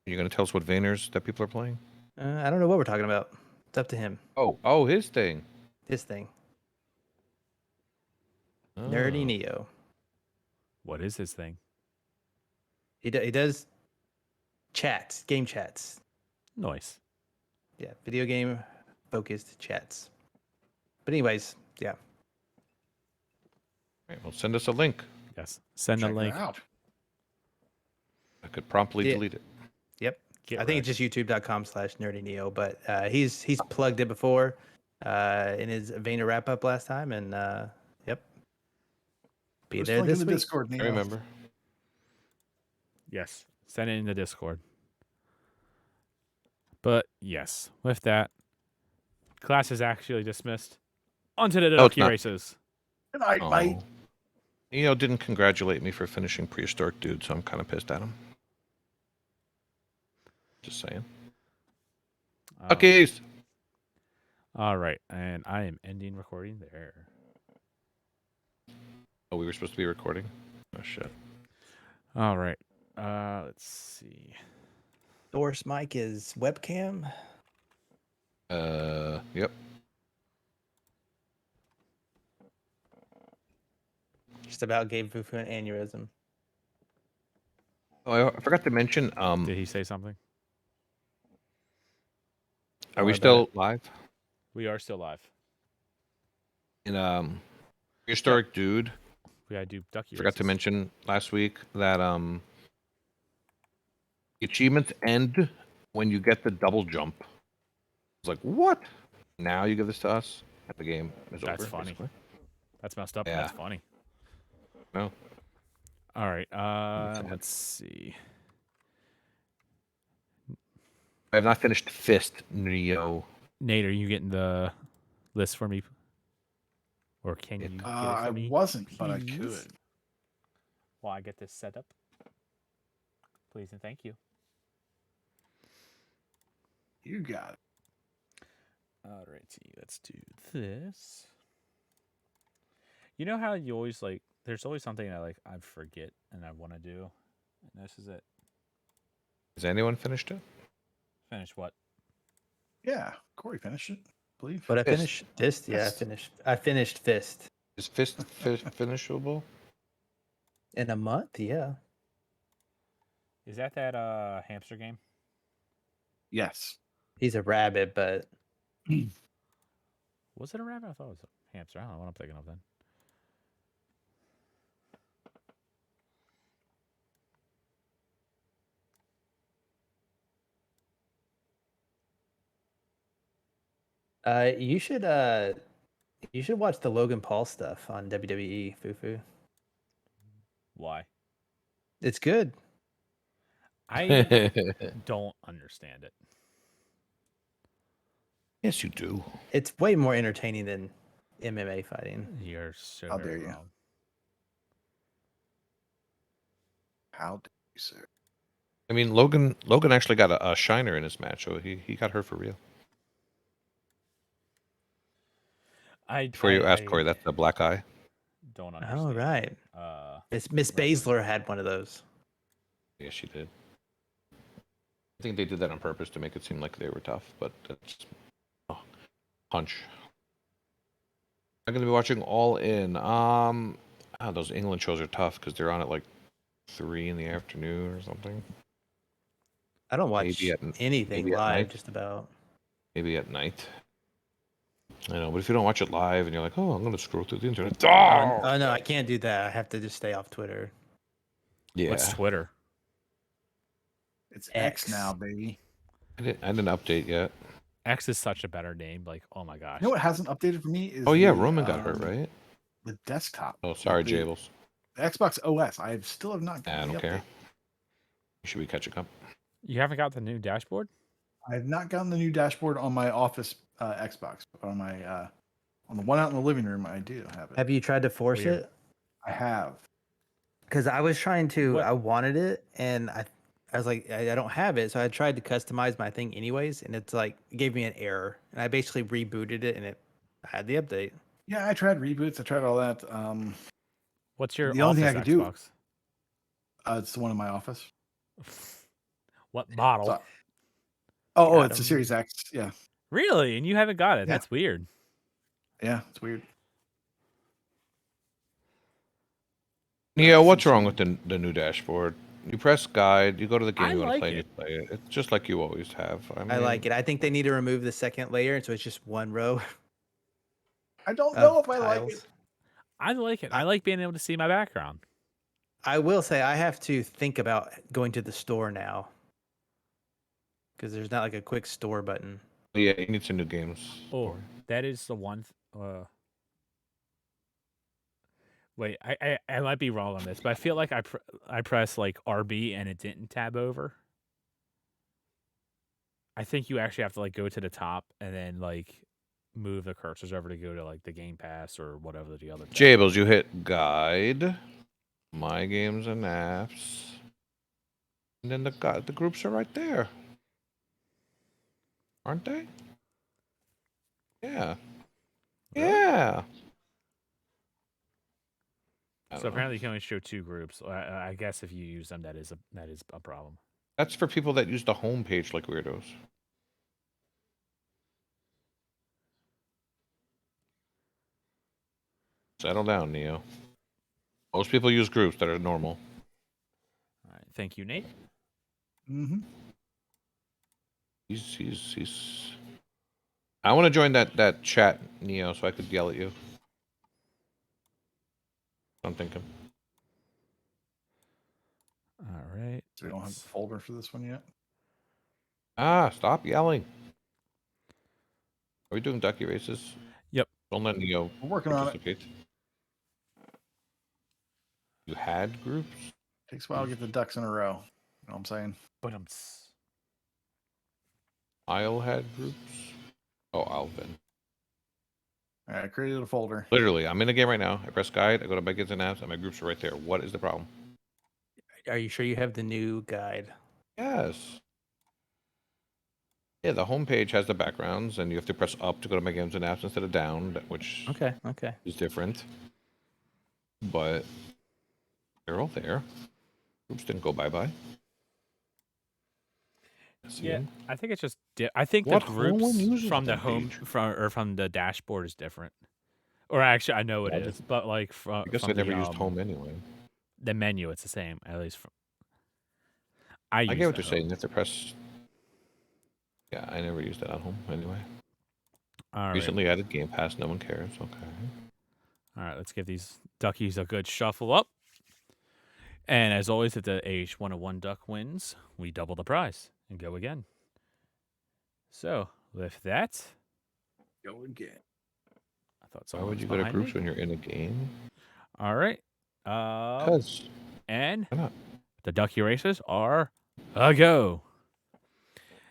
You're gonna tell us what Vayners that people are playing? I don't know what we're talking about. It's up to him. Oh, his thing. His thing. Oh. Nerdy Neo. What is this thing? He does chats, game chats. Noise. Yeah, video game focused chats. But anyways, yeah. Right, well, send us a link. Yes. Send Check the it link. out. I could promptly Yeah. delete it. Yep. Get I think it's just youtube.com/nerdyneo, but he's plugged it before in his Vayner wrap up last time, and yep. Be Just there link in this the week. Discord, I Neo. remember. Yes. Send it in the Discord. But yes, with that, class is actually dismissed. Onto the No, it's ducky not. races. Good night, mate. Didn't congratulate me for finishing Prehistoric Dude, so I'm kind of pissed at him. Just saying. Duckies! All right, and I am ending recording there. Oh, we were supposed to be recording? Oh, shit. All right. Let's see. Source mic is webcam. Yep. Just about gave Fufu an aneurysm. Oh, I forgot to mention, Did he say something? are worry we about still live? We are still live. In, Prehistoric Dude, We gotta do ducky forgot to races. mention last week that, the achievements end when you get the double jump. It's like, what? Now you give this to us? And the game is over. That's funny. basically. That's messed up. Yeah. That's funny. No. All right. sad. Let's see. I have not finished Fist, Neo. Nate, are you getting the list for me? Or can you get it for I me? wasn't, but I please? could. While I get this set up. Please and thank you. You got it. All righty, let's do this. You know how you always like, there's always something I forget and I want to do, and this is it. Has anyone finished it? Finish what? Yeah, Corey finished it, I believe. But I Fist. finished Fist. Yeah, Fist. I finished Fist Is Fist finishable? in a month. Yeah. Is that hamster game? Yes. He's a rabbit, but Was it a rabbit? I thought it was a hamster. I don't know what I'm thinking of then. you should watch the Logan Paul stuff on WWE, Fufu. Why? It's good. I don't understand it. Yes, you do. It's way more entertaining than MMA fighting. You're so How very dare you. wrong. How did you, sir? I mean, Logan actually got a shiner in his match, so he got hurt for real. Before you ask Corey, that's the black eye. Don't understand. Oh right. Miss Right. Baszler had one of those. Yes, she did. I think they did that on purpose to make it seem like they were tough, but that's punch. I'm gonna be watching All In. Those England shows are tough because they're on at like 3 in the afternoon or something. I don't watch Maybe at anything maybe at live, night. just about. Maybe at night. I know, but if you don't watch it live and you're like, oh, I'm gonna scroll through the internet. Oh no, I can't do that. I have to just stay off Twitter. Yeah, What's Twitter? It's X. X now, baby. I didn't update yet. X is such a better name. Like, oh my gosh. You know what hasn't updated for me is Oh yeah, the, Roman got hurt, right? The desktop. Oh, sorry, the, Jables. the Xbox OS. I still have not I gotten don't the care. update. You should be catching up. You haven't got the new dashboard? I have not gotten the new dashboard on my Office Xbox, but on my on the one out in the living room, I do have it. Have you tried to force Weird. it? I have. Because I was trying to. What- I wanted it, and I was like, I don't have it, so I tried to customize my thing anyways, and it's like it gave me an error, and I basically rebooted it, and it had the update. Yeah, I tried reboots. I tried all that. What's your The only thing I Office could do- Xbox? It's the one in my office. What model? So- Oh, Got it's a 'em. Series X. Yeah, Really? And you haven't got it? Yeah. That's weird. yeah, it's weird. Yeah, what's wrong with the new dashboard? You press guide, you go to the game I you want to like play, and you it. play it. It's just like you always have. I like it. I think they need to remove the second layer, so it's just one row. I don't of know if I like tiles. it. I like it. I like being able to see my background. I will say I have to think about going to the store now because there's not like a quick store button. Yeah, you need some new games. Oh, that is the one. Wait, I might be wrong on this, but I feel like I pressed like RB and it didn't tab over. I think you actually have to like go to the top and then like move the cursors over to go to like the Game Pass or whatever the other. tab. Jables, you hit guide, my games and apps, and then the groups are right there, aren't they? Yeah. Really? Yeah. I So don't know. apparently you can only show 2 groups. I guess if you use them, that is a problem. That's for people that use the home page like weirdos. Settle down, Neo. Most people use groups that are normal. All right, thank you, Nate. Mm-hmm. He's. I want to join that chat, Neo, so I could yell at you. I'm thinking. All right. So we don't have let's- the folder for this one yet. Stop yelling. Are we doing ducky races? Yep. Don't let Neo We're working on it. participate. You had groups? Takes a while to get the ducks in a row. You know what I'm saying? But Isle had groups? Oh, Alvin. All right, I created a folder. Literally, I'm in the game right now. I press guide, I go to my kids and apps, and my groups are right there. What is the problem? Are you sure you have the new guide? Yes. Yeah, the home page has the backgrounds, and you have to press up to go to my games and apps instead of down, which Okay. is different. But they're all there. Groups didn't go bye-bye. See yeah, 'em? I think it's just. I think What the home groups uses from the home home page? from the dashboard is different. Or actually, I know it Well, is, but like I guess from I never the, used home anyway. The menu, it's the same. At least from. I use get what the you're saying. home. You have to press. Yeah, I never used that at home anyway. All right. Recently added Game Pass. No one cares. Okay. All right, let's give these duckies a good shuffle up. And as always, if the AH101 duck wins, we double the prize and go again. So, with that, Go again. I thought Why someone would was you go to behind groups me. when you're in a game? All right. Because And why not? the ducky races are a go.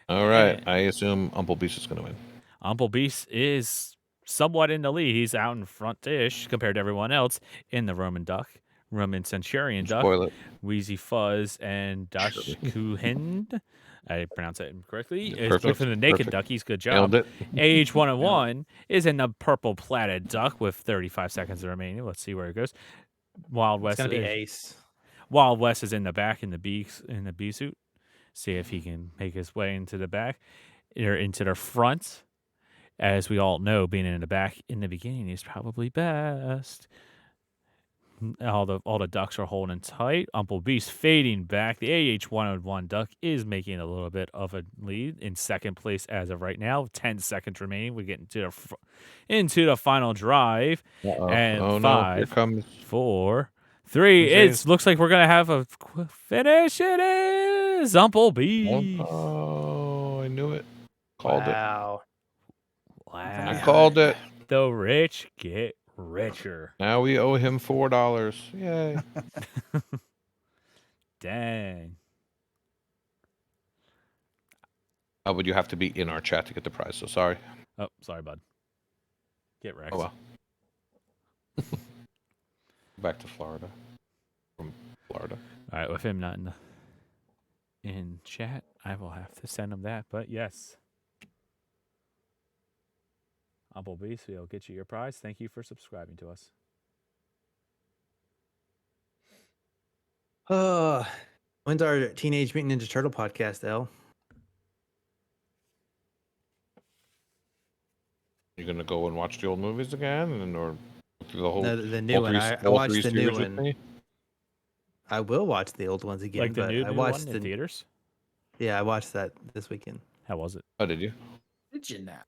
All right. And- I assume Umple Beast is going to win. Umple Beast is somewhat in the lead. He's out in front-ish compared to everyone else in the Roman duck, Roman Centurion duck, Spoil it. Wheezy Fuzz, and Dash Surely. Kuhind. I pronounced it incorrectly. Yeah, It's both perfect, in the naked perfect. duckies. Good Nailed job. it. AH101 is in the purple plated duck with 35 seconds remaining. Let's see where it goes. Wild It's West. gonna be is- Ace. Wild West is in the back in the B suit. See if he can make his way into the back or into the front. as we all know, being in the beginning is probably best. All the ducks are holding tight. Umple Beast fading back. The AH-101 duck is making a little bit of a lead in second place as of right now. 10 seconds remaining. We get into the final drive. Uh-oh. And Oh, no. Here 5, comes 4, 3. James. It looks like we're gonna have a finish. It is Umple Beast. Oh, I knew it. Called it. Wow. I Wow. called it. The rich get richer. Now we owe him $4. Yay. Dang. Oh, but you have to be in our chat to get the prize, so sorry. Oh, sorry, bud. Get wrecked. Oh, well. Back to Florida. From Florida. All right, with him not in chat, I will have to send him that. But yes, Umple Beast, we'll get you your prize. Thank you for subscribing to us. When's our Teenage Mutant Ninja Turtle podcast, El? You gonna go and watch the old movies again, or through the whole? No, the new all one. three- I all watched three the new series with one. me? I will watch the old ones again, Like the but new I one watched in theaters. Yeah, I watched that this weekend. How was it? Oh, did you? Did you now?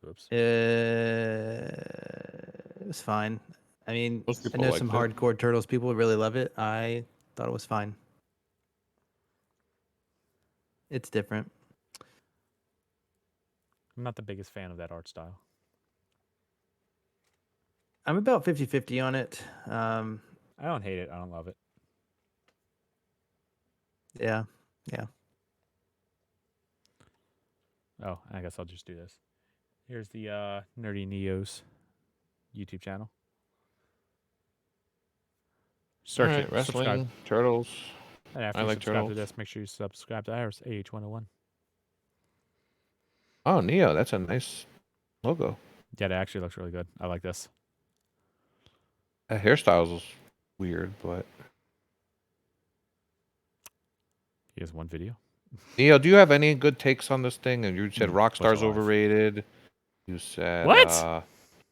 Oops. It was fine. I mean, Most I people know liked some it. hardcore Turtles people really love it. I thought it was fine. It's different. I'm not the biggest fan of that art style. I'm about 50-50 on it. I don't hate it. I don't love it. Yeah. Oh, I guess I'll just do this. Here's the Nerdy Neos YouTube channel. Search Alright, it. wrestling, Subscribe. turtles. And after I you like subscribe to turtles. this, make sure you subscribe to ours, AH101. Oh, Neo, that's a nice logo. Yeah, it actually looks really good. I like this. That hairstyle's weird, but He has one video. Neo, do you have any good takes on this thing? And you said What's Rockstar's alive? overrated. You said What?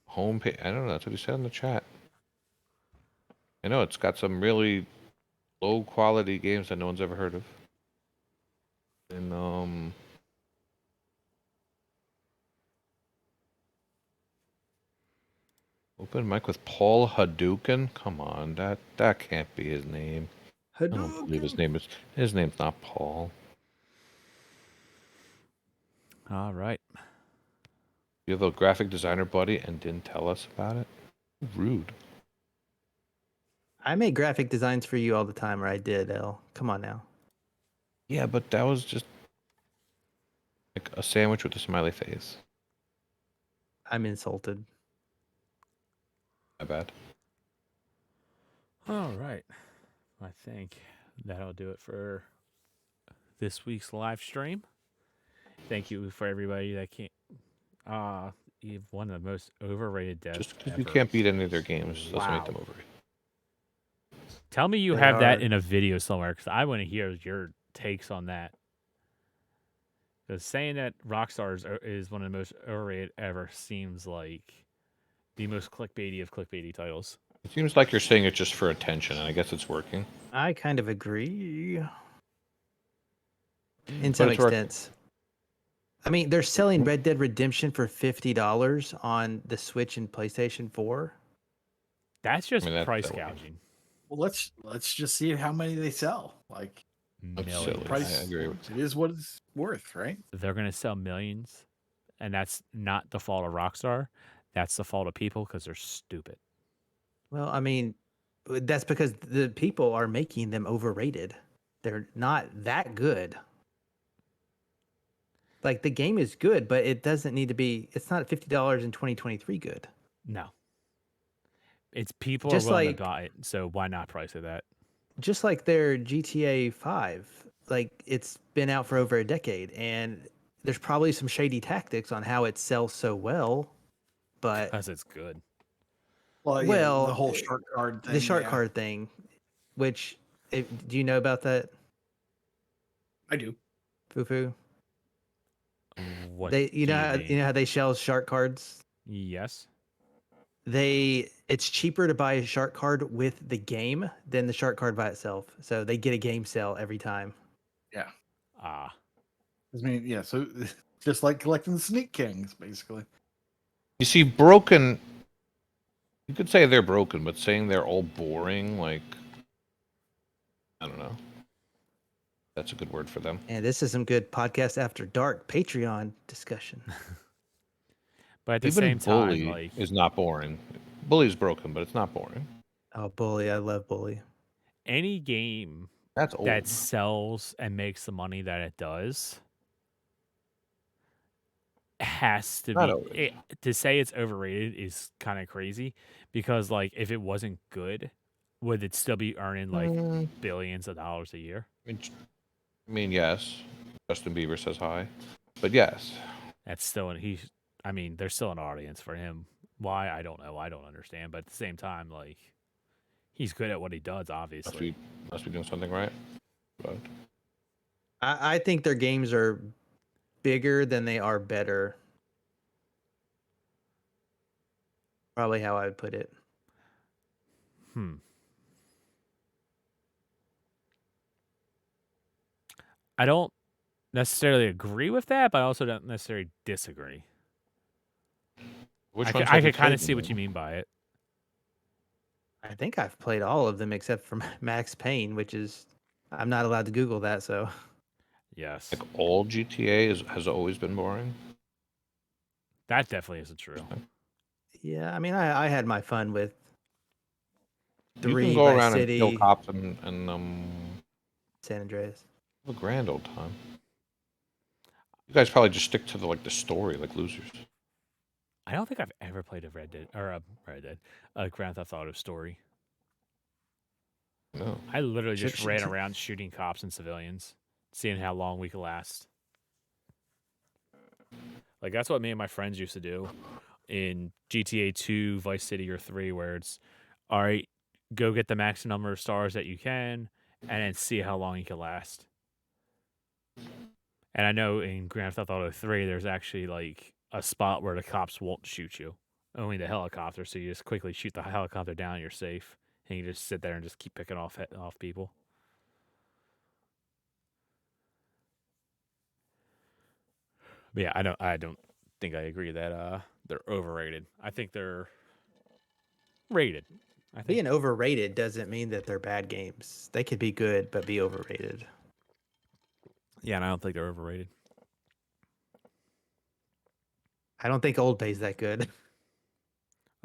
Homepage. I don't know. That's what he said in the chat. I know it's got some really low quality games that no one's ever heard of. And open mic with Paul Hadouken. Come on, that can't be his name. I don't believe his name's not Paul. All right. You have a graphic designer buddy and didn't tell us about it? Rude. I make graphic designs for you all the time, or I did, El. Come on now. Yeah, but that was just like a sandwich with a smiley face. I'm insulted. My bad. All right. I think that'll do it for this week's live stream. Thank you for everybody that came. You've one of the most overrated devs. Just because you ever. can't beat any of their games doesn't make Wow. them overrated. Tell me you They have that are- in a video somewhere, because I want to hear your takes on that. Because saying that Rockstar is one of the most overrated ever seems like the most clickbaity of clickbaity titles. It seems like you're saying it just for attention, and I guess it's working. I kind of agree. In But some it's working. extents. I mean, they're selling Red Dead Redemption for $50 on the Switch and PlayStation 4. That's just mean, price that would be- gouging. Well, let's just see how many they sell. Like That's Millions. silly. price, I agree with it is what it's worth, right? They're going to sell millions, and that's not the fault of Rockstar. That's the fault of people because they're stupid. Well, I mean, that's because the people are making them overrated. They're not that good. Like, the game is good, but it doesn't need to be, it's not $50 in 2023 good. No. It's people Just are willing like- to buy it, so why not price it that? Just like their GTA 5. Like, it's been out for over a decade, and there's probably some shady tactics on how it sells so well, but Because it's good. Well, yeah, Well, the whole shark card thing. the shark yeah. card thing, which, do you know about that, I do. Fufu? What They, you do know, you how, mean? you know how they sell shark cards. Yes. It's cheaper to buy a shark card with the game than the shark card by itself. So they get a game sale every time. Yeah. Ah. I mean, yeah. So just like collecting the Sneak Kings, basically. You see, broken. You could say they're broken, but saying they're all boring, like, I don't know. That's a good word for them. And this is some good podcast after dark Patreon discussion. But at the Even same time, Bully like is not boring. Bully's broken, but it's not boring. Oh, Bully. I love Bully. any game That's old. that sells and makes the money that it does has to Not be always. to say it's overrated is kind of crazy because like if it wasn't good, would it still be earning like billions of dollars a year? I mean, yes. Justin Bieber says hi, but yes. That's still I mean, there's still an audience for him. Why? I don't know. I don't understand. But at the same time, like he's good at what he does, obviously. Must be doing something right. But I think their games are bigger than they are better. Probably how I would put it. I don't necessarily agree with that, but I also don't necessarily disagree. which I ones could have you kind of played see what then? you mean by it. I think I've played all of them except for Max Payne, which is I'm not allowed to Google that. So Yes. Like all GTA has always been boring. That definitely isn't true. yeah, I mean, I had my fun with You 3 can go Vice around and kill City, cops and San Andreas. have a grand old time. You guys probably just stick to the story like losers. I don't think I've ever played a Grand Theft Auto story. No. I literally just Should- ran around shooting cops and civilians, seeing how long we could last. Like that's what me and my friends used to do in GTA 2, Vice City, or 3, where it's all right, go get the max number of stars that you can, and then see how long you can last. And I know in Grand Theft Auto 3, there's actually like a spot where the cops won't shoot you, only the helicopter. So you just quickly shoot the helicopter down, and you're safe, and you just sit there and just keep picking off people. But yeah, I don't think I agree that they're overrated. I think they're rated. I think Being overrated doesn't mean that they're bad games. They could be good, but be overrated. yeah, and I don't think they're overrated. I don't think Old Bay's that good.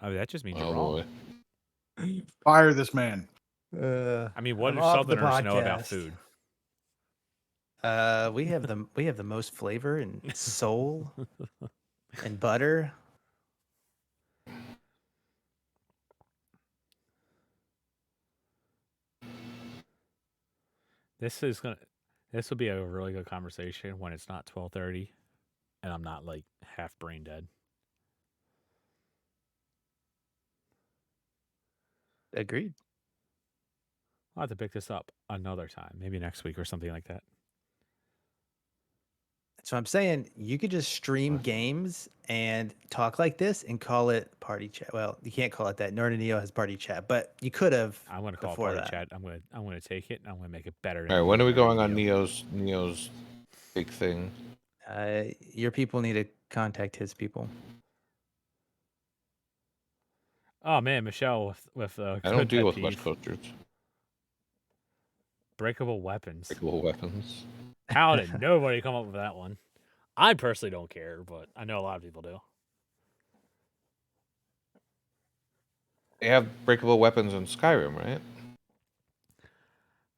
I mean, that just means you're Oh wrong. boy. Fire this man. I mean, what I'm do off the Southerners know about podcast. food? We have the most flavor and soul and butter. This will be a really good conversation when it's not 12:30, and I'm not like half brain dead. Agreed. I'll have to pick this up another time, maybe next week or something like that. So I'm saying you could just stream games and talk like this and call it party chat. Well, you can't call it that. Nerd and Neo has party chat, but you could have. I'm gonna call it before party that. chat. I'm gonna take it and I'm gonna make it better. All right, when are we than going on video. Neo's big thing? Your people need to contact his people. Oh man, Michelle with I don't good deal pet with peeve. West Coasters. Breakable weapons. Breakable weapons. How did nobody come up with that one? I personally don't care, but I know a lot of people do. They have breakable weapons in Skyrim, right?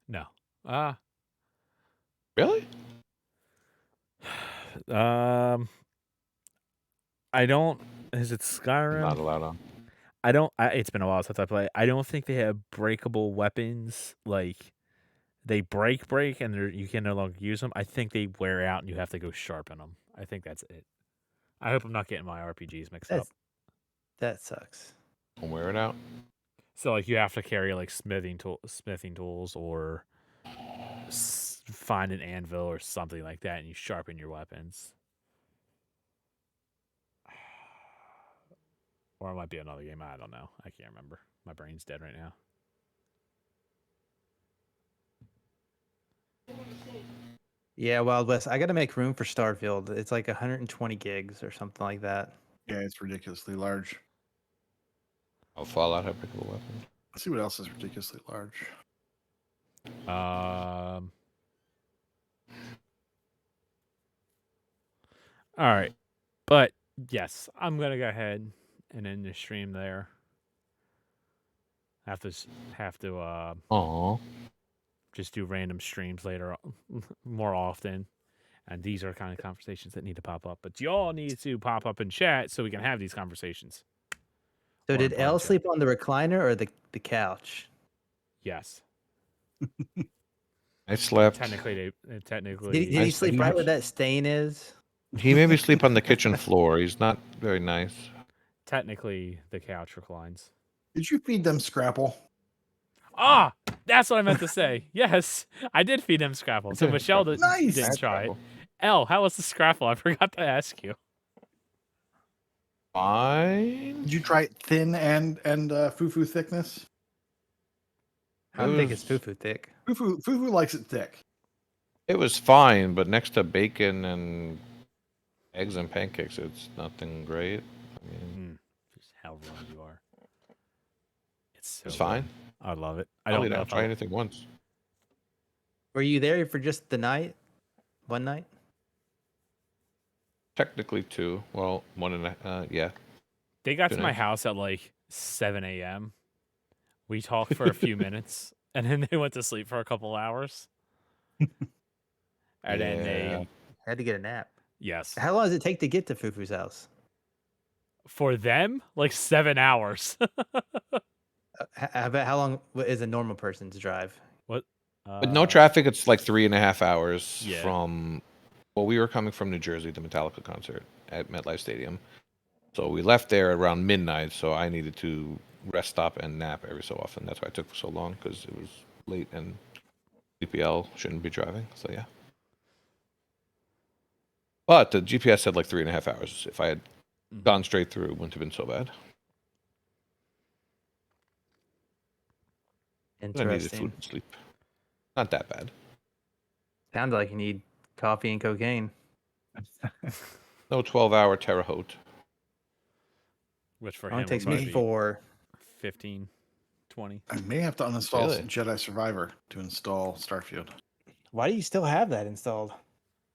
No. Really? I don't. Is it Skyrim? Not allowed on. I don't. It's been a while since I played. I don't think they have breakable weapons. Like they break, and you can no longer use them. I think they wear out, and you have to go sharpen them. I think that's it. I hope I'm not getting my RPGs mixed up. That sucks. Don't wear it out. So like you have to carry like smithing tools, or find an anvil or something like that, and you sharpen your weapons. Or it might be another game. I don't know. I can't remember. My brain's dead right now. Yeah, Wild West. I got to make room for Starfield. It's like 120 gigs or something like that. Yeah, it's ridiculously large. Oh, Fallout Unbreakable Weapon. Let's see what else is ridiculously large. All right. But yes, I'm going to go ahead and end the stream there. Have to Aw. just do random streams later more often. And these are kind of conversations that need to pop up. But y'all need to pop up in chat so we can have these conversations. So Or did in Elle chat. sleep on the recliner or the couch? Yes. I slept. Technically. Did he I sleep sleep- right where that stain is? He made me sleep on the kitchen floor. He's not very nice. Technically, the couch reclines. Did you feed them Scrapple? Ah, that's what I meant to say. Yes, I did feed him Scrapple. So Okay, Michelle Scrapple. Nice. didn't That's try it. Scrapple. Elle, how was the Scrapple? I forgot to ask you. Fine. Did you try it thin and fufu thickness? How It thick is was- fufu thick? Fufu likes it thick. It was fine, but next to bacon and eggs and pancakes, it's nothing great. I mean, Just how wrong you are. It's so it's good. fine. I love it. I I'll don't eat it. know I'll if try I anything once. Were you there for just the night? One night? Technically two. Well, one and yeah. They got to Good my night. house at like 7 a.m. We talked for a few minutes, and then they went to sleep for a couple hours. And then Yeah. they, Had to get a nap. yes, How long does it take to get to Fufu's house? for them, like 7 hours. How long is a normal person's drive? With no traffic, it's like 3.5 hours yeah. from. Well, we were coming from New Jersey, the Metallica concert at MetLife Stadium. So we left there around midnight. So I needed to rest stop and nap every so often. That's why it took so long, because it was late and CPL shouldn't be driving. So yeah. But the GPS said like 3.5 hours. If I had Mhm. gone straight through, it wouldn't have been so bad. But I needed food Interesting. and sleep. Not that bad. Sounds like you need coffee and cocaine. No 12-hour Terre Haute. Which for Only him takes would me be 4. 15, 20. I may have to uninstall Really? Jedi Survivor to install Starfield. Why do you still have that installed?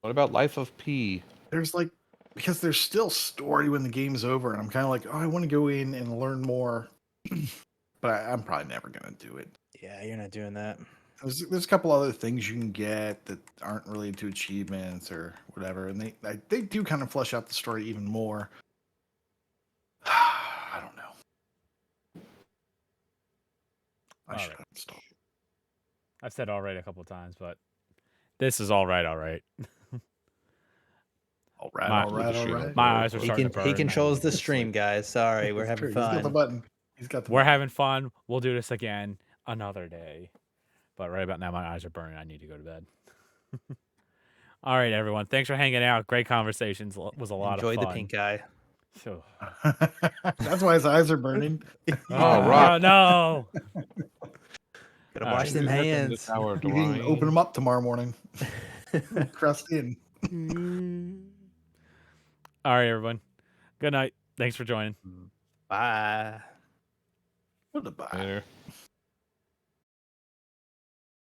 What about Life of P? There's like, because there's still story when the game's over, and I'm kind of like, oh, I want to go in and learn more, but I'm probably never gonna do it. Yeah, you're not doing that. There's a couple other things you can get that aren't related to achievements or whatever, and they do kind of flesh out the story even more. I don't know. I All should right. install. I've said all right a couple of times, but this is all right. All right, My- all right, all Stream right. up. My eyes are He starting to burn. controls the It's stream, like- guys. Sorry, we're It's having true. He's got the fun. button. He's got the. We're button. having fun. We'll do this again another day. But right about now, my eyes are burning. I need to go to bed. All right, everyone. Thanks for hanging out. Great conversations. Was a lot Enjoy of the fun. pink eye. So, That's why his eyes are burning. Rock. no. Gotta All wash right. them hands. This hour You didn't even open them up tomorrow morning. Crust in. All right, everyone. Good night. Thanks for joining. Bye. What a bye. Later.